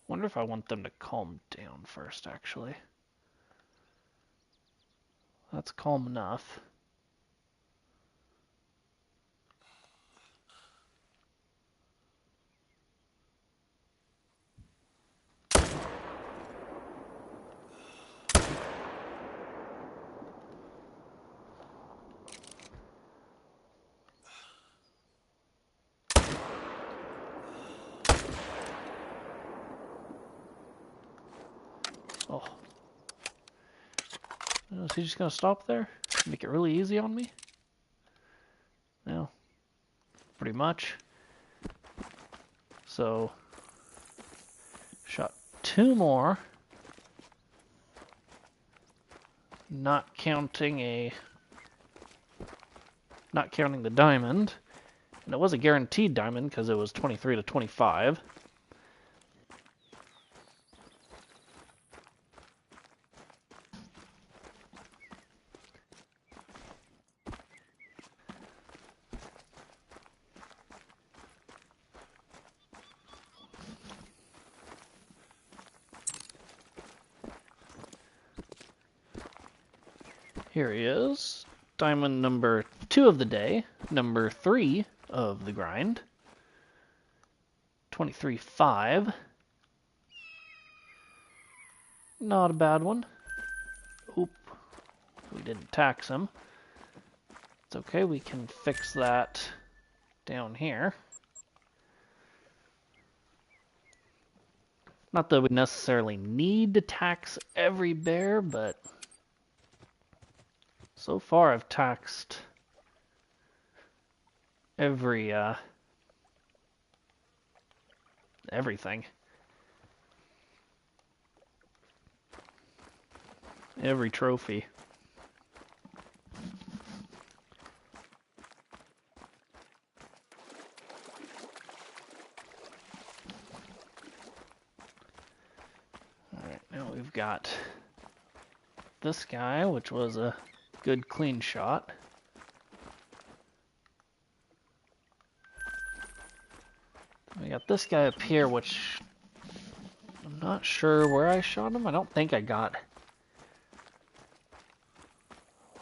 Wonder if I want them to calm down first, actually. That's calm enough. Oh. Is he just gonna stop there? Make it really easy on me? No. Pretty much. So, shot 2 more. Not counting the diamond. And it was a guaranteed diamond because it was 23 to 25. Here he is. Diamond number 2 of the day. Number 3 of the grind. 23.5. Not a bad one. We didn't tax him. It's okay, we can fix that down here. Not that we necessarily need to tax every bear, but so far I've taxed everything. Every trophy. Alright, now we've got this guy, which was a good clean shot. We got this guy up here, which I'm not sure where I shot him. I don't think I got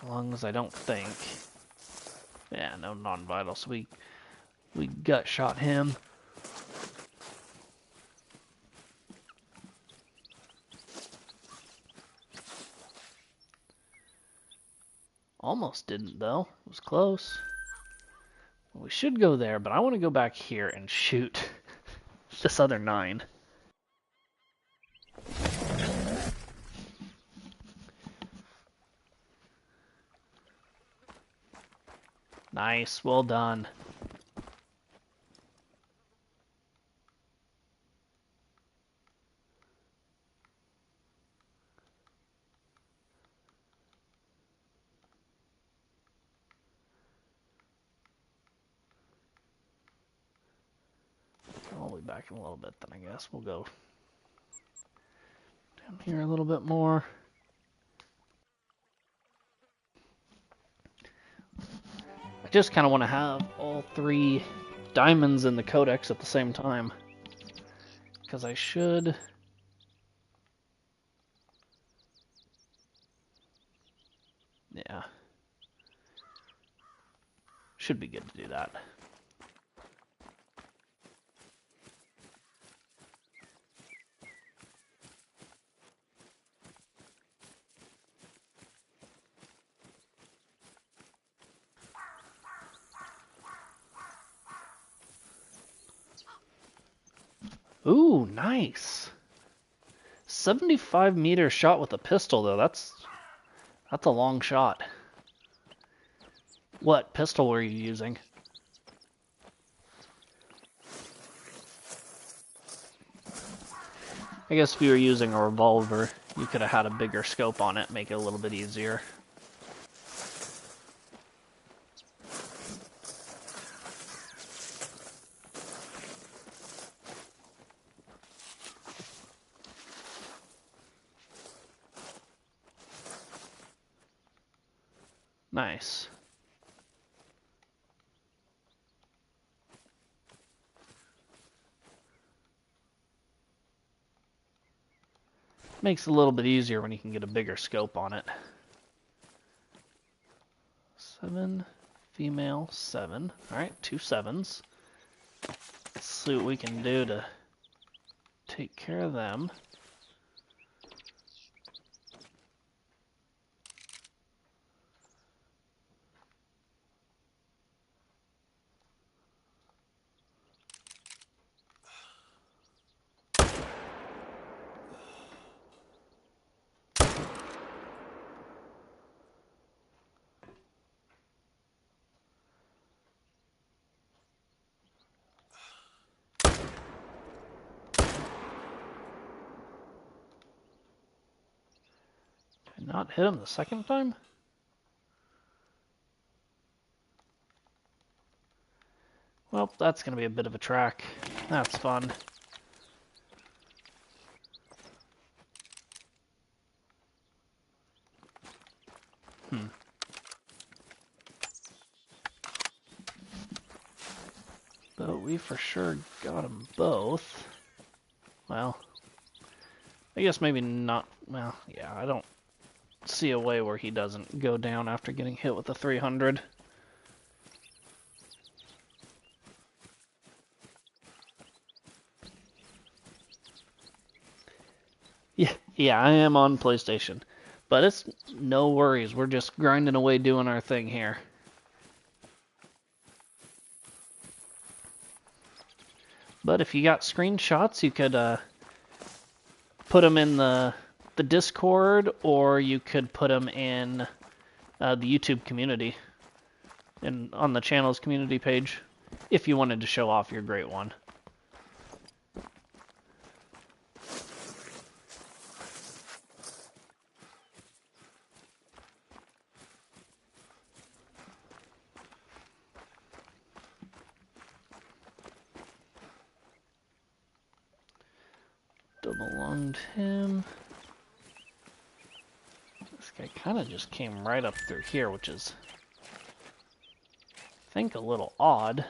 lungs, I don't think. Yeah, no non-vital, so we gut shot him. Almost didn't though. It was close. We should go there, but I want to go back here and shoot this other 9. Nice, well done. I'll be back in a little bit then, I guess. We'll go down here a little bit more. I just kind of want to have all 3 diamonds in the codex at the same time. Because I should... Yeah. Should be good to do that. Ooh, nice. 75-meter shot with a pistol, though. That's a long shot. What pistol were you using? I guess if you were using a revolver, you could have had a bigger scope on it, make it a little bit easier. Nice. Makes it a little bit easier when you can get a bigger scope on it. 7, female, 7. Alright, 2 7s. Let's see what we can do to take care of them. Did I not hit him the second time? Well, that's going to be a bit of a track. That's fun. But we for sure got them both. Well, I guess maybe not. Well, yeah, I don't see a way where he doesn't go down after getting hit with a 300. Yeah, I am on PlayStation. But it's no worries. We're just grinding away doing our thing here. But if you got screenshots, you could put them in the Discord, or you could put them in the YouTube community and on the channel's community page if you wanted to show off your great one. Double lunged him. This guy kind of just came right up through here, which is, I think, a little odd.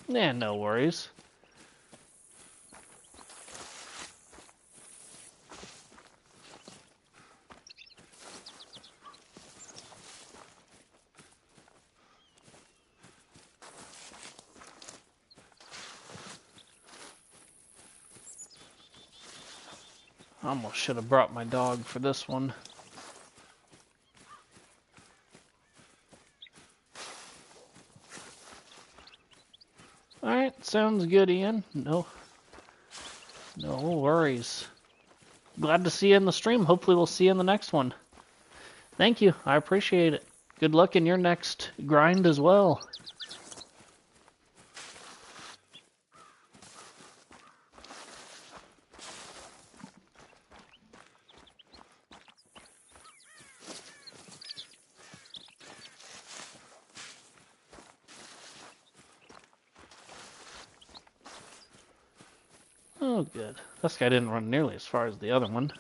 Yeah, no worries. I almost should have brought my dog for this one. Alright, sounds good, Ian. No worries. Glad to see you in the stream. Hopefully we'll see you in the next one. Thank you. I appreciate it. Good luck in your next grind as well. Oh, good. This guy didn't run nearly as far as the other one.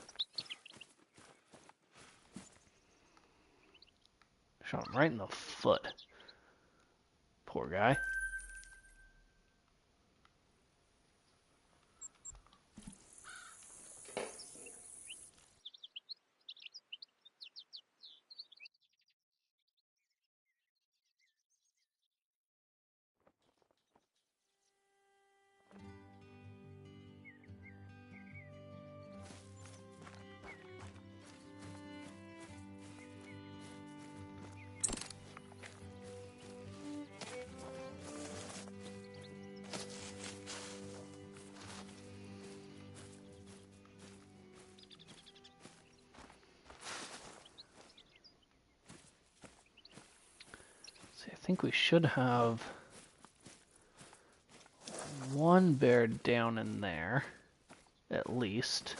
Shot him right in the foot. Poor guy. I think we should have one bear down in there, at least.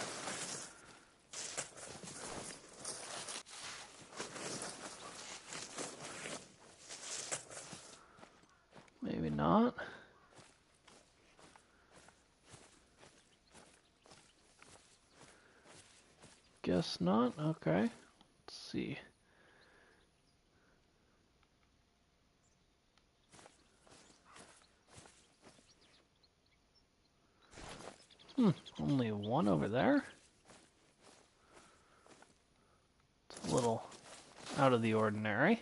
Maybe not. Guess not. Okay. Let's see. Only one over there? It's a little out of the ordinary.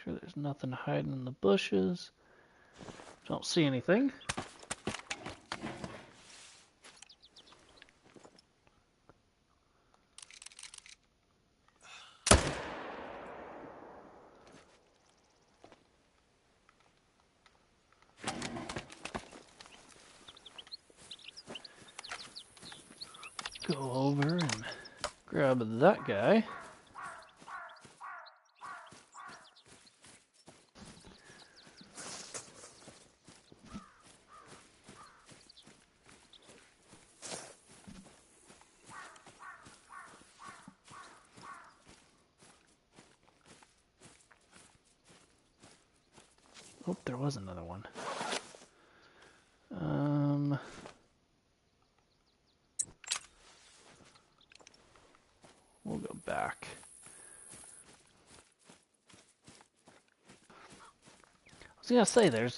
Sure there's nothing hiding in the bushes. Don't see anything. Go over and grab that guy. Oh, there was another one. We'll go was gonna say,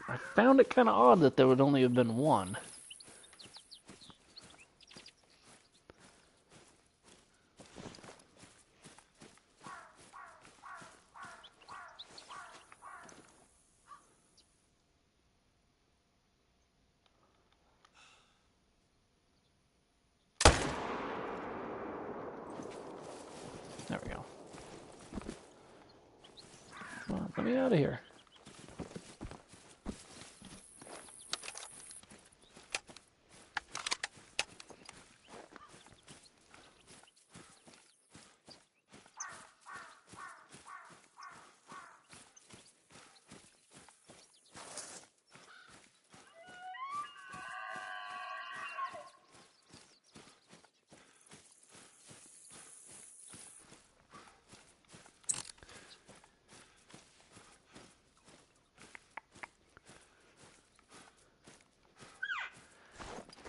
I found it kind of odd that there would only have been one. There we go. Come on, let me out of here.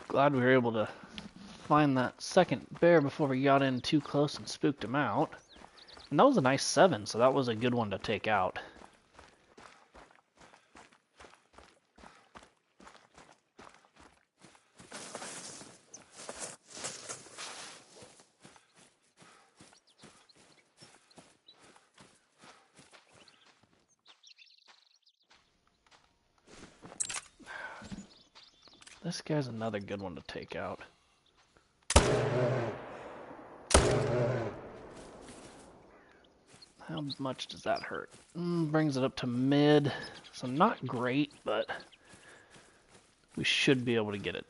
Glad we were able to find that second bear before we got in too close and spooked him out. And that was a nice 7, so that was a good one to take out. This guy's another good one to take out. How much does that hurt? Brings it up to mid, so not great, but we should be able to get it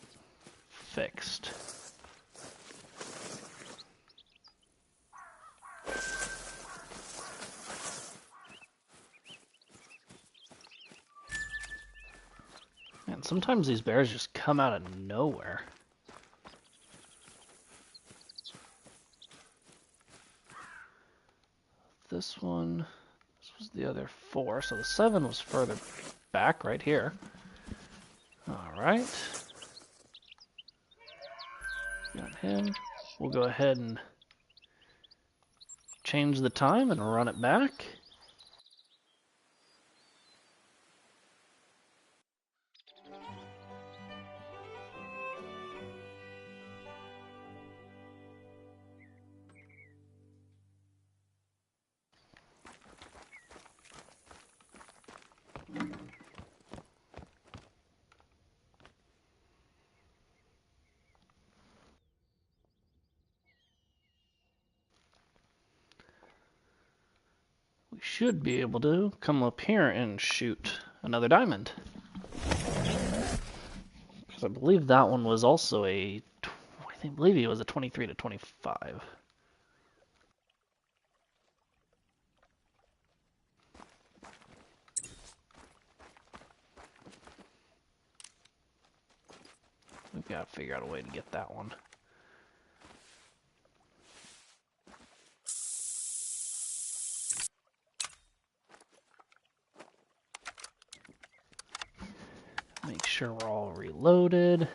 fixed. And sometimes these bears just come out of nowhere. This was the other 4, so the 7 was further back right here. Alright. Got him. We'll go ahead and change the time and run it back. We should be able to come up here and shoot another diamond. Because I believe that one was also I believe it was a 23 to 25. We've got to figure out a way to get that one. Make sure we're all reloaded.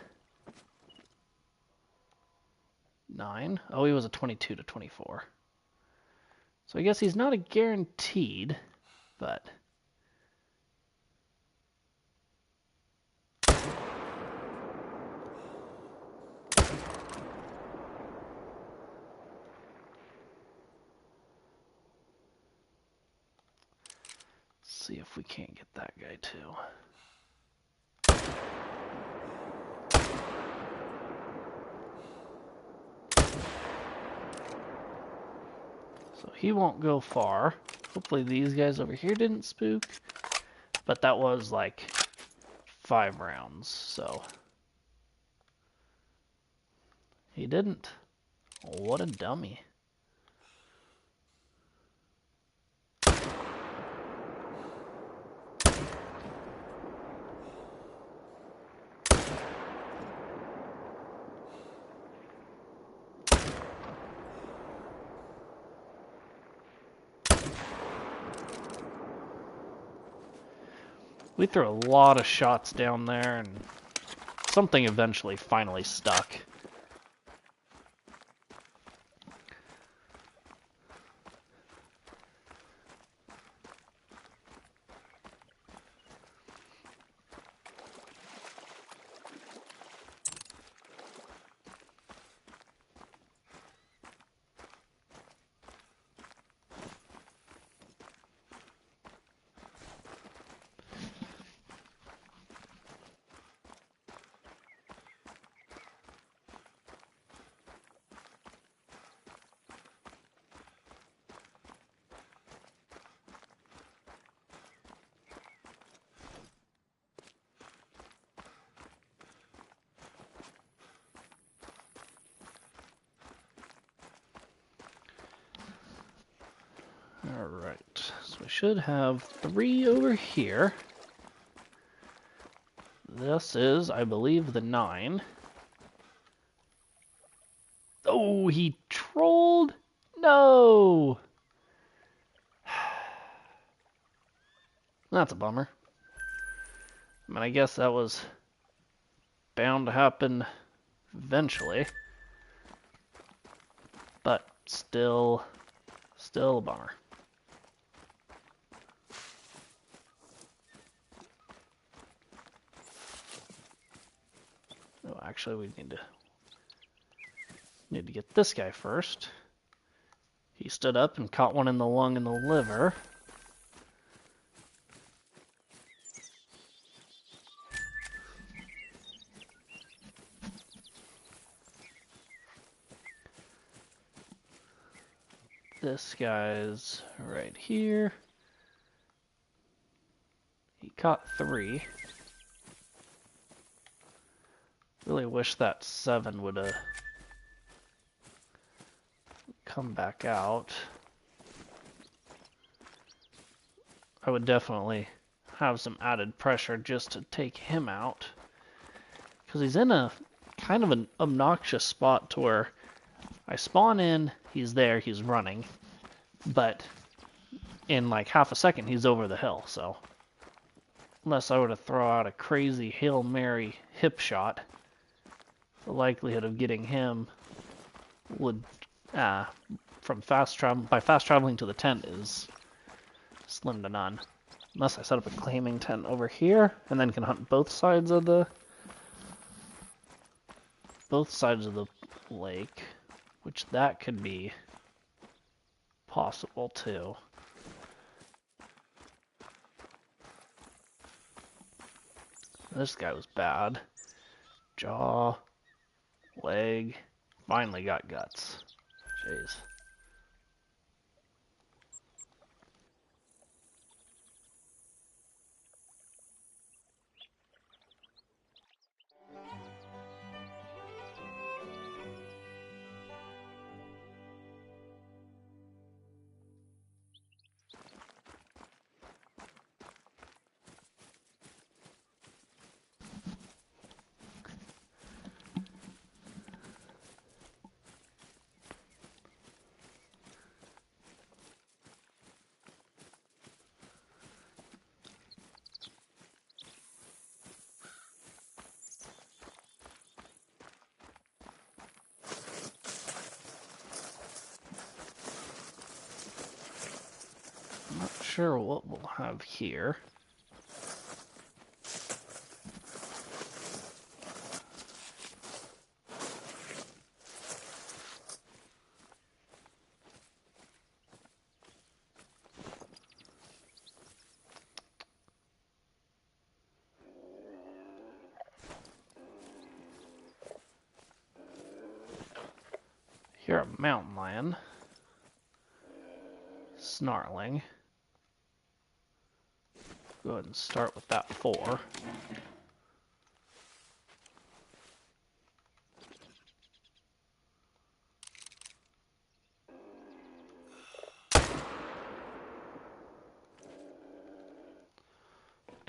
9. Oh, he was a 22 to 24. So I guess he's not a guaranteed, but... Let's see if we can't get that guy too. So he won't go far. Hopefully these guys over here didn't spook. But that was like 5 rounds, so... He didn't. What a dummy. We threw a lot of shots down there, and something eventually finally stuck. Alright, so we should have 3 over here. This is, I believe, the 9. Oh, he trolled? No! That's a bummer. I mean, I guess that was bound to happen eventually. But still a bummer. Oh, actually, we need to get this guy first. He stood up and caught one in the lung and the liver. This guy's right here. He caught 3. Really wish that 7 would have come back out. I would definitely have some added pressure just to take him out. Because he's in a kind of an obnoxious spot to where I spawn in, he's there, he's running. But in like half a second, he's over the hill, so. Unless I were to throw out a crazy Hail Mary hip shot, the likelihood of getting him would, by fast traveling to the tent is slim to none. Unless I set up a claiming tent over here, and then can hunt both sides of the lake, which that could be possible too. This guy was bad. Jaw, leg, finally got guts. Jeez. Not sure what we'll have here. Here, a mountain lion. Snarling. Go ahead and start with that 4.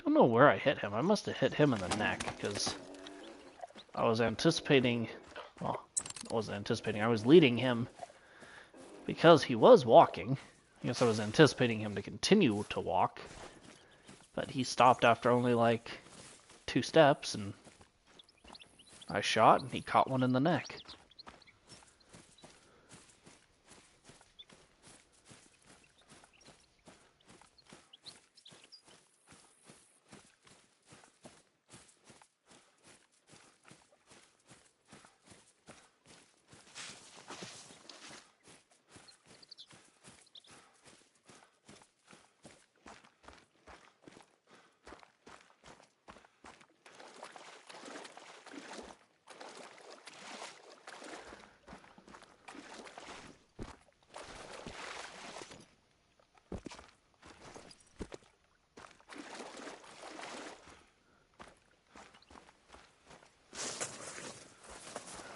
Don't know where I hit him. I must have hit him in the neck because I was anticipating, well, I wasn't anticipating, I was leading him because he was walking. I guess I was anticipating him to continue to walk, but he stopped after only like 2 steps, and I shot and he caught one in the neck.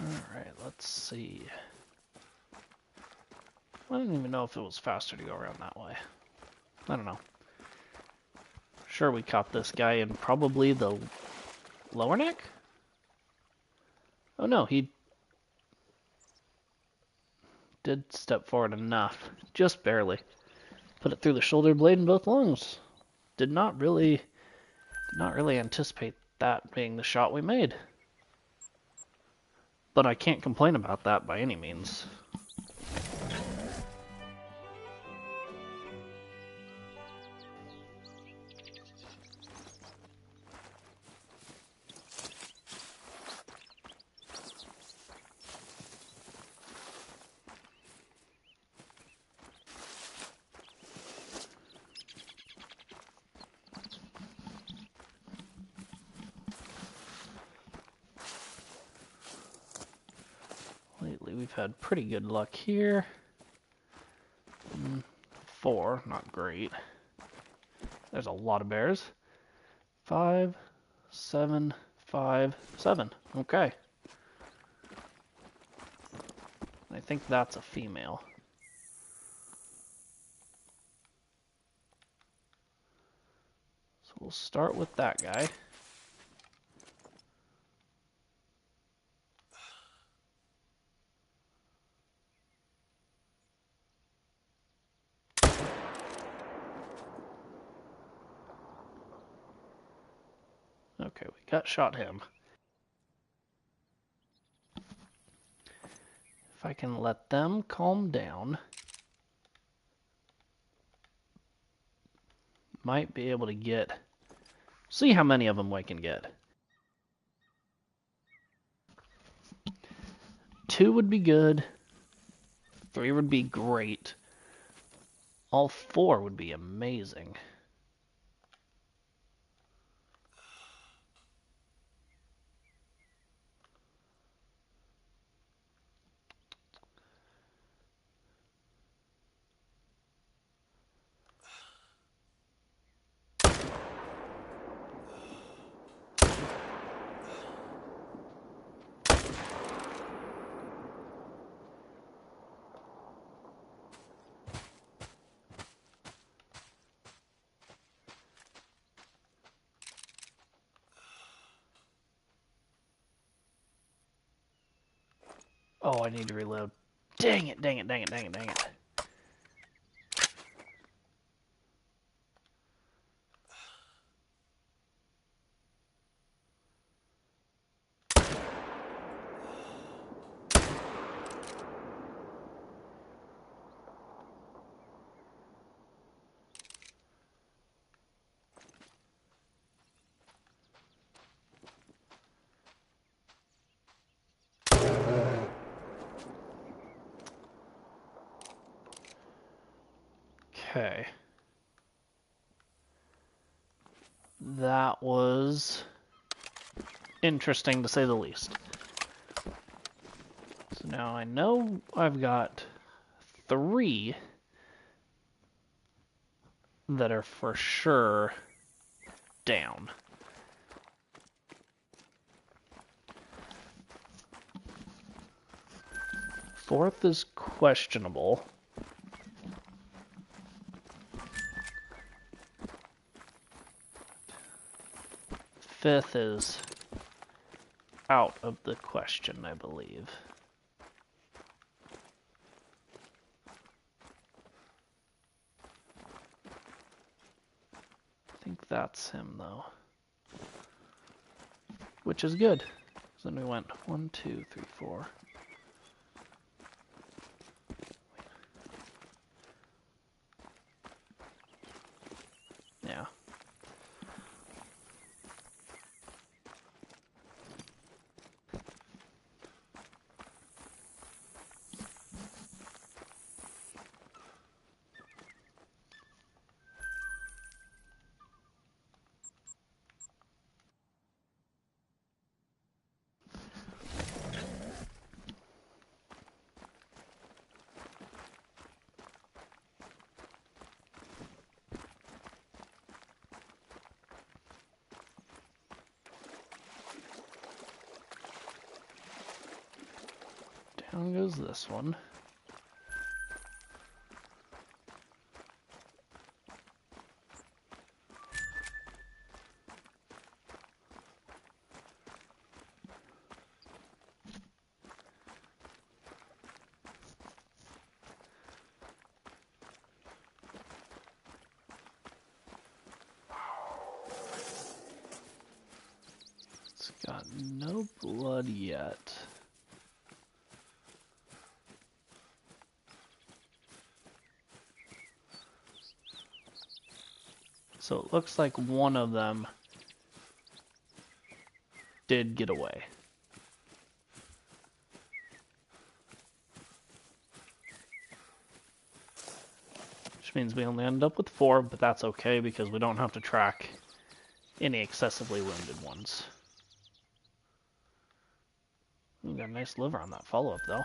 Alright, let's see. I don't even know if it was faster to go around that way. I don't know. Sure, we caught this guy in probably the lower neck? Oh no, he did step forward enough. Just barely. Put it through the shoulder blade and both lungs. Did not really anticipate that being the shot we made. But I can't complain about that by any means. Lately we've had pretty good luck here. 4, not great. There's a lot of bears. 5, 7, 5, 7. Okay. I think that's a female. So we'll start with that guy. Okay, we got shot him. If I can let them calm down, might be able to get... See how many of them we can get. 2 would be good. 3 would be great. All 4 would be amazing. Oh, I need to reload. Dang it, dang it, dang it, dang it, dang it. Okay. That was interesting to say the least. So now I know I've got 3 that are for sure down. Fourth is questionable. 5th is out of the question, I believe. I think that's him, though. Which is good. So then we went 1, 2, 3, 4. Yeah. Down goes this one. No blood yet. So it looks like one of them did get away. Which means we only ended up with 4, but that's okay because we don't have to track any excessively wounded ones. We got a nice liver on that follow-up though.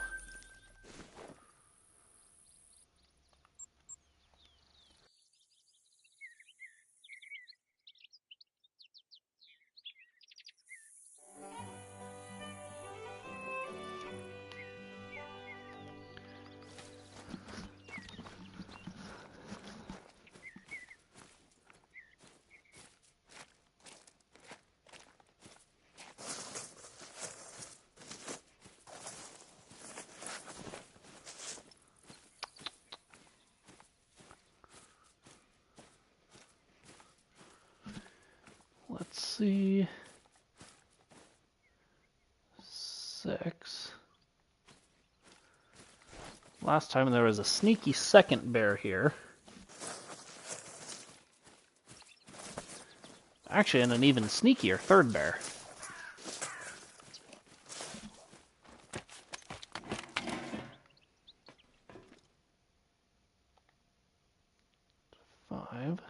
Let's see. 6. Last time there was a sneaky second bear here. Actually, and an even sneakier third bear. Five.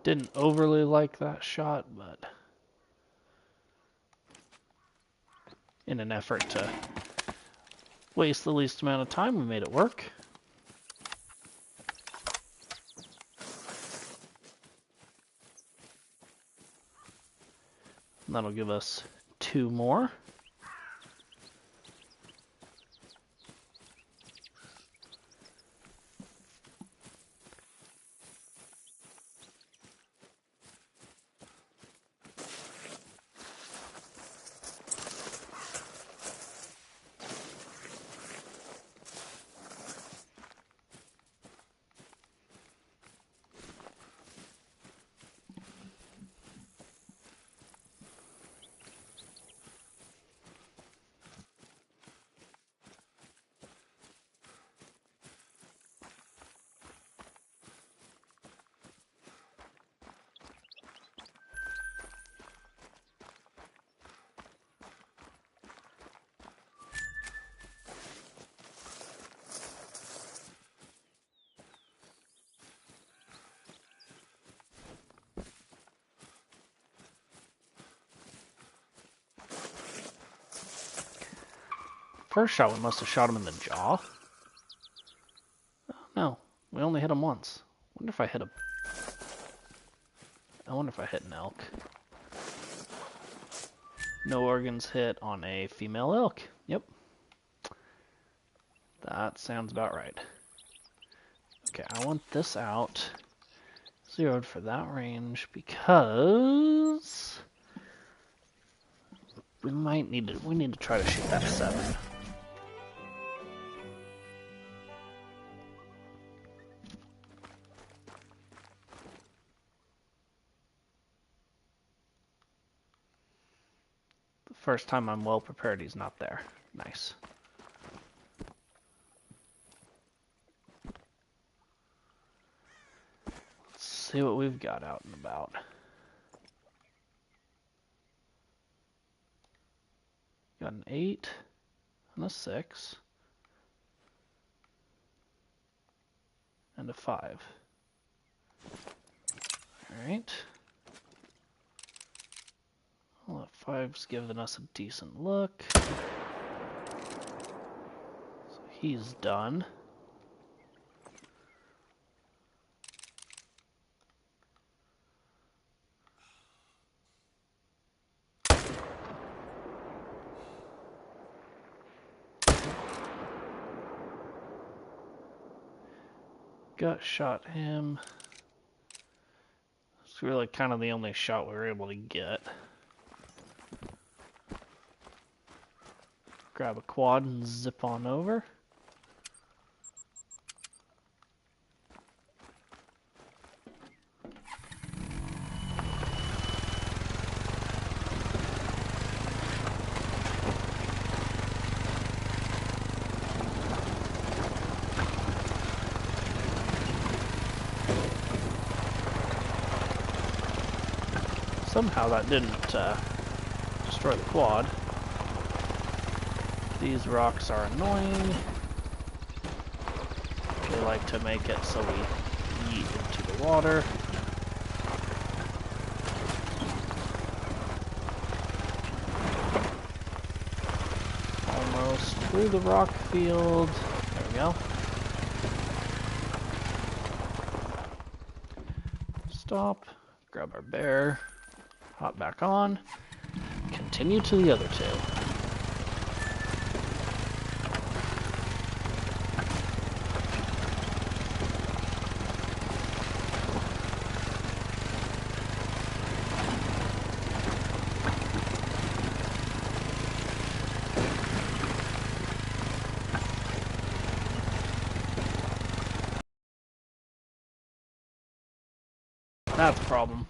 Didn't overly like that shot, but in an effort to waste the least amount of time, we made it work. And that'll give us 2 more. First shot, we must have shot him in the jaw. Oh, no, we only hit him once. I wonder if I hit an elk. No organs hit on a female elk. Yep. That sounds about right. Okay, I want this out zeroed for that range because we need to try to shoot that 7. First time I'm well prepared, he's not there. Nice. Let's see what we've got out and about. Got an 8 and a 6 and a 5. Alright. Well, that 5's giving us a decent look. So he's done. Gut shot him. It's really kind of the only shot we were able to get. Grab a quad and zip on over. Somehow that didn't destroy the quad. These rocks are annoying. They like to make it so we yeet into the water. Almost through the rock field. There we go. Stop. Grab our bear. Hop back on. Continue to the other two. That's a problem.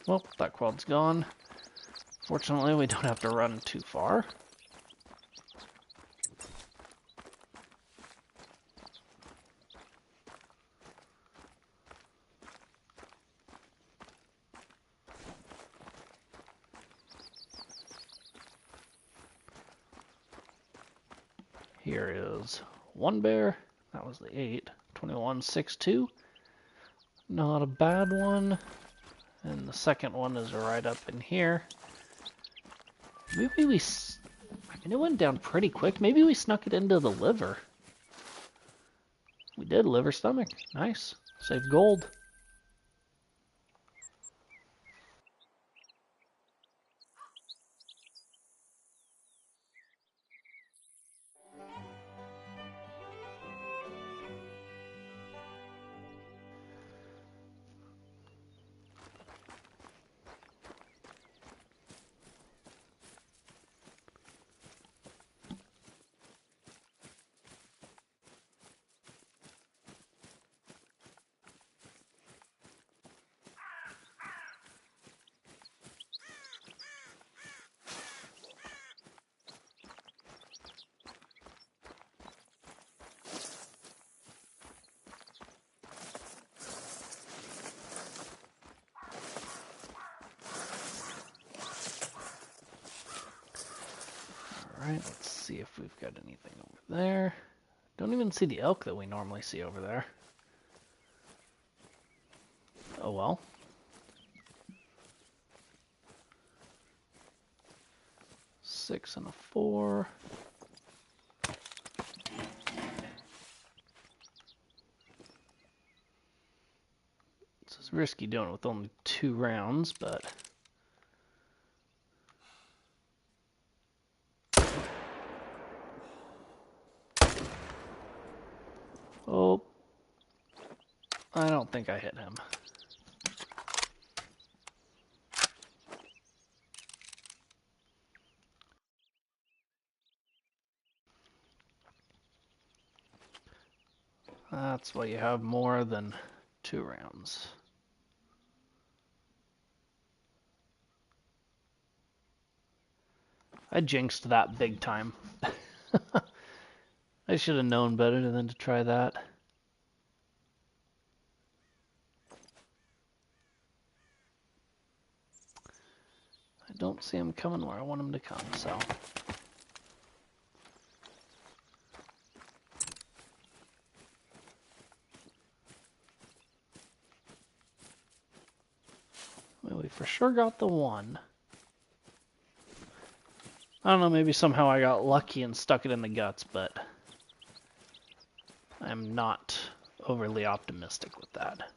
Well, that quad's gone. Fortunately, we don't have to run too far. Here is one bear. That was the 8. 2162. Not a bad one. And the second one is right up in here. Maybe we... I mean, it went down pretty quick. Maybe we snuck it into the liver. We did. Liver stomach. Nice. Save gold. Alright, let's see if we've got anything over there. Don't even see the elk that we normally see over there. Oh well. Six and a 4. This is risky doing it with only 2 rounds, but... Oh, I don't think I hit him. That's why you have more than 2 rounds. I jinxed that big time. I should have known better than to try that. I don't see him coming where I want him to come, so... Well, we for sure got the 1. I don't know, maybe somehow I got lucky and stuck it in the guts, but I'm not overly optimistic with that.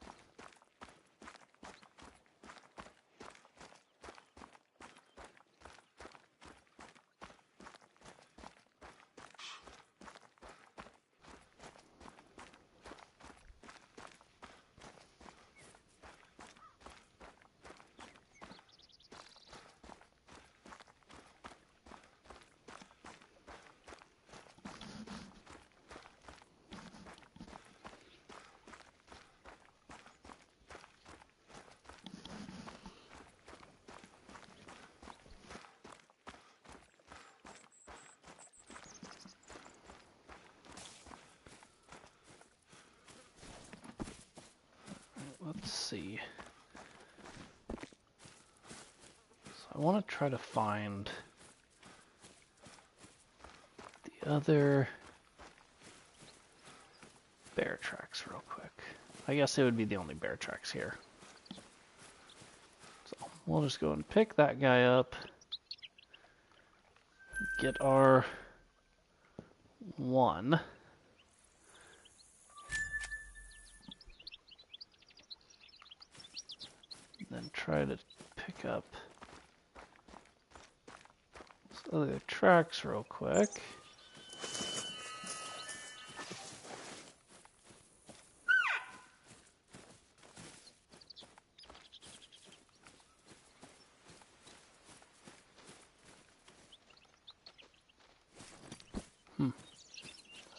see. So I want to try to find the other bear tracks real quick. I guess it would be the only bear tracks here. So we'll just go and pick that guy up. Get our one. Then try to pick up some other tracks real quick.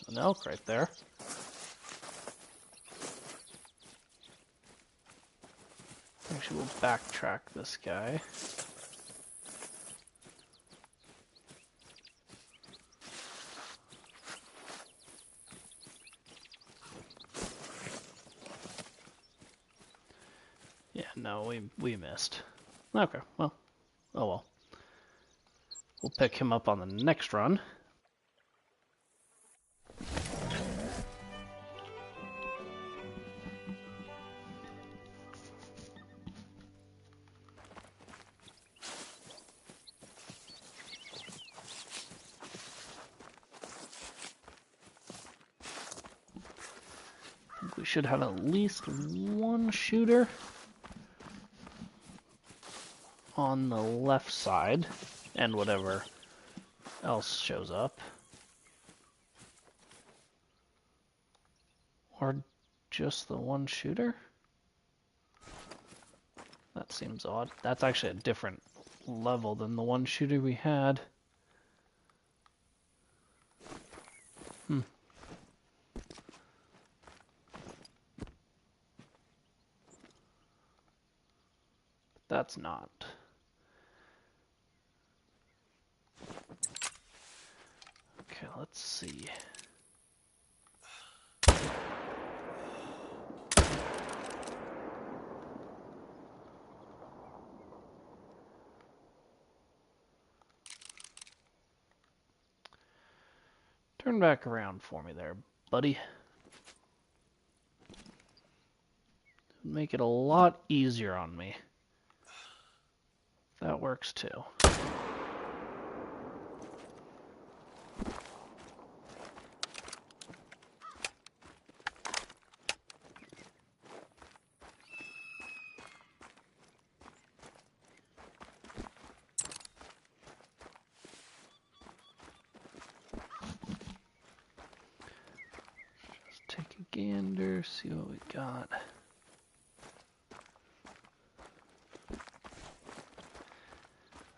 An elk right there. Actually, we'll backtrack this guy. Yeah, no, we missed. Okay, well, oh well. We'll pick him up on the next run. I think we should have at least one shooter on the left side, and whatever else shows up. Or just the one shooter? That seems odd. That's actually a different level than the one shooter we had. That's not. Okay, let's see. Turn back around for me there, buddy. Make it a lot easier on me. That works too. Just take a gander, see what we got.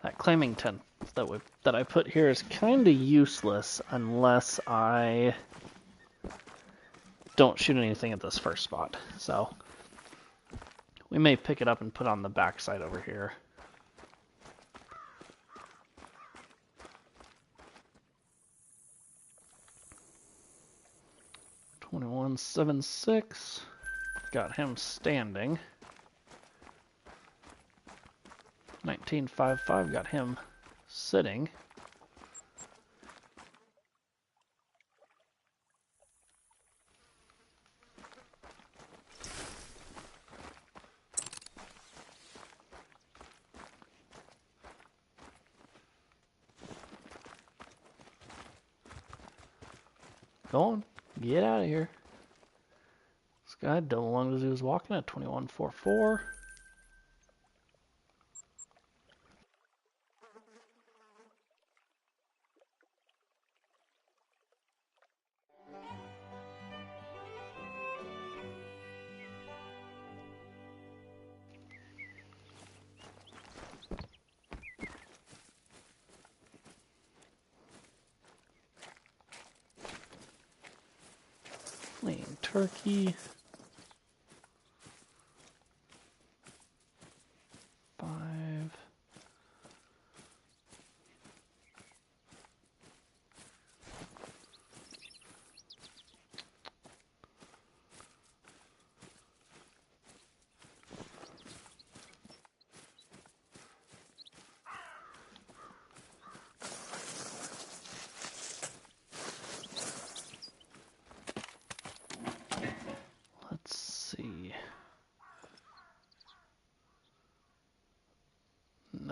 That claiming tent that I put here is kind of useless unless I don't shoot anything at this first spot. So we may pick it up and put on the back side over here. $21.76. Got him standing. 19.55 got him sitting. Go on, get out of here. This guy double lunged as he was walking at 21.44. Lean turkey. 5.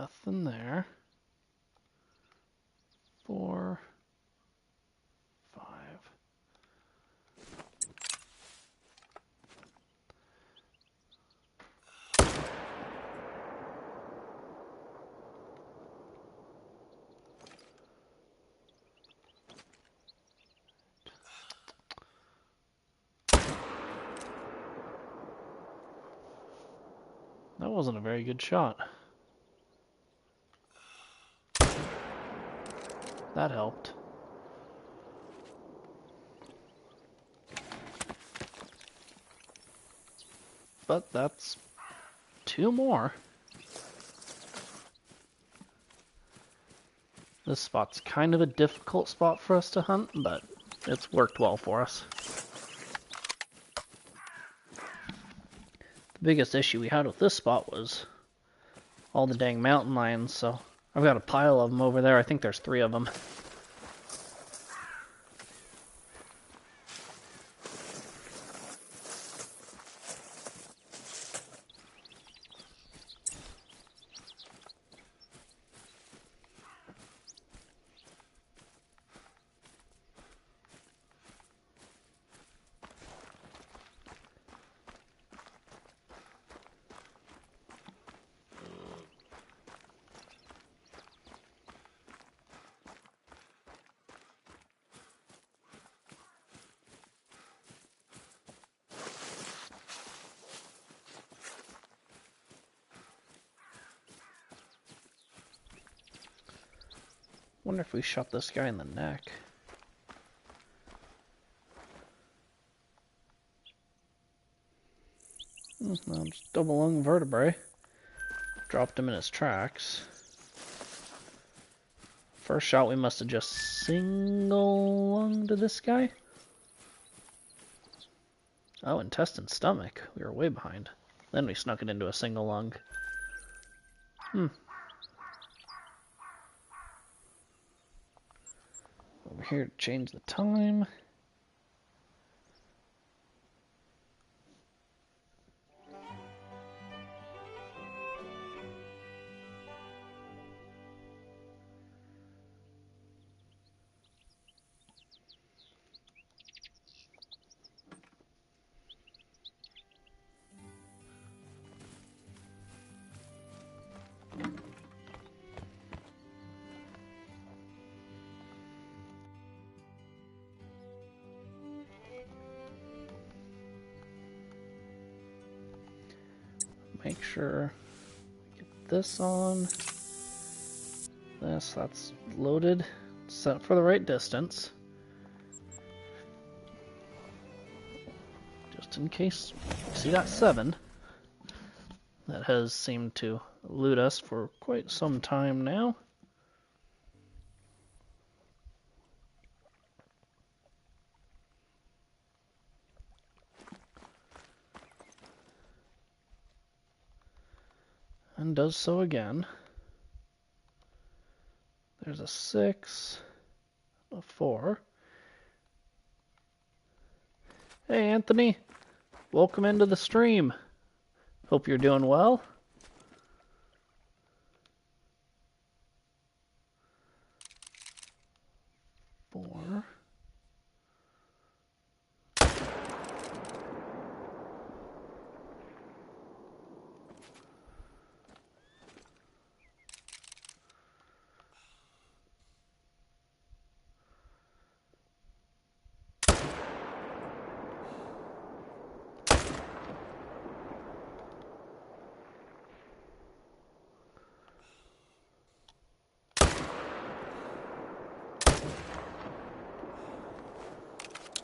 Nothing there. 4, 5. That wasn't a very good shot. That helped. But that's 2 more. This spot's kind of a difficult spot for us to hunt, but it's worked well for us. The biggest issue we had with this spot was all the dang mountain lions, so I've got a pile of them over there. I think there's 3 of them. Wonder if we shot this guy in the neck. No, just double lung vertebrae. Dropped him in his tracks. First shot we must have just single lunged to this guy. Oh, intestine stomach. We were way behind. Then we snuck it into a single lung. Over here to change the time. Make sure we get this on. That's loaded, set for the right distance. Just in case. See that 7? That has seemed to elude us for quite some time now. And does so again. There's a 6, a 4. Hey Anthony, welcome into the stream. Hope you're doing well. Four.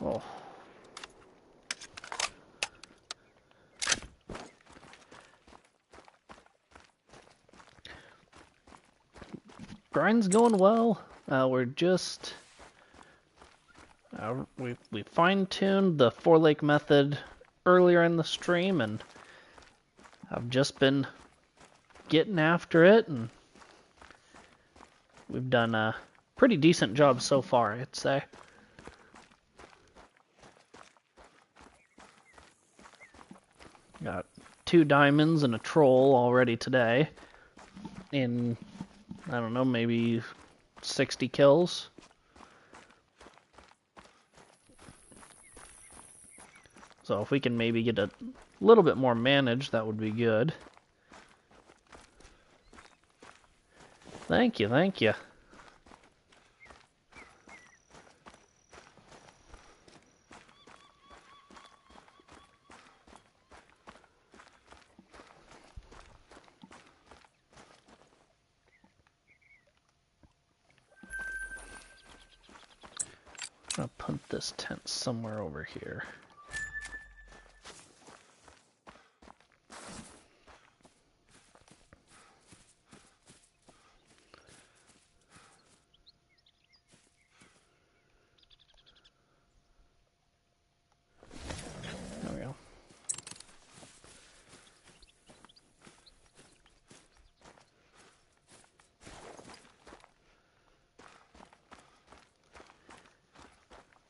Oh. Grind's going well. We're just we fine-tuned the 4-lake method earlier in the stream, and I've just been getting after it, and we've done a pretty decent job so far, I'd say. Got 2 diamonds and a troll already today. in, I don't know, maybe 60 kills. So if we can maybe get a little bit more managed, that would be good. Thank you, thank you. I'm gonna put this tent somewhere over here. There we go.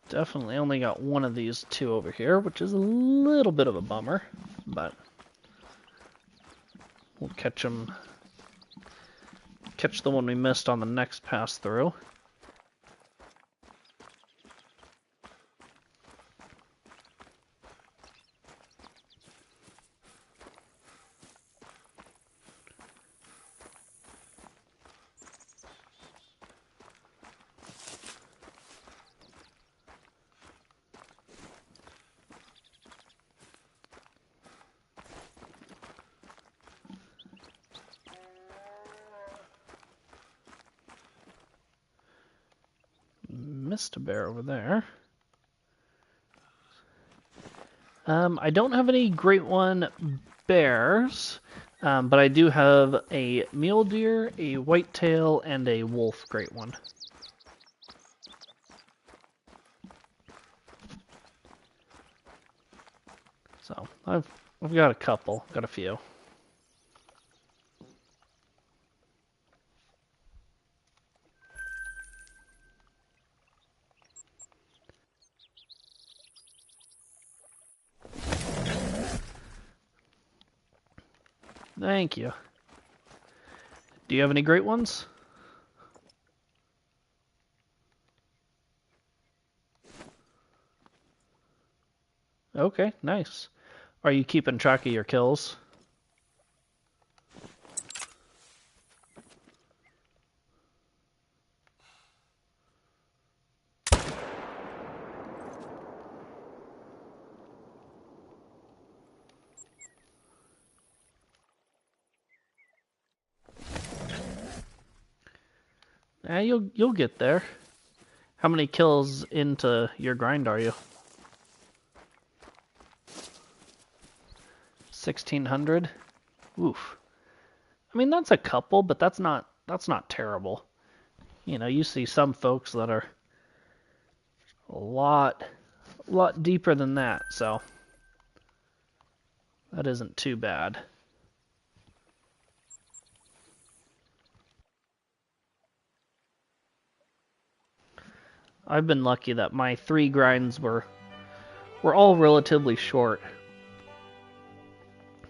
Definitely only got one of these two over here, which is a little bit of a bummer, but we'll catch them. Catch the one we missed on the next pass through. Missed a bear over there. I don't have any Great One bears, but I do have a mule deer, a whitetail, and a wolf Great One. So I've got a couple, got a few. Thank you. Do you have any Great Ones? Okay, nice. Are you keeping track of your kills? You'll get there. How many kills into your grind are you? 1,600? Oof. I mean, that's a couple, but that's not terrible. You know, you see some folks that are a lot deeper than that, so that isn't too bad. I've been lucky that my 3 grinds were all relatively short.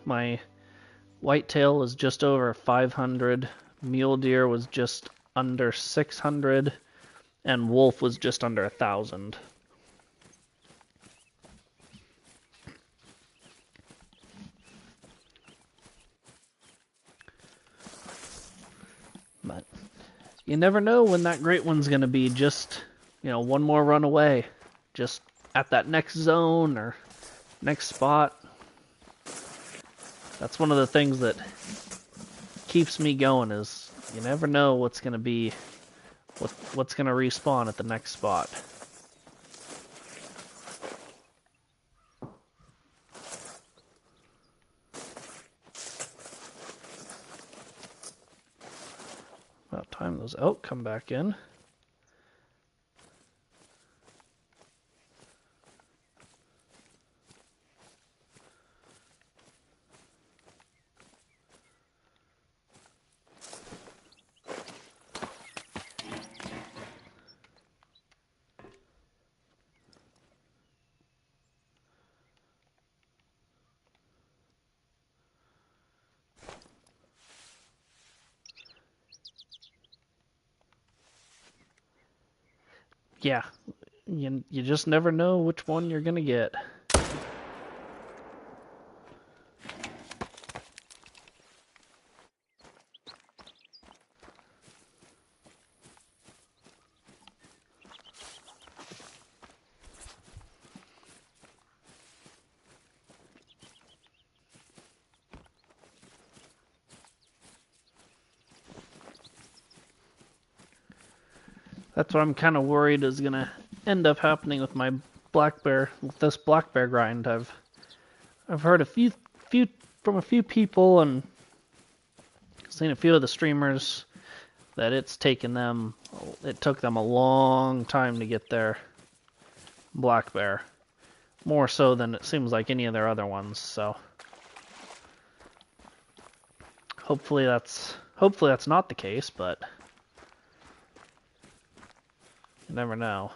My whitetail was just over 500, mule deer was just under 600, and wolf was just under 1,000. But you never know when that Great One's going to be just, you know, one more run away. Just at that next zone or next spot. That's one of the things that keeps me going is you never know what's going to be, what's going to respawn at the next spot. About time those elk come back in. Yeah, you just never know which one you're gonna get. That's what I'm kind of worried is gonna end up happening with my with this black bear grind. I've heard a few from a few people and seen a few of the streamers that it took them a long time to get their black bear, more so than it seems like any of their other ones. So hopefully that's not the case, but you never know.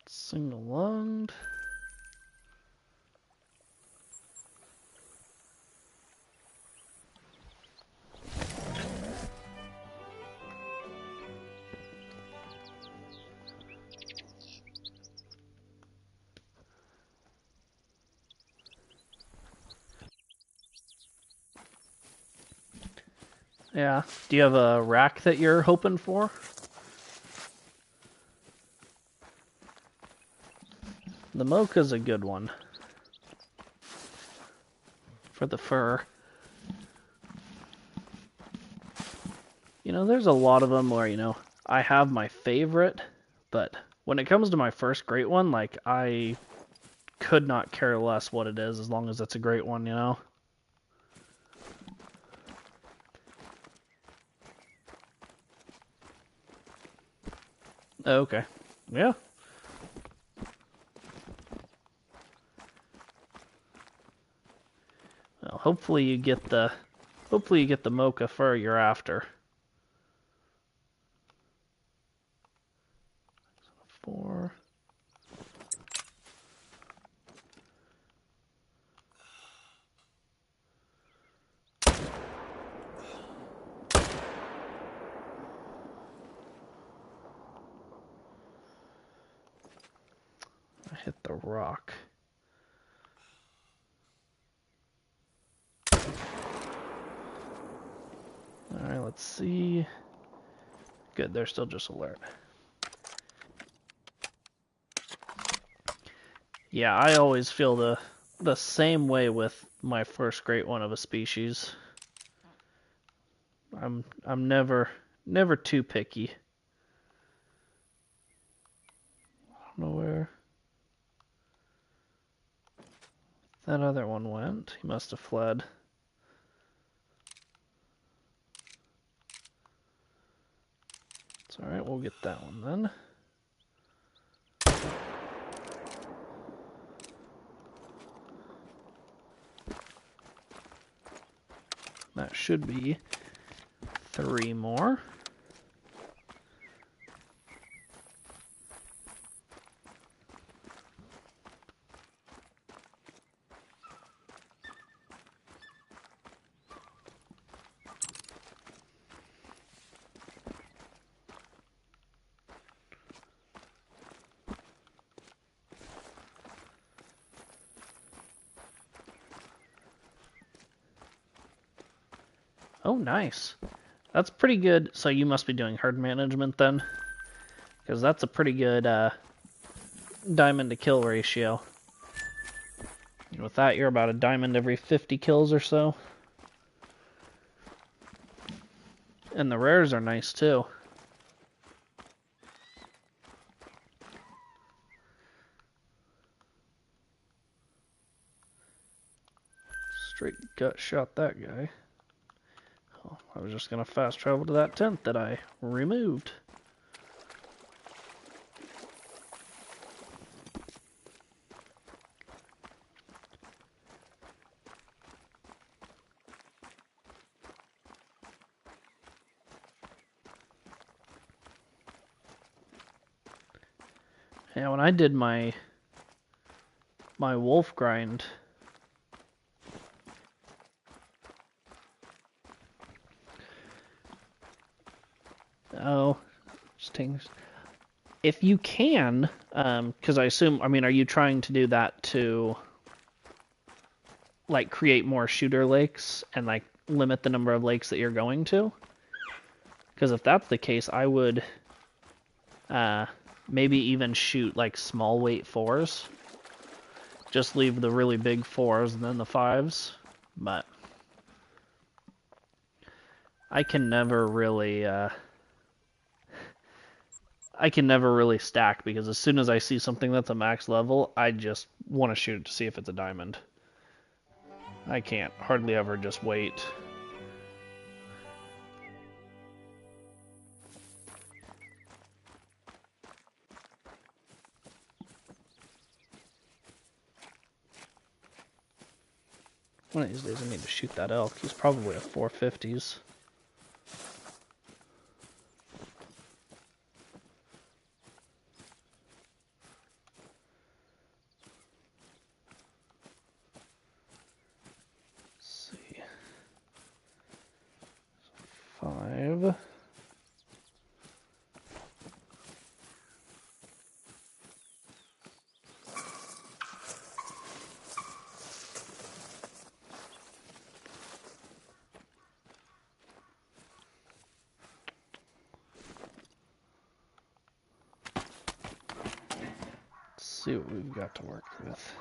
Single lunged. Yeah. Do you have a rack that you're hoping for? The mocha's a good one for the fur. You know, there's a lot of them where, I have my favorite, but when it comes to my first great one, like, I could not care less what it is as long as it's a great one, Okay. Yeah. Well, hopefully you get the mocha fur you're after. 4. I hit the rock. Alright, let's see. Good, they're still just alert. Yeah, I always feel the same way with my first great one of a species. I'm never too picky. I don't know where that other one went. He must have fled. It's alright, we'll get that one then. That should be 3 more. Oh, nice. That's pretty good. So you must be doing herd management then? Because that's a pretty good diamond to kill ratio. And with that, you're about a diamond every 50 kills or so. And the rares are nice too. Straight gut shot that guy. Oh, I was just going to fast travel to that tent that I removed. Yeah, when I did my wolf grind, if you can, because I mean, are you trying to do that to like create more shooter lakes and like limit the number of lakes that you're going to? Because if that's the case, I would maybe even shoot like small weight 4s. Just leave the really big 4s and then the 5s. But I can never really stack, because as soon as I see something that's a max level, I just want to shoot it to see if it's a diamond. I can't hardly ever just wait. One of these days I need to shoot that elk. He's probably a 450s. Let's see. 5. See what we've got to work with.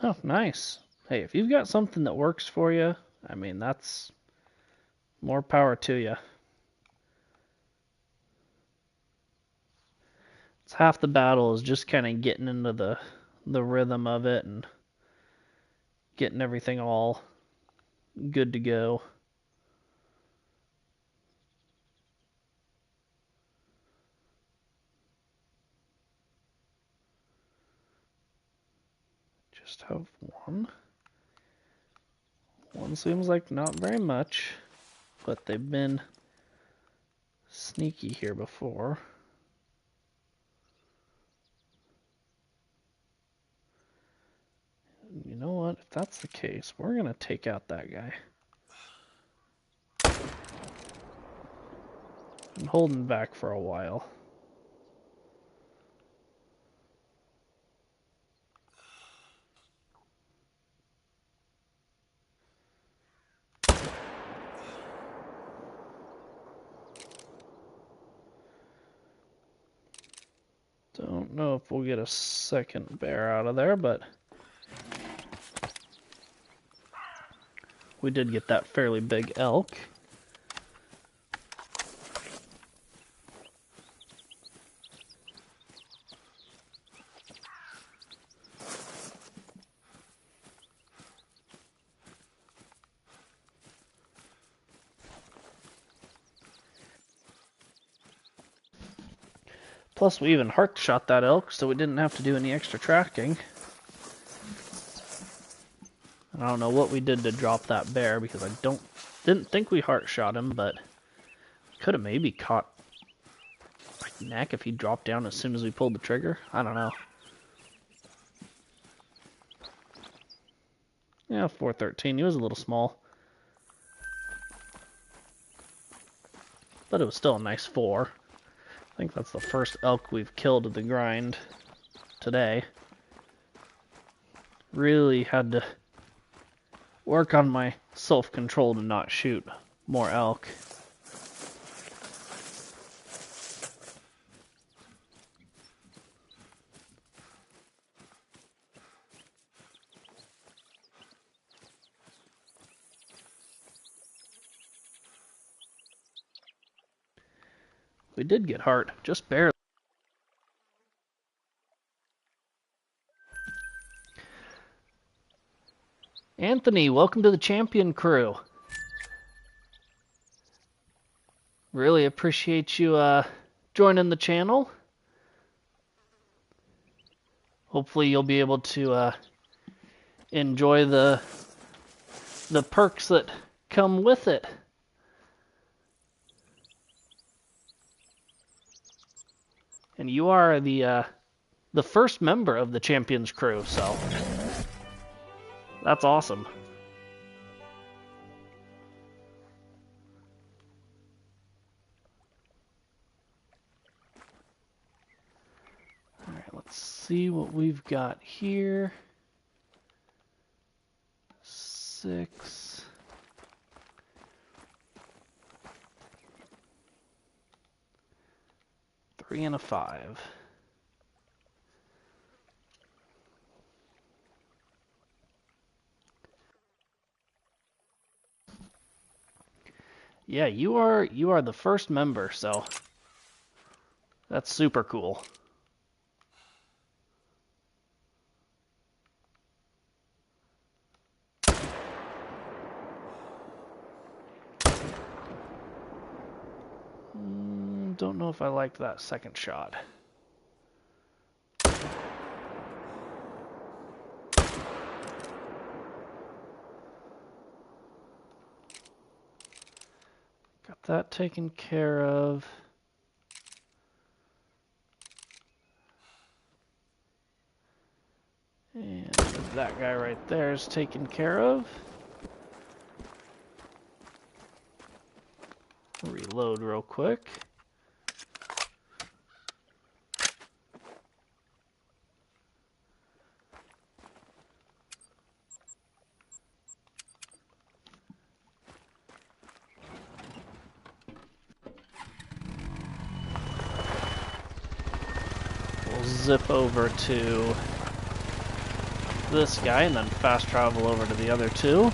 Oh, nice. Hey, if you've got something that works for you, I mean, that's more power to you. It's half the battle is just kind of getting into the rhythm of it and getting everything all good to go. Just have one. One seems like not very much, but they've been sneaky here before. You know what? If that's the case, we're going to take out that guy. I'm holding back for a while. Don't know if we'll get a second bear out of there, but we did get that fairly big elk. Plus, we even heart shot that elk, so we didn't have to do any extra tracking. I don't know what we did to drop that bear, because I didn't think we heart shot him, but could have maybe caught my neck if he dropped down as soon as we pulled the trigger. I don't know. Yeah, 413. He was a little small, but it was still a nice 4. I think that's the first elk we've killed at the grind today. Really had to work on my self-control to not shoot more elk. We did get heart, just barely. Anthony, welcome to the champion crew. Really appreciate you joining the channel. Hopefully you'll be able to enjoy the perks that come with it. And you are the first member of the Champions crew, so that's awesome. All right, let's see what we've got here. 6. Three and a 5. Yeah, you are the first member, so that's super cool. Don't know if I liked that second shot. Got that taken care of. And that guy right there is taken care of. Reload real quick. We'll zip over to this guy and then fast travel over to the other two.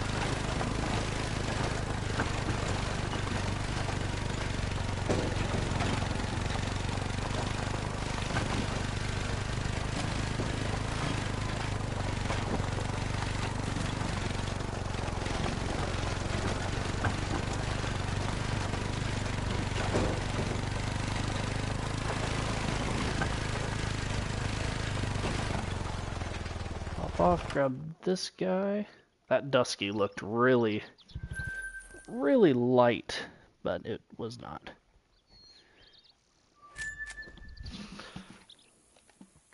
Off, grab this guy. That Dusky looked really light, but it was not.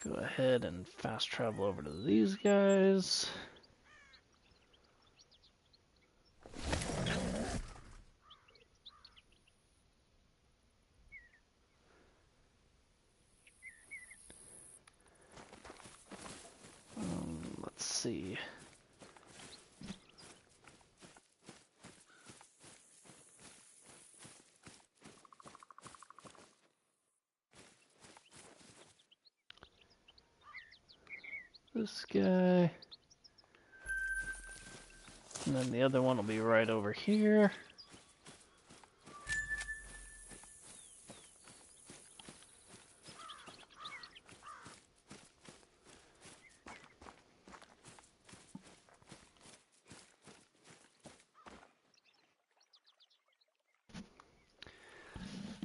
Go ahead and fast travel over to these guys. Let's see. This guy. And then the other one will be right over here.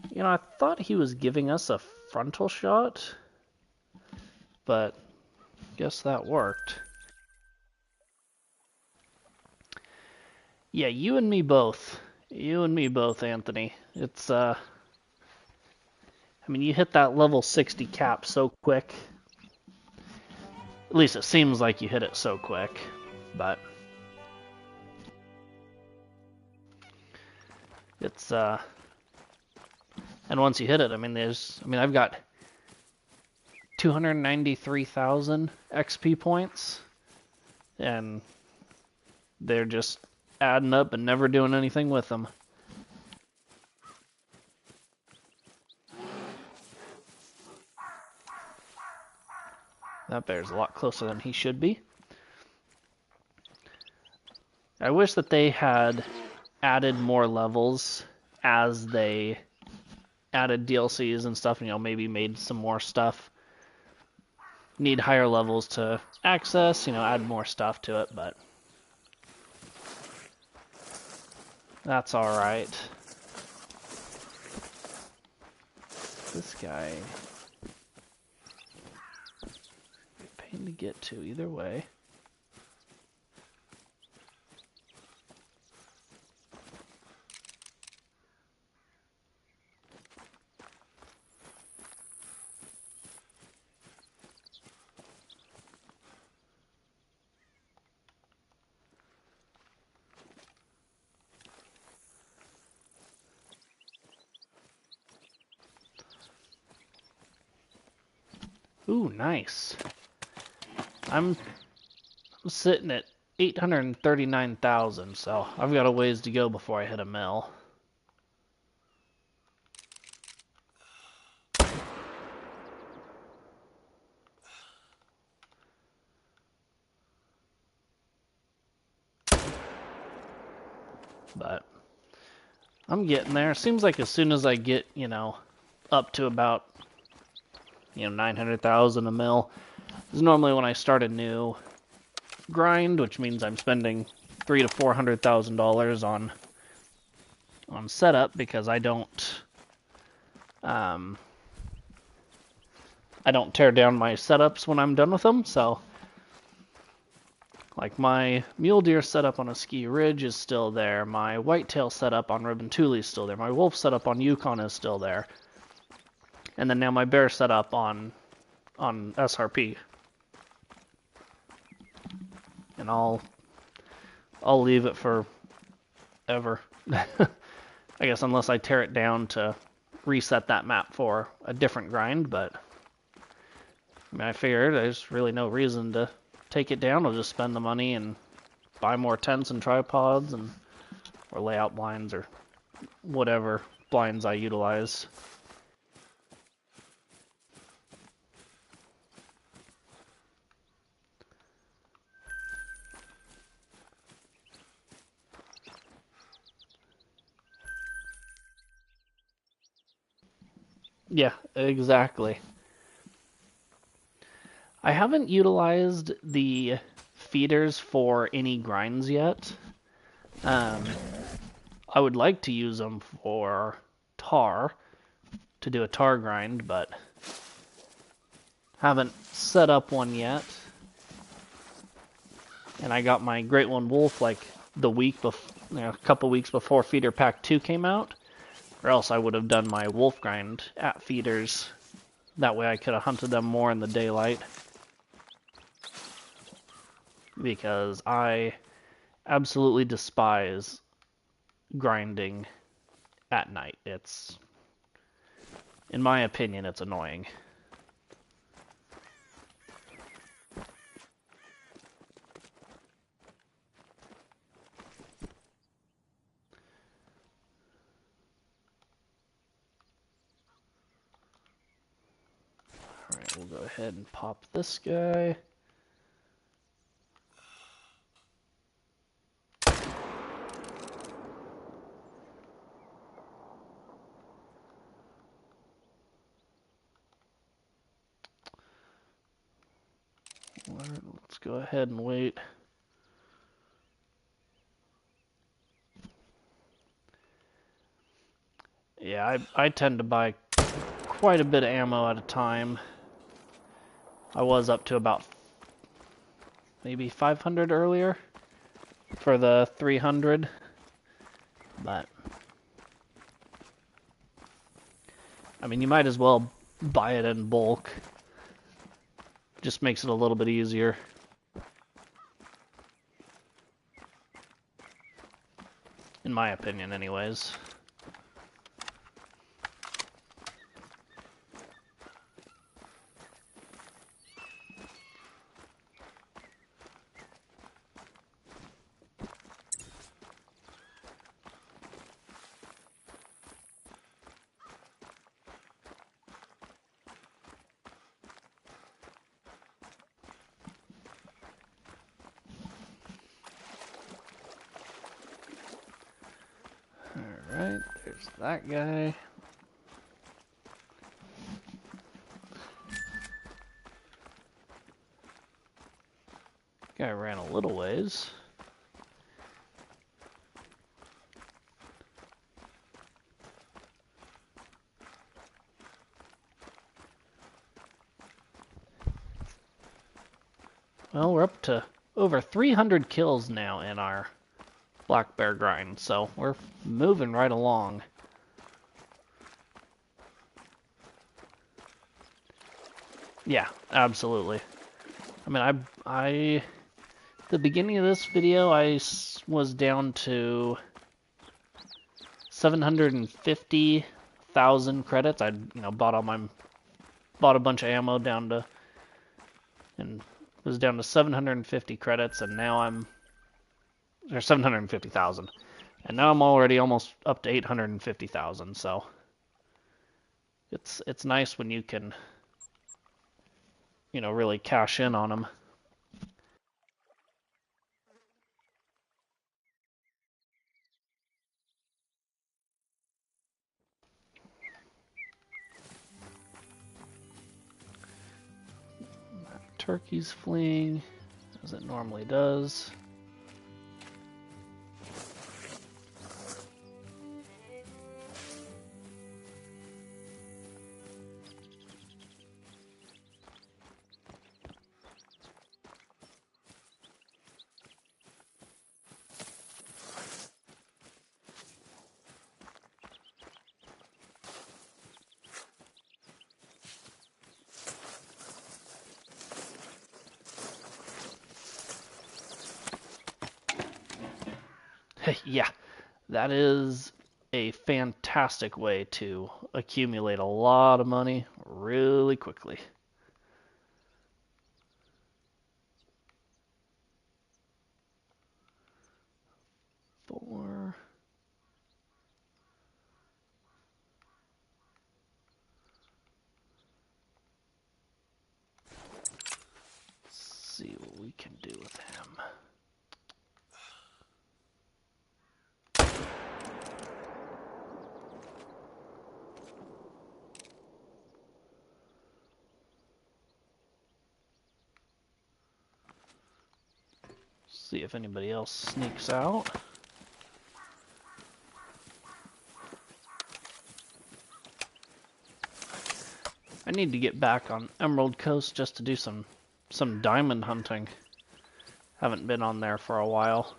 You know, I thought he was giving us a frontal shot, but guess that worked. Yeah, you and me both. You and me both, Anthony. It's, I mean, you hit that level 60 cap so quick. At least it seems like you hit it so quick, but it's, and once you hit it, I mean, I've got 293,000 XP points, and they're just adding up and never doing anything with them. That bear's a lot closer than he should be. I wish that they had added more levels as they added DLCs and stuff, and, you know, maybe made some more stuff. Need higher levels to access, you know, add more stuff to it, but that's alright. This guy, pain to get to either way. Ooh, nice. I'm sitting at 839,000, so I've got a ways to go before I hit a mill. But I'm getting there. Seems like as soon as I get, up to about, 900,000 a mill is normally when I start a new grind, which means I'm spending $300,000 to $400,000 on setup because I don't tear down my setups when I'm done with them. So like my mule deer setup on a ski ridge is still there. My whitetail setup on Ribbon Tule is still there. My wolf setup on Yukon is still there. And then now my bear setup on SRP. And I'll leave it for ever. I guess unless I tear it down to reset that map for a different grind, but I figured there's really no reason to take it down. I'll just spend the money and buy more tents and tripods or layout blinds or whatever blinds I utilize. Yeah, exactly. I haven't utilized the feeders for any grinds yet. I would like to use them for tar, to do a tar grind, but haven't set up one yet. And I got my Great One Wolf like the week before, a couple weeks before Feeder Pack 2 came out, or else I would have done my wolf grind at feeders. That way I could have hunted them more in the daylight. Because I absolutely despise grinding at night. In my opinion, it's annoying. Alright, we'll go ahead and pop this guy. Let's go ahead and wait. Yeah, I tend to buy quite a bit of ammo at a time. I was up to about maybe 500 earlier for the 300, but I mean, you might as well buy it in bulk. Just makes it a little bit easier. In my opinion, anyways. Alright, there's that guy. Guy ran a little ways. Well, we're up to over 300 kills now in our black bear grind, so we're moving right along. Yeah, absolutely. I mean, I the beginning of this video, I was down to 750,000 credits. I bought a bunch of ammo down to and was down to 750 credits, and now or 750,000, and now I'm already almost up to 850,000. So it's nice when you can, really cash in on them. Turkey's fleeing as it normally does. Yeah, that is a fantastic way to accumulate a lot of money really quickly. Four. Let's see what we can do with him. See if anybody else sneaks out. I need to get back on Emerald Coast just to do some diamond hunting. Haven't been on there for a while.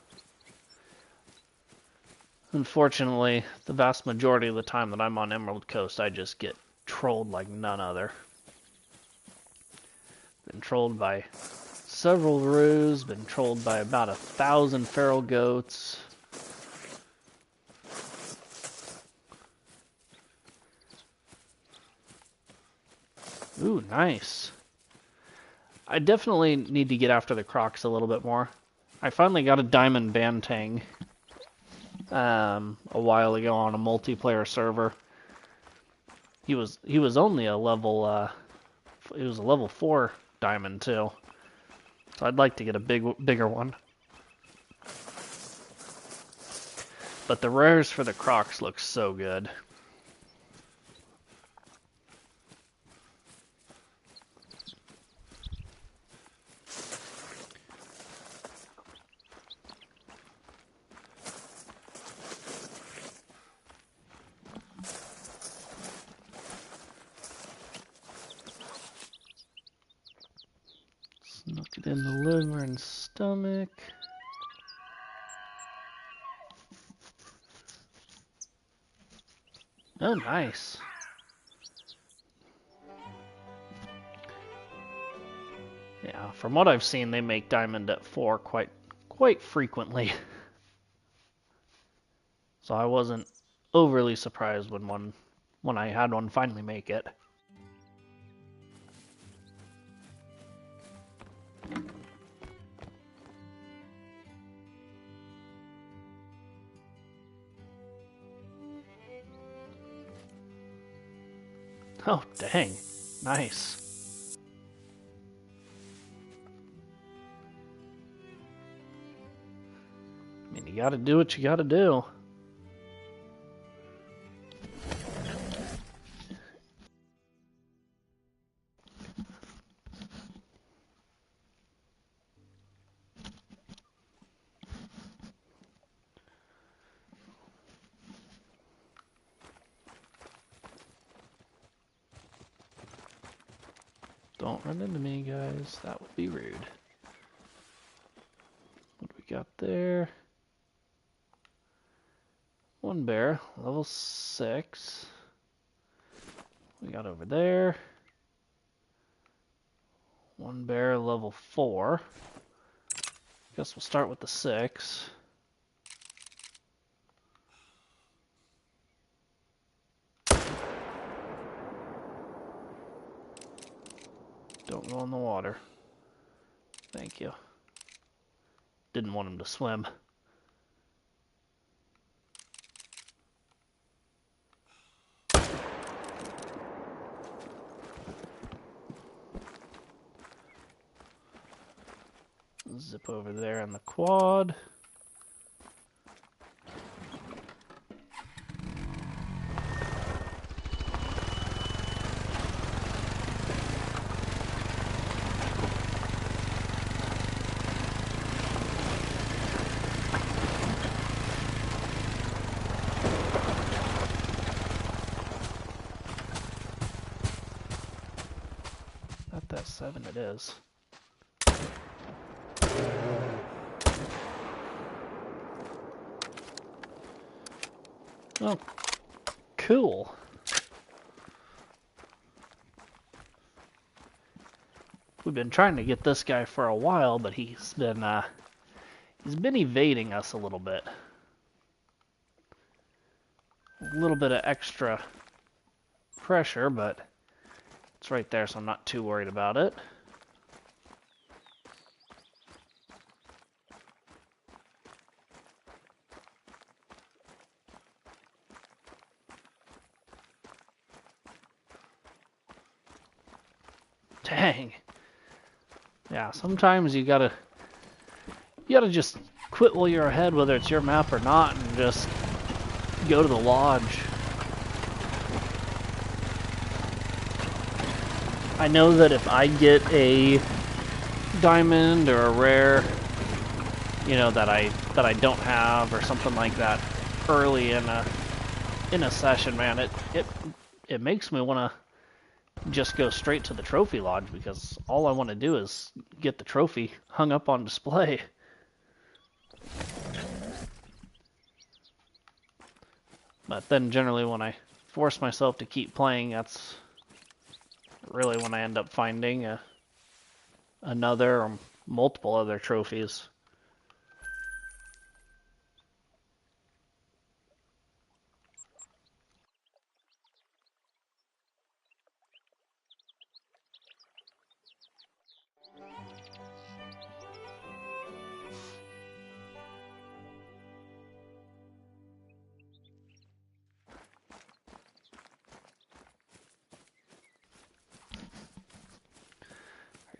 Unfortunately, the vast majority of the time that I'm on Emerald Coast, I just get trolled like none other. Been trolled by several roos, been trolled by about 1,000 feral goats. Ooh, nice. I definitely need to get after the crocs a little bit more. I finally got a diamond bantang a while ago on a multiplayer server. He was only a level he was a level 4 diamond too. So I'd like to get a bigger one. But the rares for the crocs look so good. Snuck it in the liver and stomach. Oh, nice. Yeah, from what I've seen, they make diamond at 4 quite frequently. So I wasn't overly surprised when I had one finally make it. Oh, dang. Nice. I mean, you gotta do what you gotta do. Don't run into me, guys. That would be rude. What do we got there? One bear, level 6. We got over there. One bear, level 4. Guess we'll start with the 6. Don't go in the water. Thank you. Didn't want him to swim. Zip over there in the quad. Not that 7 it is. Oh, cool. We've been trying to get this guy for a while, but he's been evading us a little bit. A little bit of extra pressure, but it's right there, so I'm not too worried about it. Dang. Yeah, sometimes you gotta just quit while you're ahead, whether it's your map or not, and just go to the lodge. I know that if I get a diamond or a rare, you know, that I don't have or something like that early in a session, man, it makes me want to just go straight to the trophy lodge, because all I want to do is get the trophy hung up on display. But then generally when I force myself to keep playing, that's really when I end up finding another or multiple other trophies.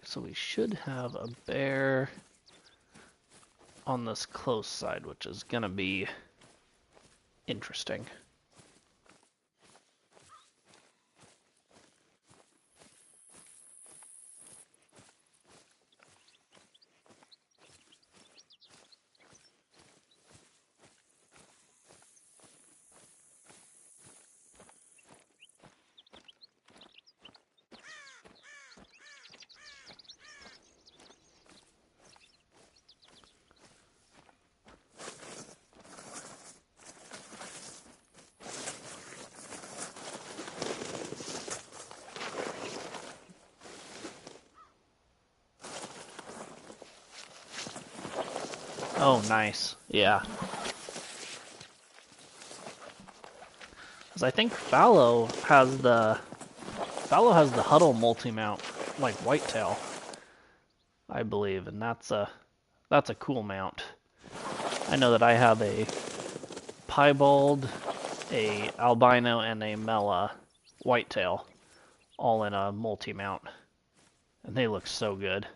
So we should have a bear on this close side, which is going to be interesting. Oh, nice. Yeah. Because I think Fallow has the Huddle multi-mount, like Whitetail, I believe, and that's a cool mount. I know that I have a Piebald, a Albino, and a Mela Whitetail, all in a multi-mount, and they look so good.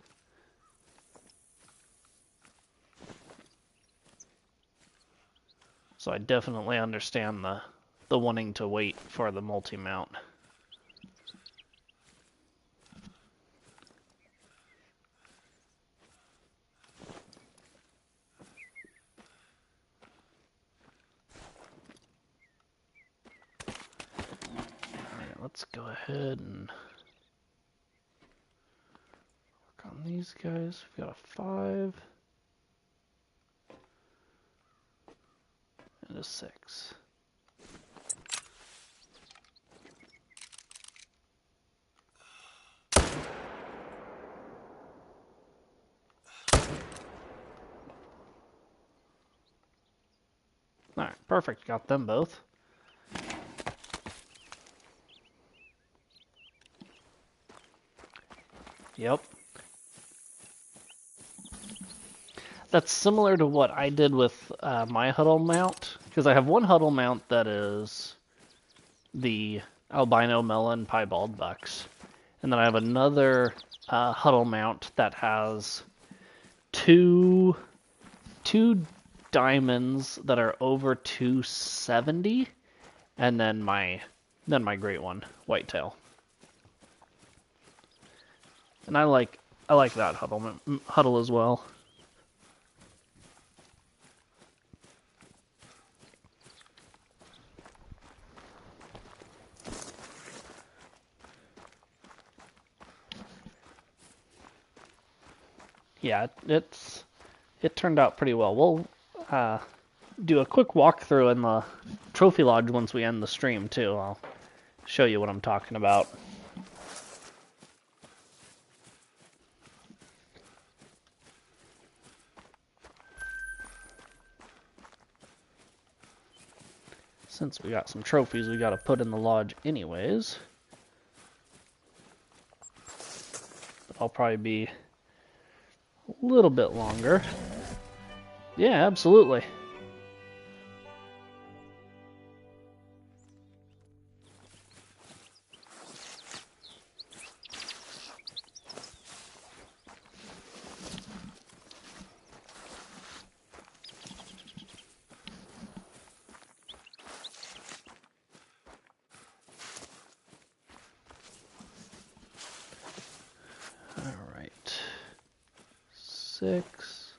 So I definitely understand the wanting to wait for the multi-mount. Alright, let's go ahead and work on these guys. We've got a 5 and a 6. Alright, perfect. Got them both. Yep. that's similar to what I did with my huddle mount, because I have one huddle mount that is the albino melon piebald bucks, and then I have another huddle mount that has two diamonds that are over 270, and then my great one, whitetail. And I like that huddle as well. Yeah, it turned out pretty well. We'll do a quick walkthrough in the trophy lodge once we end the stream too. I'll show you what I'm talking about. Since we got some trophies we got to put in the lodge anyways. But I'll probably be a little bit longer. Yeah, absolutely. Alright. 6,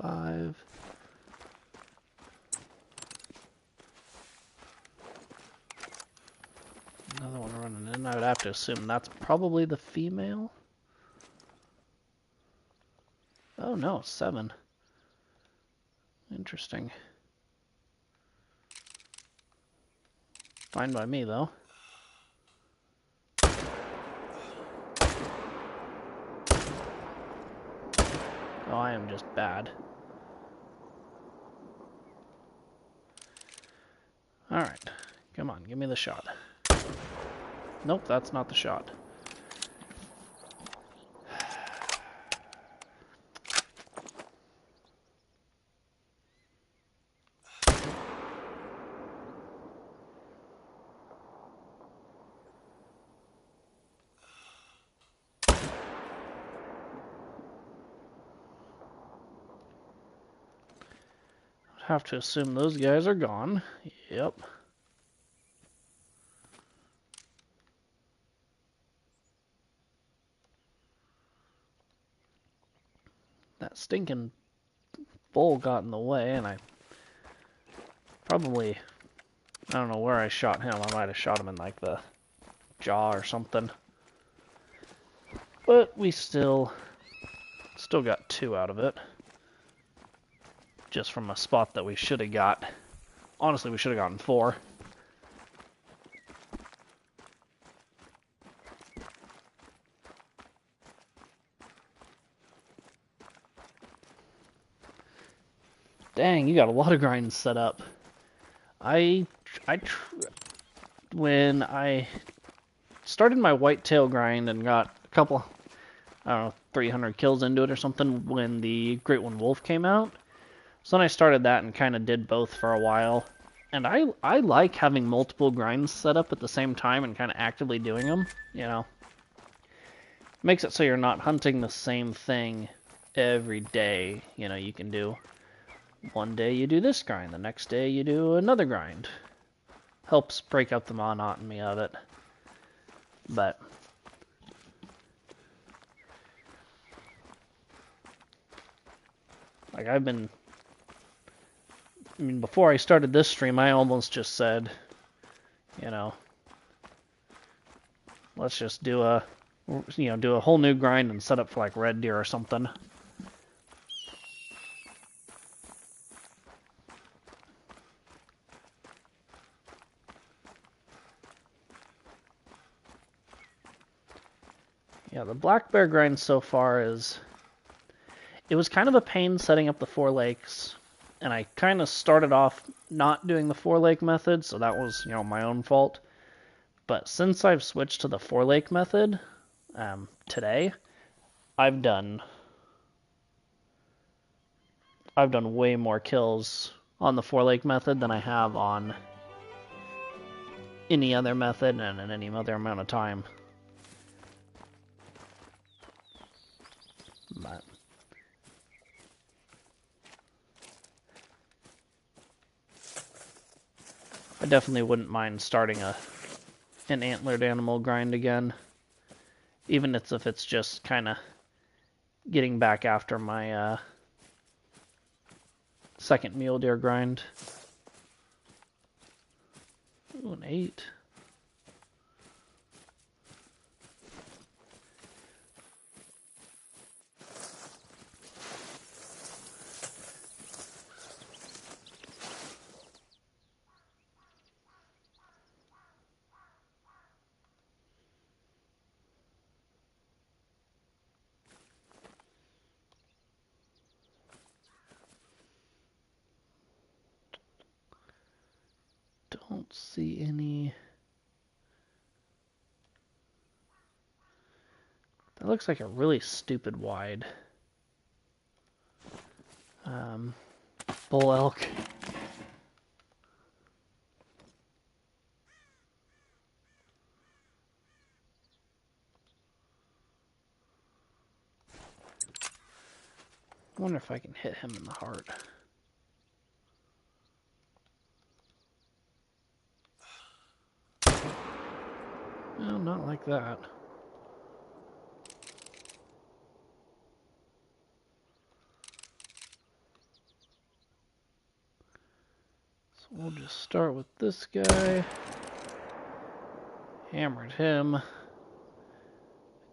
5. Another one running in. I would have to assume that's probably the female. Oh no, 7. Interesting. Fine by me though. Oh, I am just bad. Alright, come on, give me the shot. Nope, that's not the shot. Have to assume those guys are gone. Yep. That stinking bull got in the way, and I don't know where I shot him. I might have shot him in like the jaw or something. But we still got 2 out of it. Just from a spot that we should have got. Honestly, we should have gotten 4. Dang, you got a lot of grinds set up. When I started my whitetail grind and got a couple, I don't know, 300 kills into it or something when the Great One Wolf came out. So then I started that and kind of did both for a while. And I like having multiple grinds set up at the same time and kind of actively doing them, you know. Makes it so you're not hunting the same thing every day. You know, you can do one day you do this grind, the next day you do another grind. Helps break up the monotony of it. But like before I started this stream, I almost just said, you know, let's just do a whole new grind and set up for like red deer or something. Yeah, the black bear grind so far it was kind of a pain setting up the 4 lakes. And I kind of started off not doing the 4-lake method, so that was, my own fault. But since I've switched to the 4-lake method, today, I've done way more kills on the 4-leg method than I have on any other method and in any other amount of time. But I definitely wouldn't mind starting an antlered animal grind again, even if it's just kind of getting back after my second mule deer grind. Ooh, an 8. Don't see any. That looks like a really stupid wide. Bull elk. I wonder if I can hit him in the heart. No, not like that. So we'll just start with this guy. Hammered him.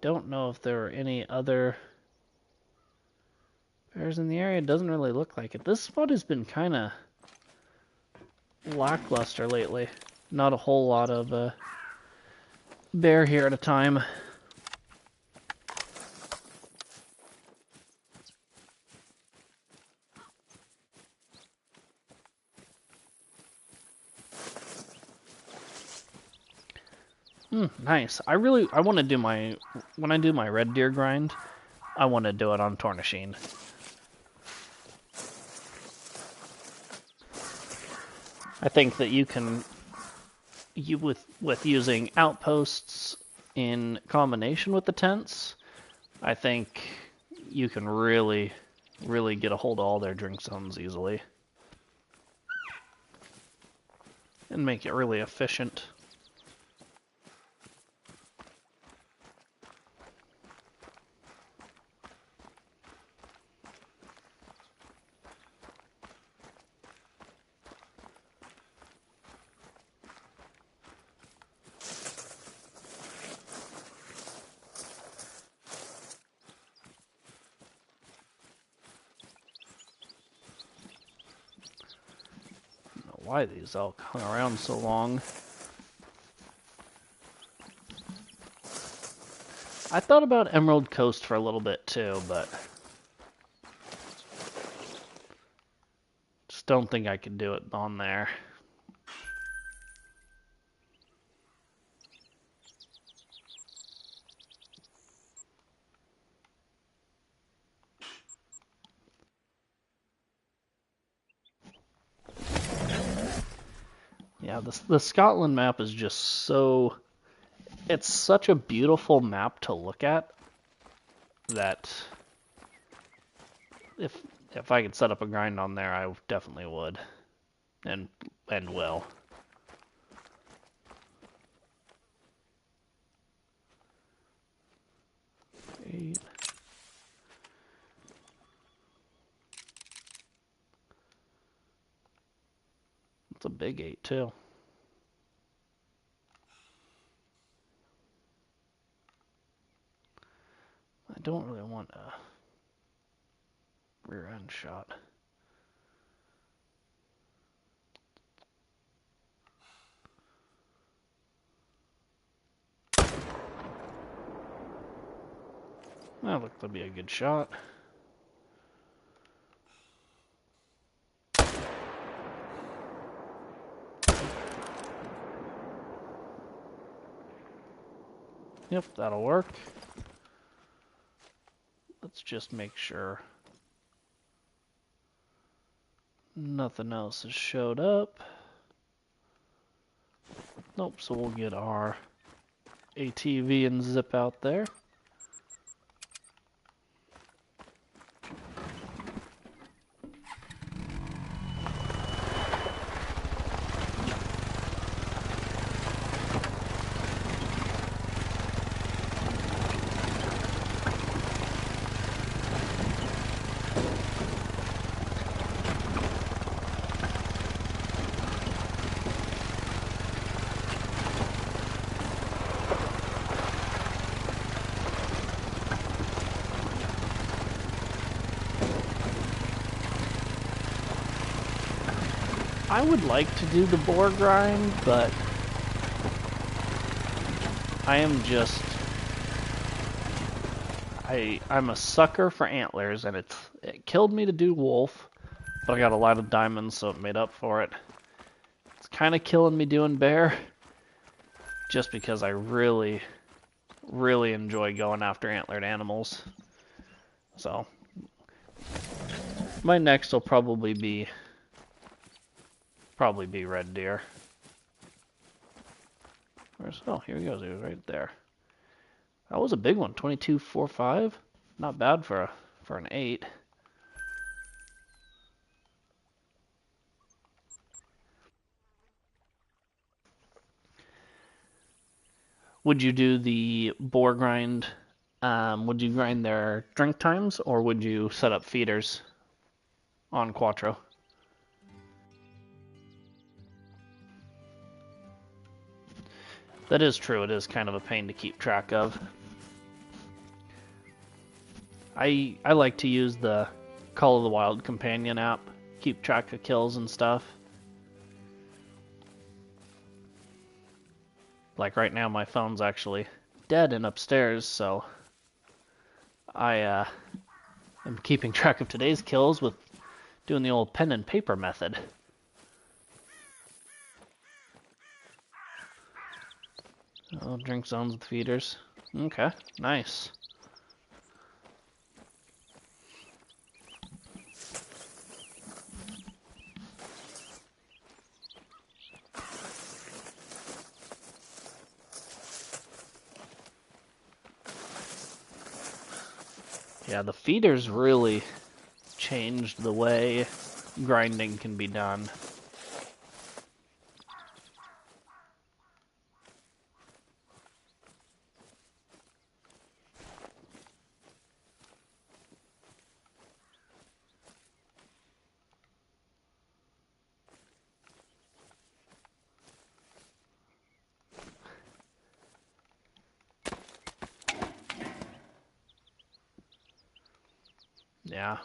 Don't know if there are any other bears in the area. It doesn't really look like it. This spot has been kind of lackluster lately. Not a whole lot of bear here at a time. Nice. I want to do when I do my red deer grind, I want to do it on Tourniquet. I think that with using outposts in combination with the tents, I think you can really get a hold of all their drink zones easily and make it really efficient. Why these all hung around so long. I thought about Emerald Coast for a little bit too, but just don't think I could do it on there. Yeah, the Scotland map is just so... It's such a beautiful map to look at that if I could set up a grind on there, I definitely would. And will. Eight. It's a big 8 too. I don't really want a rear end shot. That looked to be a good shot. Yep, that'll work. Let's just make sure nothing else has showed up. Nope, so we'll get our ATV and zip out there. I would like to do the boar grind, but I am just... I'm a sucker for antlers, and it killed me to do wolf, but I got a lot of diamonds, so it made up for it. It's kind of killing me doing bear, just because I really, really enjoy going after antlered animals. So, my next will probably be red deer. Oh, here he goes. He was right there. That was a big one, 22.45. Not bad for an 8. Would you do the boar grind? Would you grind their drink times, or would you set up feeders on Quattro? That is true. It is kind of a pain to keep track of. I like to use the Call of the Wild companion app, keep track of kills and stuff. Like right now, my phone's actually dead and upstairs, so I am keeping track of today's kills with doing the old pen and paper method. Oh, drink zones with feeders. Okay, nice. Yeah, the feeders really changed the way grinding can be done. Yeah.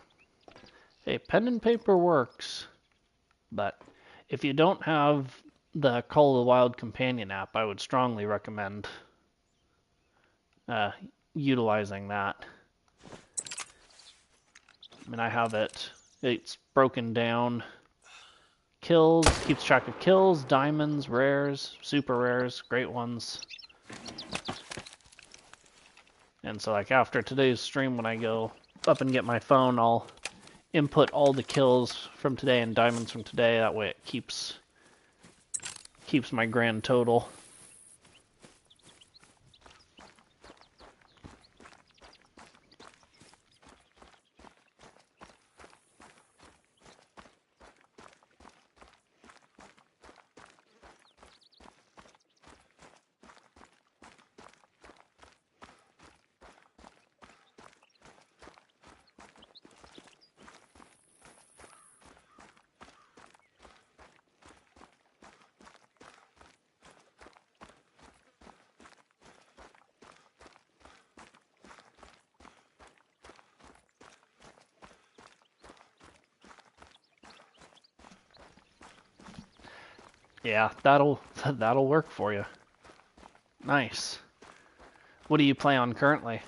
Hey, pen and paper works, but if you don't have the Call of the Wild companion app, I would strongly recommend utilizing that. I mean, I have it. It's broken down. Kills, keeps track of kills, diamonds, rares, super rares, great ones. And so like after today's stream, when I go up and get my phone, I'll input all the kills from today and diamonds from today. That way it keeps my grand total. Yeah, that'll work for you. Nice. What do you play on currently?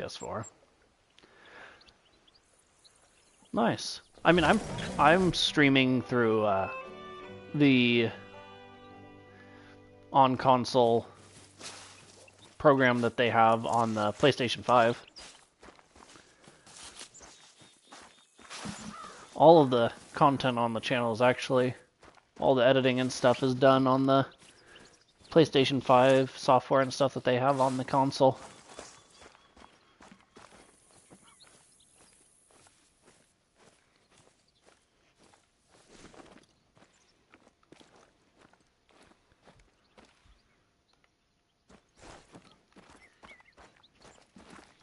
PS4. Nice. I mean, I'm streaming through the on console program that they have on the PlayStation 5. All of the content on the channel is actually, all the editing and stuff is done on the PlayStation 5 software and stuff that they have on the console.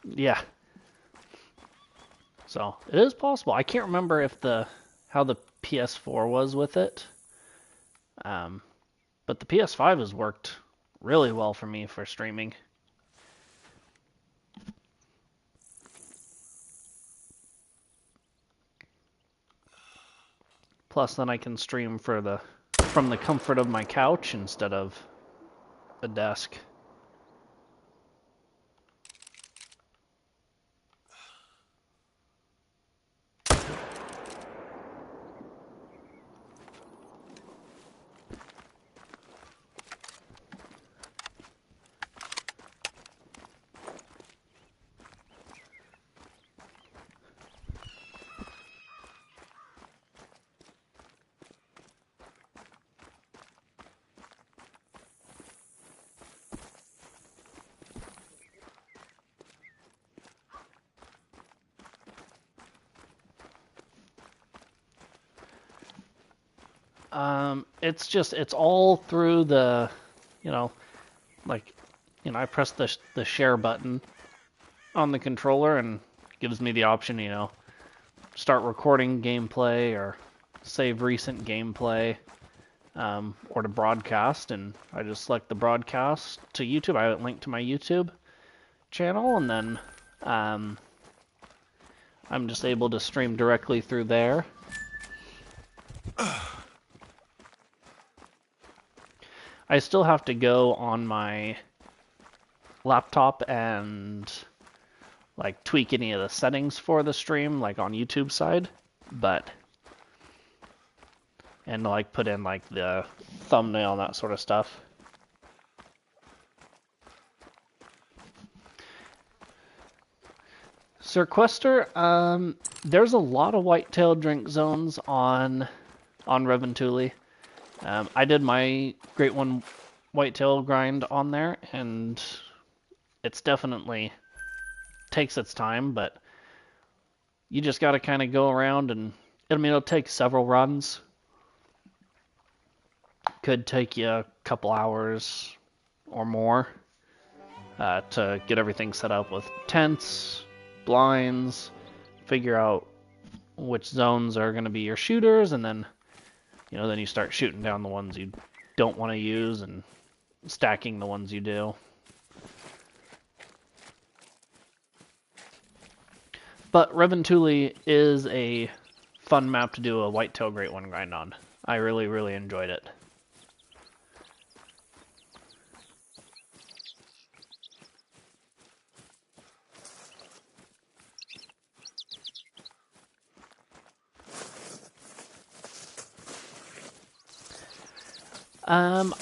Yeah. So it is possible. I can't remember if how the PS4 was with it, but the PS5 has worked really well for me for streaming. Plus, then I can stream from the comfort of my couch instead of a desk. It's all through the, I press the share button on the controller and it gives me the option, start recording gameplay or save recent gameplay, or to broadcast, and I just select the broadcast to YouTube. I have it linked to my YouTube channel, and then I'm just able to stream directly through there. I still have to go on my laptop and tweak any of the settings for the stream, on YouTube side, and put in the thumbnail and that sort of stuff. Sequester, there's a lot of whitetail drink zones on Reventuli. I did my Great One whitetail grind on there, and it's definitely takes its time, but you just got to kind of go around, and it'll take several runs. Could take you a couple hours or more to get everything set up with tents, blinds, figure out which zones are going to be your shooters, and then then you start shooting down the ones you don't want to use and stacking the ones you do. But Reventuli is a fun map to do a whitetail Great One grind on. I really, really enjoyed it.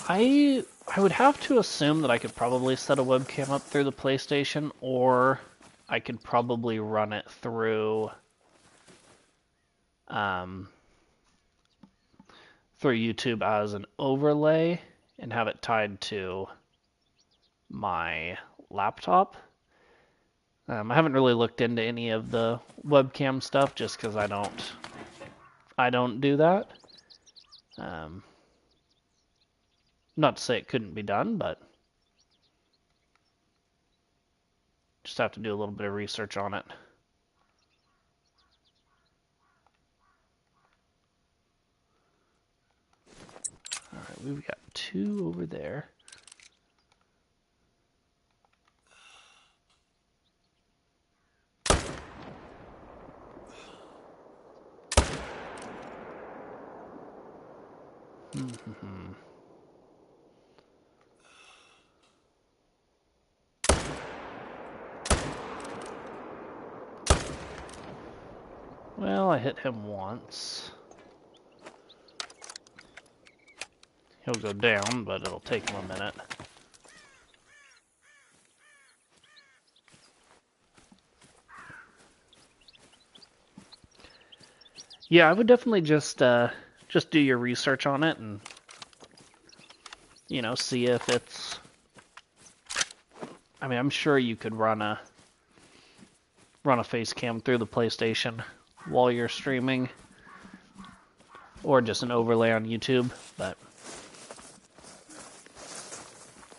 I would have to assume that I could probably set a webcam up through the PlayStation, or I could probably run it through YouTube as an overlay and have it tied to my laptop. I haven't really looked into any of the webcam stuff just because I don't do that. Not to say it couldn't be done, but just have to do a little bit of research on it. Alright, we've got 2 over there. Well, I hit him once. He'll go down, but it'll take him a minute. Yeah, I would definitely just do your research on it and, you know, see if it's... I mean, I'm sure you could run a face cam through the PlayStation while you're streaming, or just an overlay on YouTube, but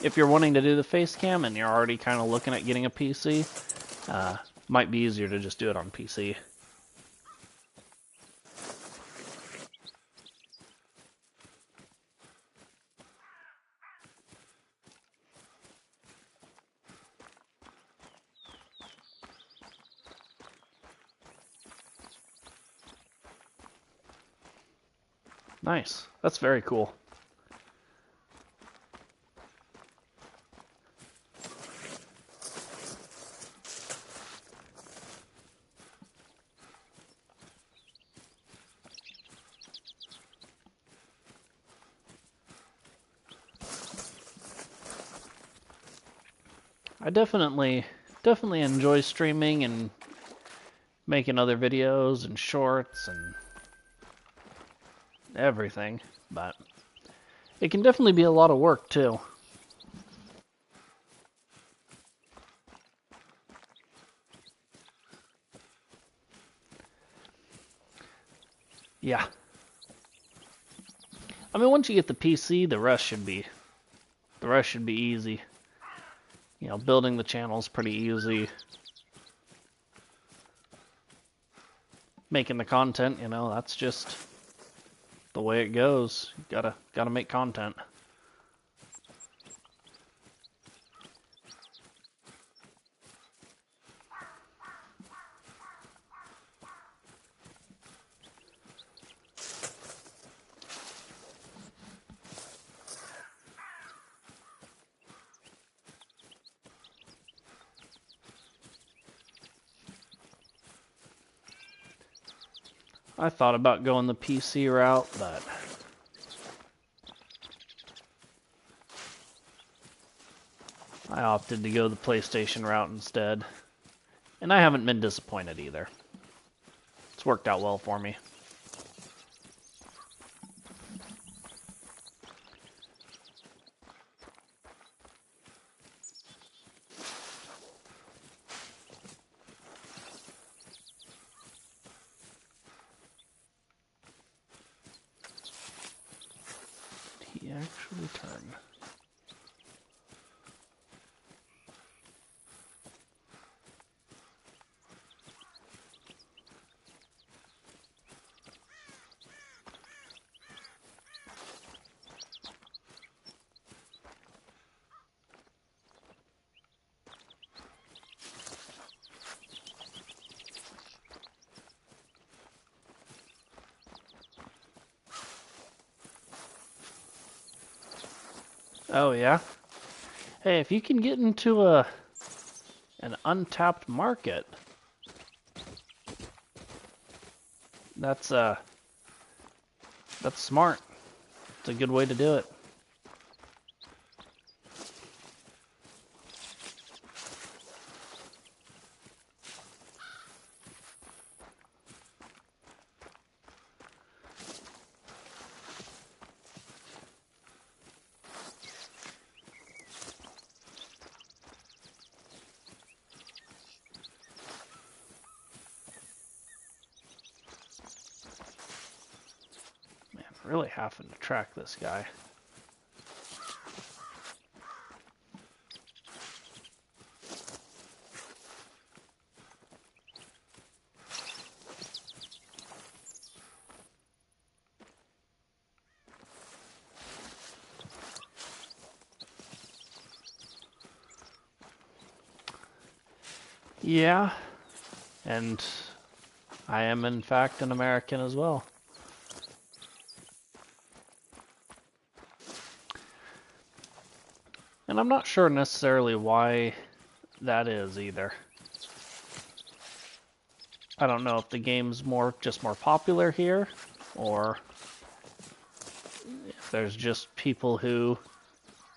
if you're wanting to do the face cam and you're already kind of looking at getting a PC, might be easier to just do it on PC. Nice. That's very cool. I definitely enjoy streaming and making other videos and shorts and everything, but it can definitely be a lot of work too. Yeah. I mean, once you get the PC, the rest should be easy. You know, building the channel's pretty easy. Making the content, you know, that's just the way it goes. You gotta make content. I thought about going the PC route, but I opted to go the PlayStation route instead. And I haven't been disappointed either. It's worked out well for me. Did he actually turn? Oh yeah? Hey, if you can get into an untapped market, that's smart. It's a good way to do it. Man, really having to track this guy. Yeah, and I am in fact an American as well. And I'm not sure necessarily why that is either. I don't know if the game's just more popular here, or if there's just people who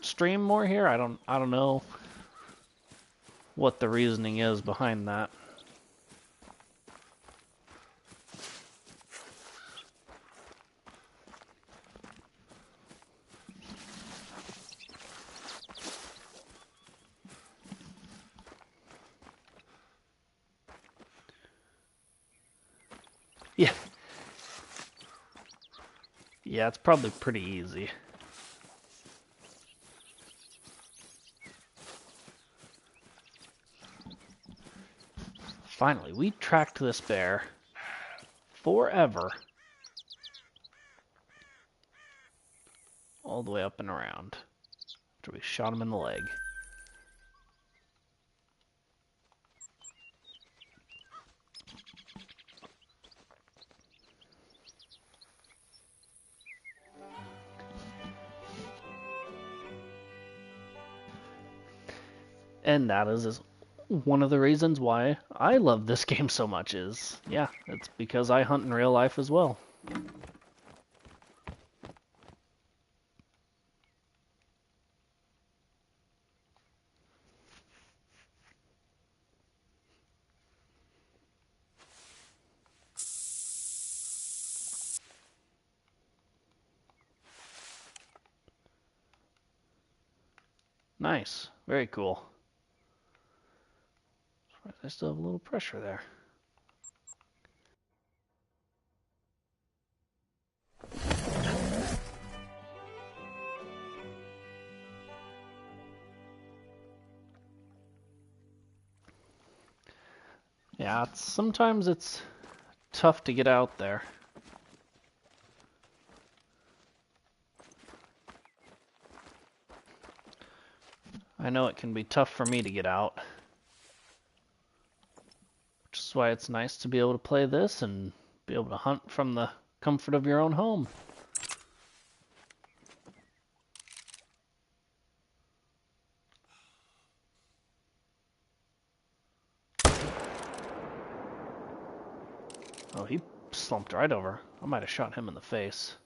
stream more here. I don't know what the reasoning is behind that. Yeah. Yeah, it's probably pretty easy. Finally, we tracked this bear forever. All the way up and around. After we shot him in the leg. And that is one of the reasons why I love this game so much is, yeah, it's because I hunt in real life as well. Nice. Very cool. I still have a little pressure there. Yeah, sometimes it's tough to get out there. I know it can be tough for me to get out. Which is why it's nice to be able to play this and be able to hunt from the comfort of your own home. Oh, he slumped right over. I might have shot him in the face.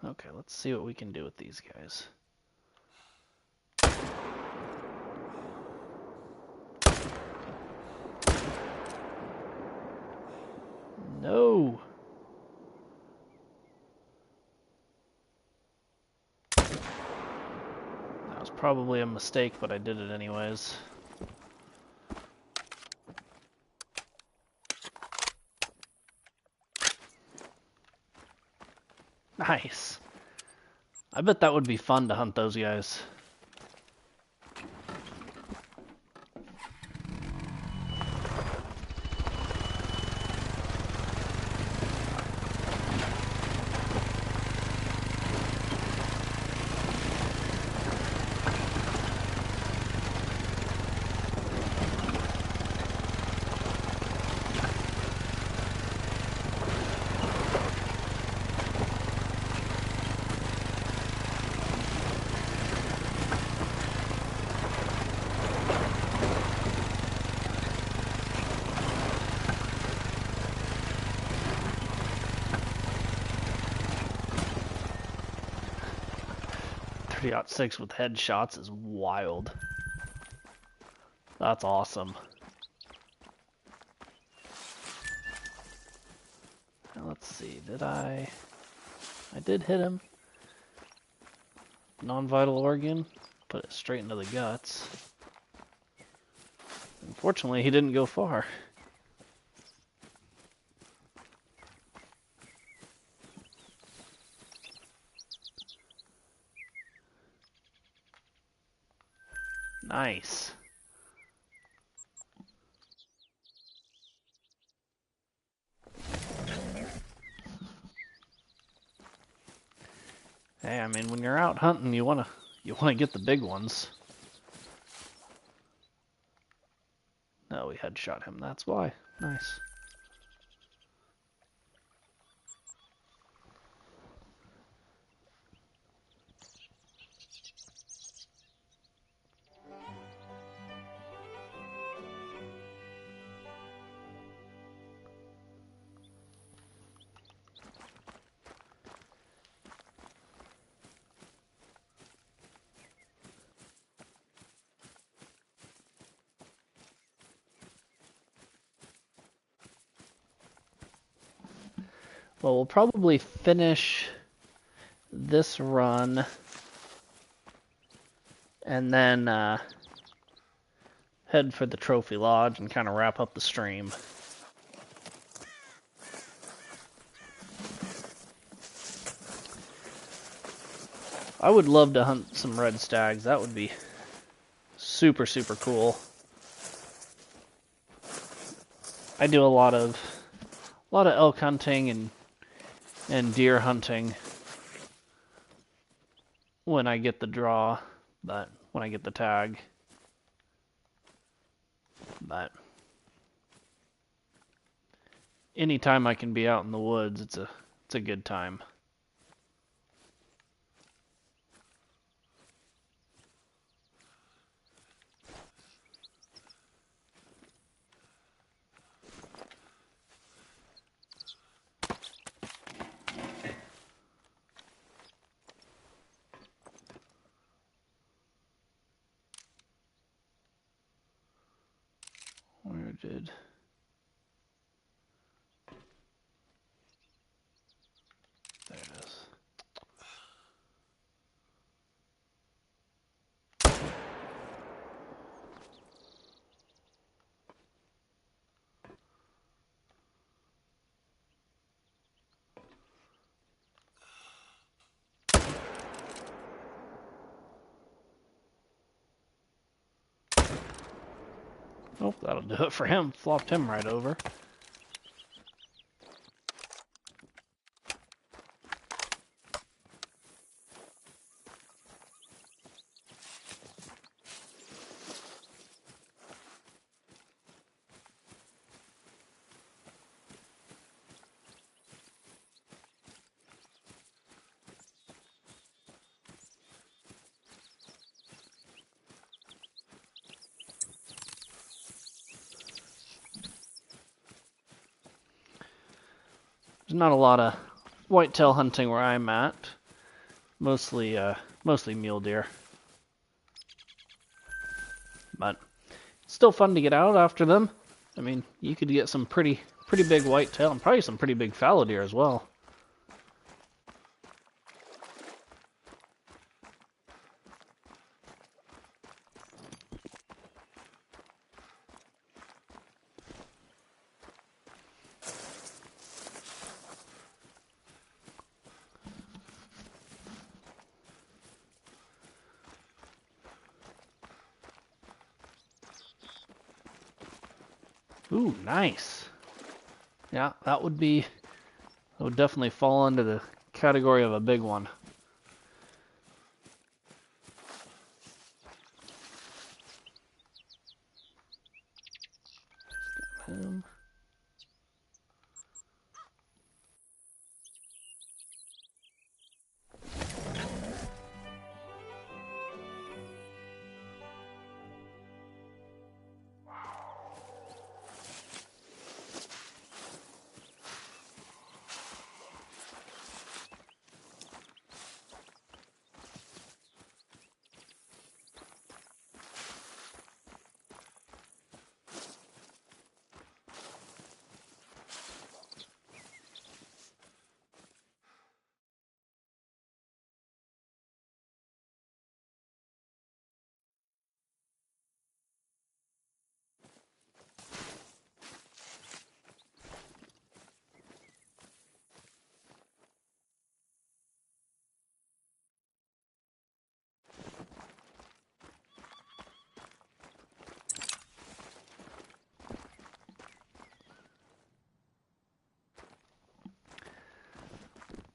Okay, let's see what we can do with these guys. No! That was probably a mistake, but I did it anyways. Nice. I bet that would be fun to hunt those guys. .6 with headshots is wild. That's awesome. Now let's see, I did hit him. Non-vital organ, put it straight into the guts. Unfortunately, he didn't go far. Nice. Hey, I mean, when you're out hunting, you wanna get the big ones. No, we headshot him. That's why. Nice. Well, we'll probably finish this run and then head for the Trophy Lodge and kind of wrap up the stream. I would love to hunt some red stags. That would be super, super cool. I do a lot of elk hunting and deer hunting when I get the draw, but when I get the tag. But anytime I can be out in the woods, it's a good time. Where did... There it is. Oh, that'll do it for him. Flopped him right over. There's not a lot of whitetail hunting where I'm at. Mostly mule deer. But it's still fun to get out after them. I mean, you could get some pretty big whitetail and probably some pretty big fallow deer as well. Ooh, nice. Yeah, that would definitely fall into the category of a big one. Him.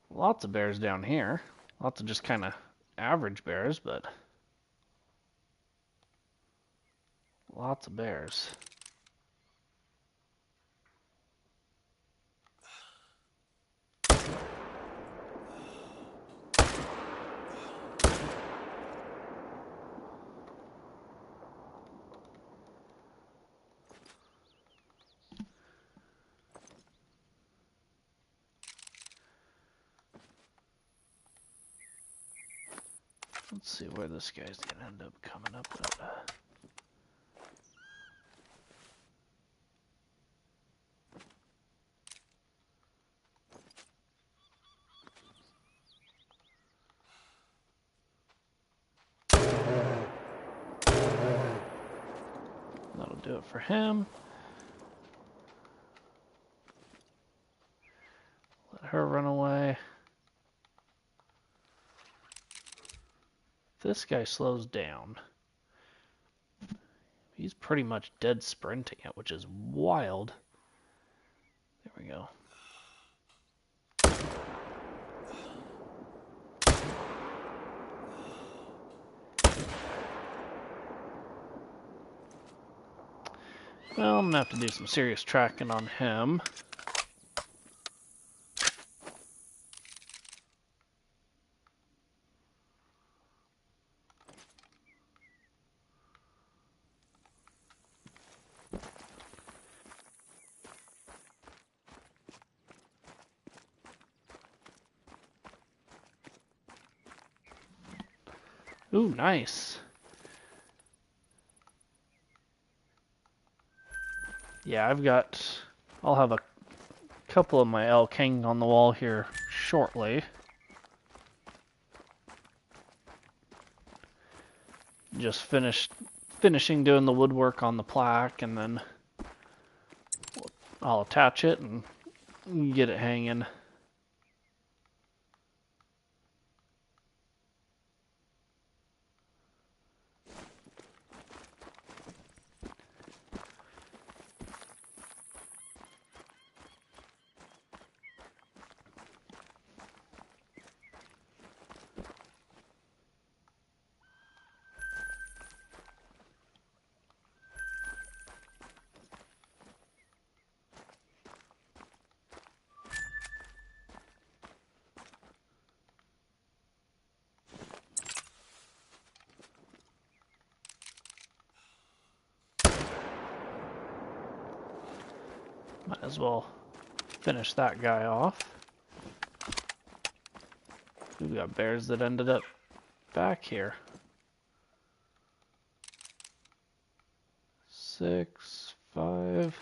Lots of bears down here. Lots of just kind of average bears, but lots of bears. Let's see where this guy's gonna end up coming up at. for him. Let her run away. This guy slows down. He's pretty much dead sprinting it, which is wild. There we go. Well, I'm gonna have to do some serious tracking on him. Ooh, nice. Yeah, I'll have a couple of my elk hanging on the wall here shortly. Just finishing doing the woodwork on the plaque, and then I'll attach it and get it hanging. Might as well finish that guy off. We've got bears that ended up back here. 6, 5.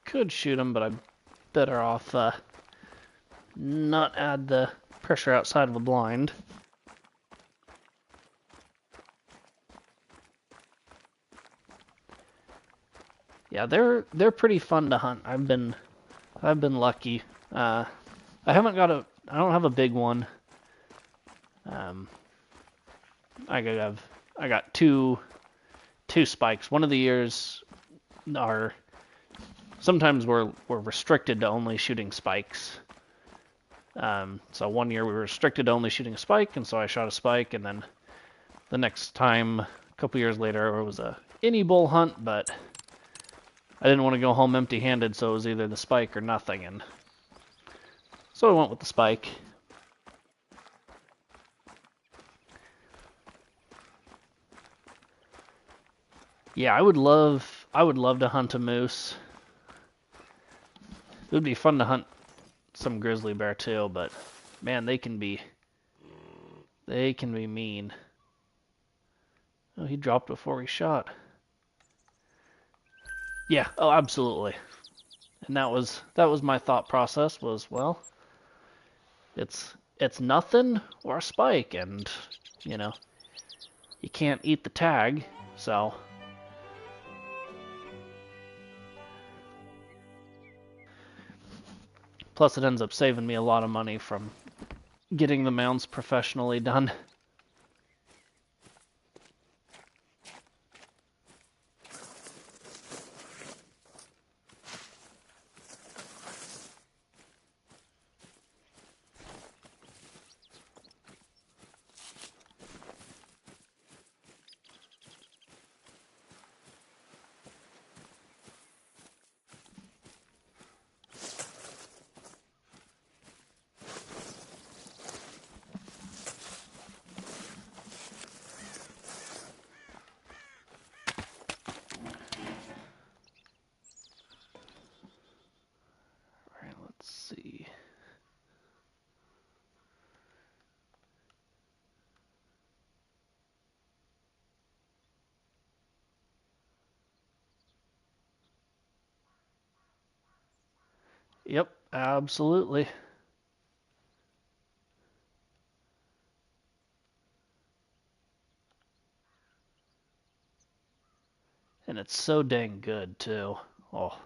Could shoot him, but I'm better off not add the pressure outside of a blind. Yeah, they're pretty fun to hunt. I've been lucky. I don't have a big one. I got two spikes. One of the years sometimes we're restricted to only shooting spikes. So one year we were restricted to only shooting a spike, and so I shot a spike, and then the next time, a couple years later, it was a any bull hunt, but I didn't want to go home empty-handed, so it was either the spike or nothing, and so I went with the spike. Yeah, I would love to hunt a moose. It would be fun to hunt some grizzly bear too, but man, they can be mean. Oh, he dropped before he shot. Yeah, oh, absolutely. And that was my thought process was, well, it's nothing or a spike, and you know, you can't eat the tag, so plus it ends up saving me a lot of money from getting the mounts professionally done. See. Yep, absolutely. And it's so dang good, too. Oh,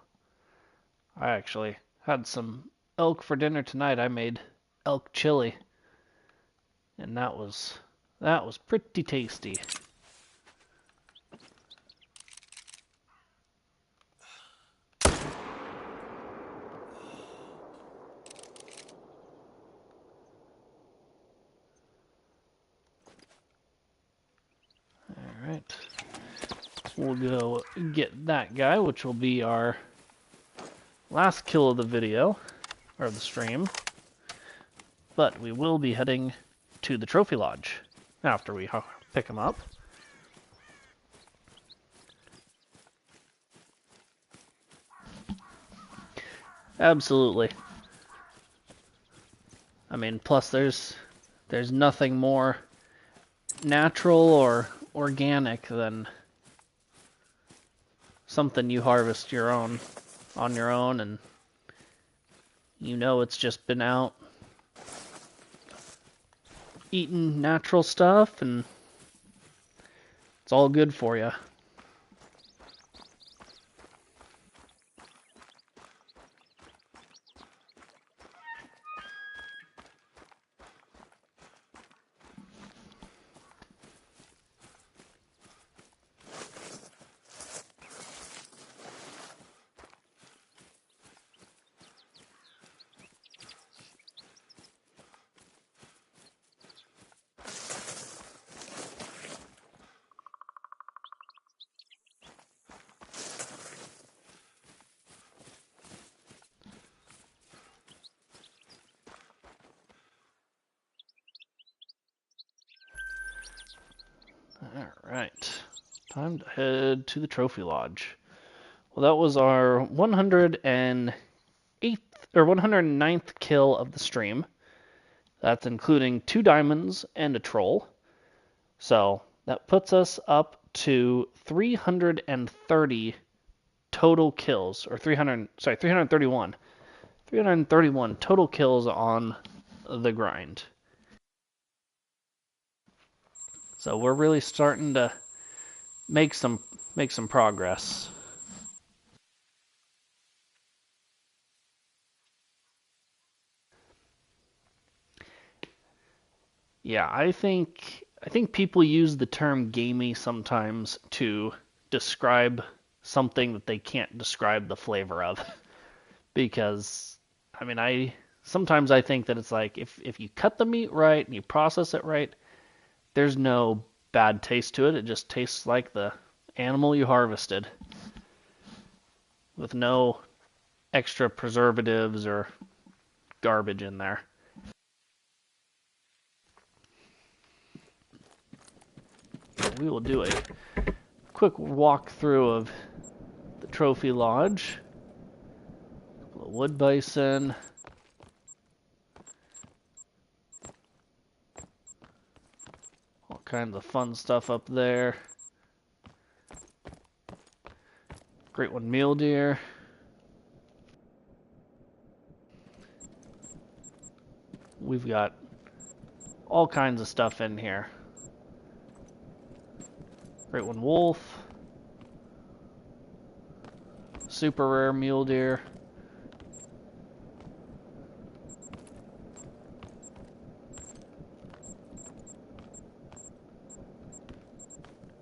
I actually had some elk for dinner tonight. I made elk chili, and that was pretty tasty. All right. We'll go get that guy, which will be our last kill of the video, or the stream. But we will be heading to the trophy lodge after we pick him up. Absolutely. I mean, plus there's nothing more natural or organic than something you harvest on your own, and you know it's just been out eating natural stuff, and it's all good for you. Alright, time to head to the trophy lodge. Well, that was our 108th or 109th kill of the stream. That's including 2 diamonds and a troll. So that puts us up to 330 total kills, or 331. 331 total kills on the grind. So we're really starting to make some progress. Yeah, I think people use the term gamey sometimes to describe something that they can't describe the flavor of. Because I mean, sometimes I think that it's like if you cut the meat right and you process it right, there's no bad taste to it. It just tastes like the animal you harvested, with no extra preservatives or garbage in there. We will do a quick walkthrough of the trophy lodge. Wood bison. All kinds of fun stuff up there. Great one, mule deer. We've got all kinds of stuff in here. Great one, wolf. Super rare mule deer.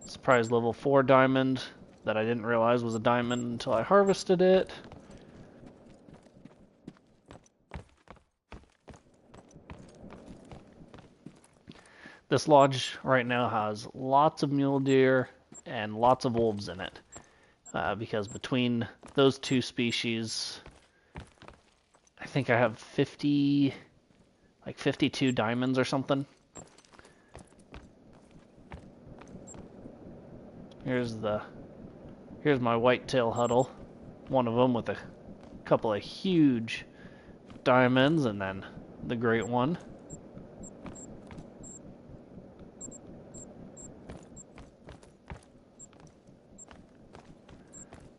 Surprise level 4 diamond that I didn't realize was a diamond until I harvested it. This lodge right now has lots of mule deer and lots of wolves in it. Because between those 2 species, I think I have 52 diamonds or something. Here's my whitetail huddle. One of them with a couple of huge diamonds, and then the great one.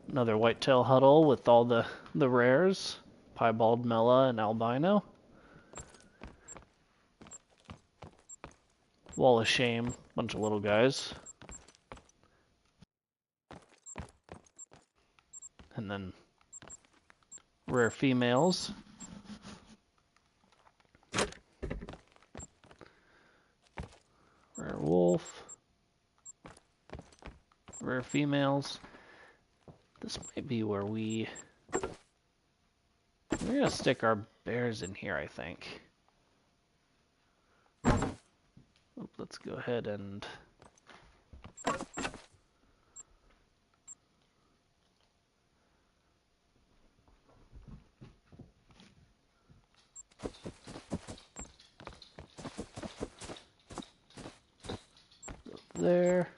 Another whitetail huddle with all the rares. Piebald, Mela, and Albino. Wall of Shame, bunch of little guys. and then rare females. Rare wolf. Rare females. This might be where we're gonna stick our bears in here, I think. Let's go ahead and there.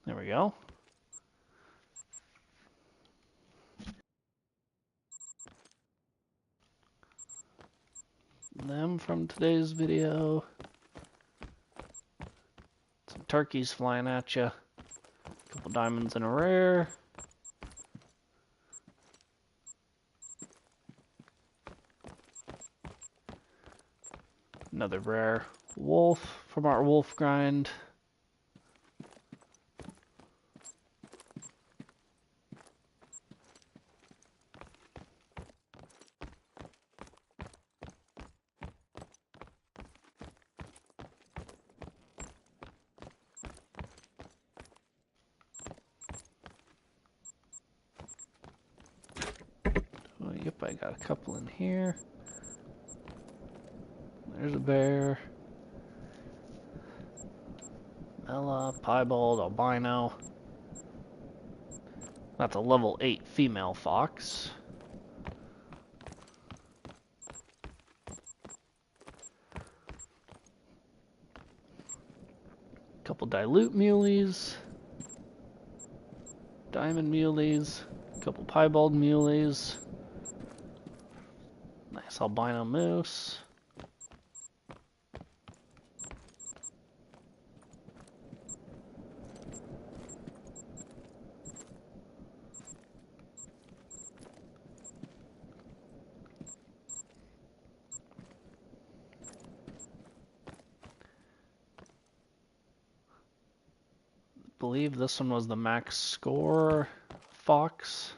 There we go. Them from today's video. Some turkeys flying at you. A couple diamonds and a rare. Another rare wolf from our wolf grind. Oh, yep, I got a couple in here. There's a bear. Ella, piebald, albino. That's a level 8 female fox. Couple dilute muleys. Diamond muleys. Couple piebald muleys. Nice albino moose. I believe this one was the max score fox.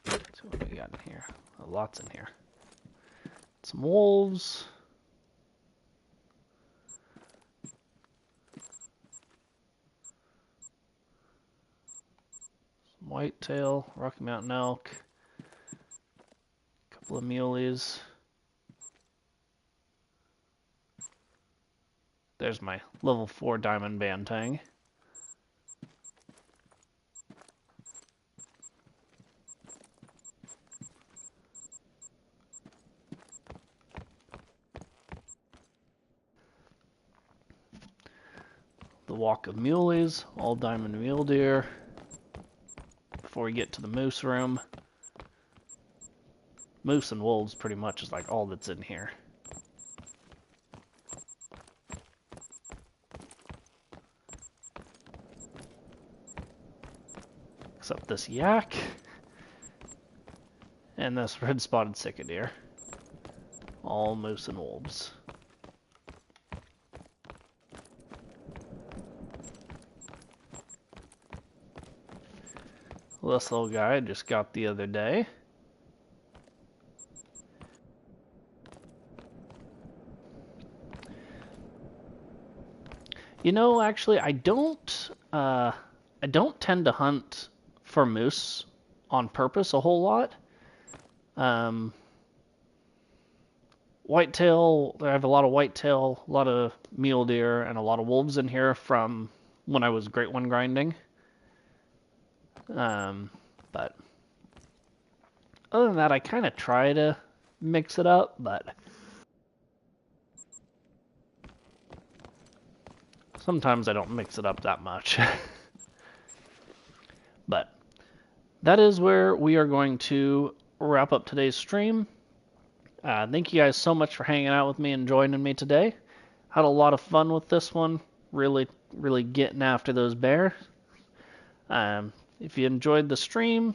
So what do we got in here? Oh, lots in here. Some wolves. Some whitetail, Rocky Mountain elk. A couple of muleys. There's my level 4 diamond bantang. The walk of muleys, all diamond mule deer. Before we get to the moose room. Moose and wolves pretty much is like all that's in here. Except this yak and this red-spotted sika deer. All moose and wolves. This little guy I just got the other day. You know, actually, I don't tend to hunt for moose on purpose a whole lot. Whitetail, I have a lot of whitetail, a lot of mule deer, and a lot of wolves in here from when I was Great One grinding. But other than that, I kind of try to mix it up, but sometimes I don't mix it up that much. But that is where we are going to wrap up today's stream. Thank you guys so much for hanging out with me and joining me today. Had a lot of fun with this one. Really getting after those bears. If you enjoyed the stream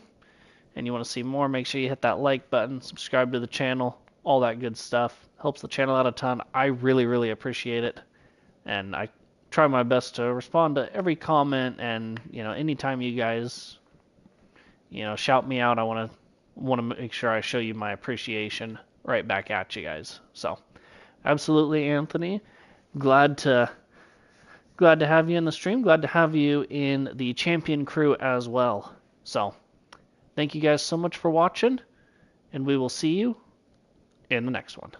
and you want to see more, make sure you hit that like button, subscribe to the channel, all that good stuff. Helps the channel out a ton. I really, really appreciate it. And I try my best to respond to every comment, and anytime you guys shout me out, I want to make sure I show you my appreciation right back at you guys. So absolutely, Anthony, glad to have you in the stream, glad to have you in the champion crew as well. So thank you guys so much for watching, and we will see you in the next one.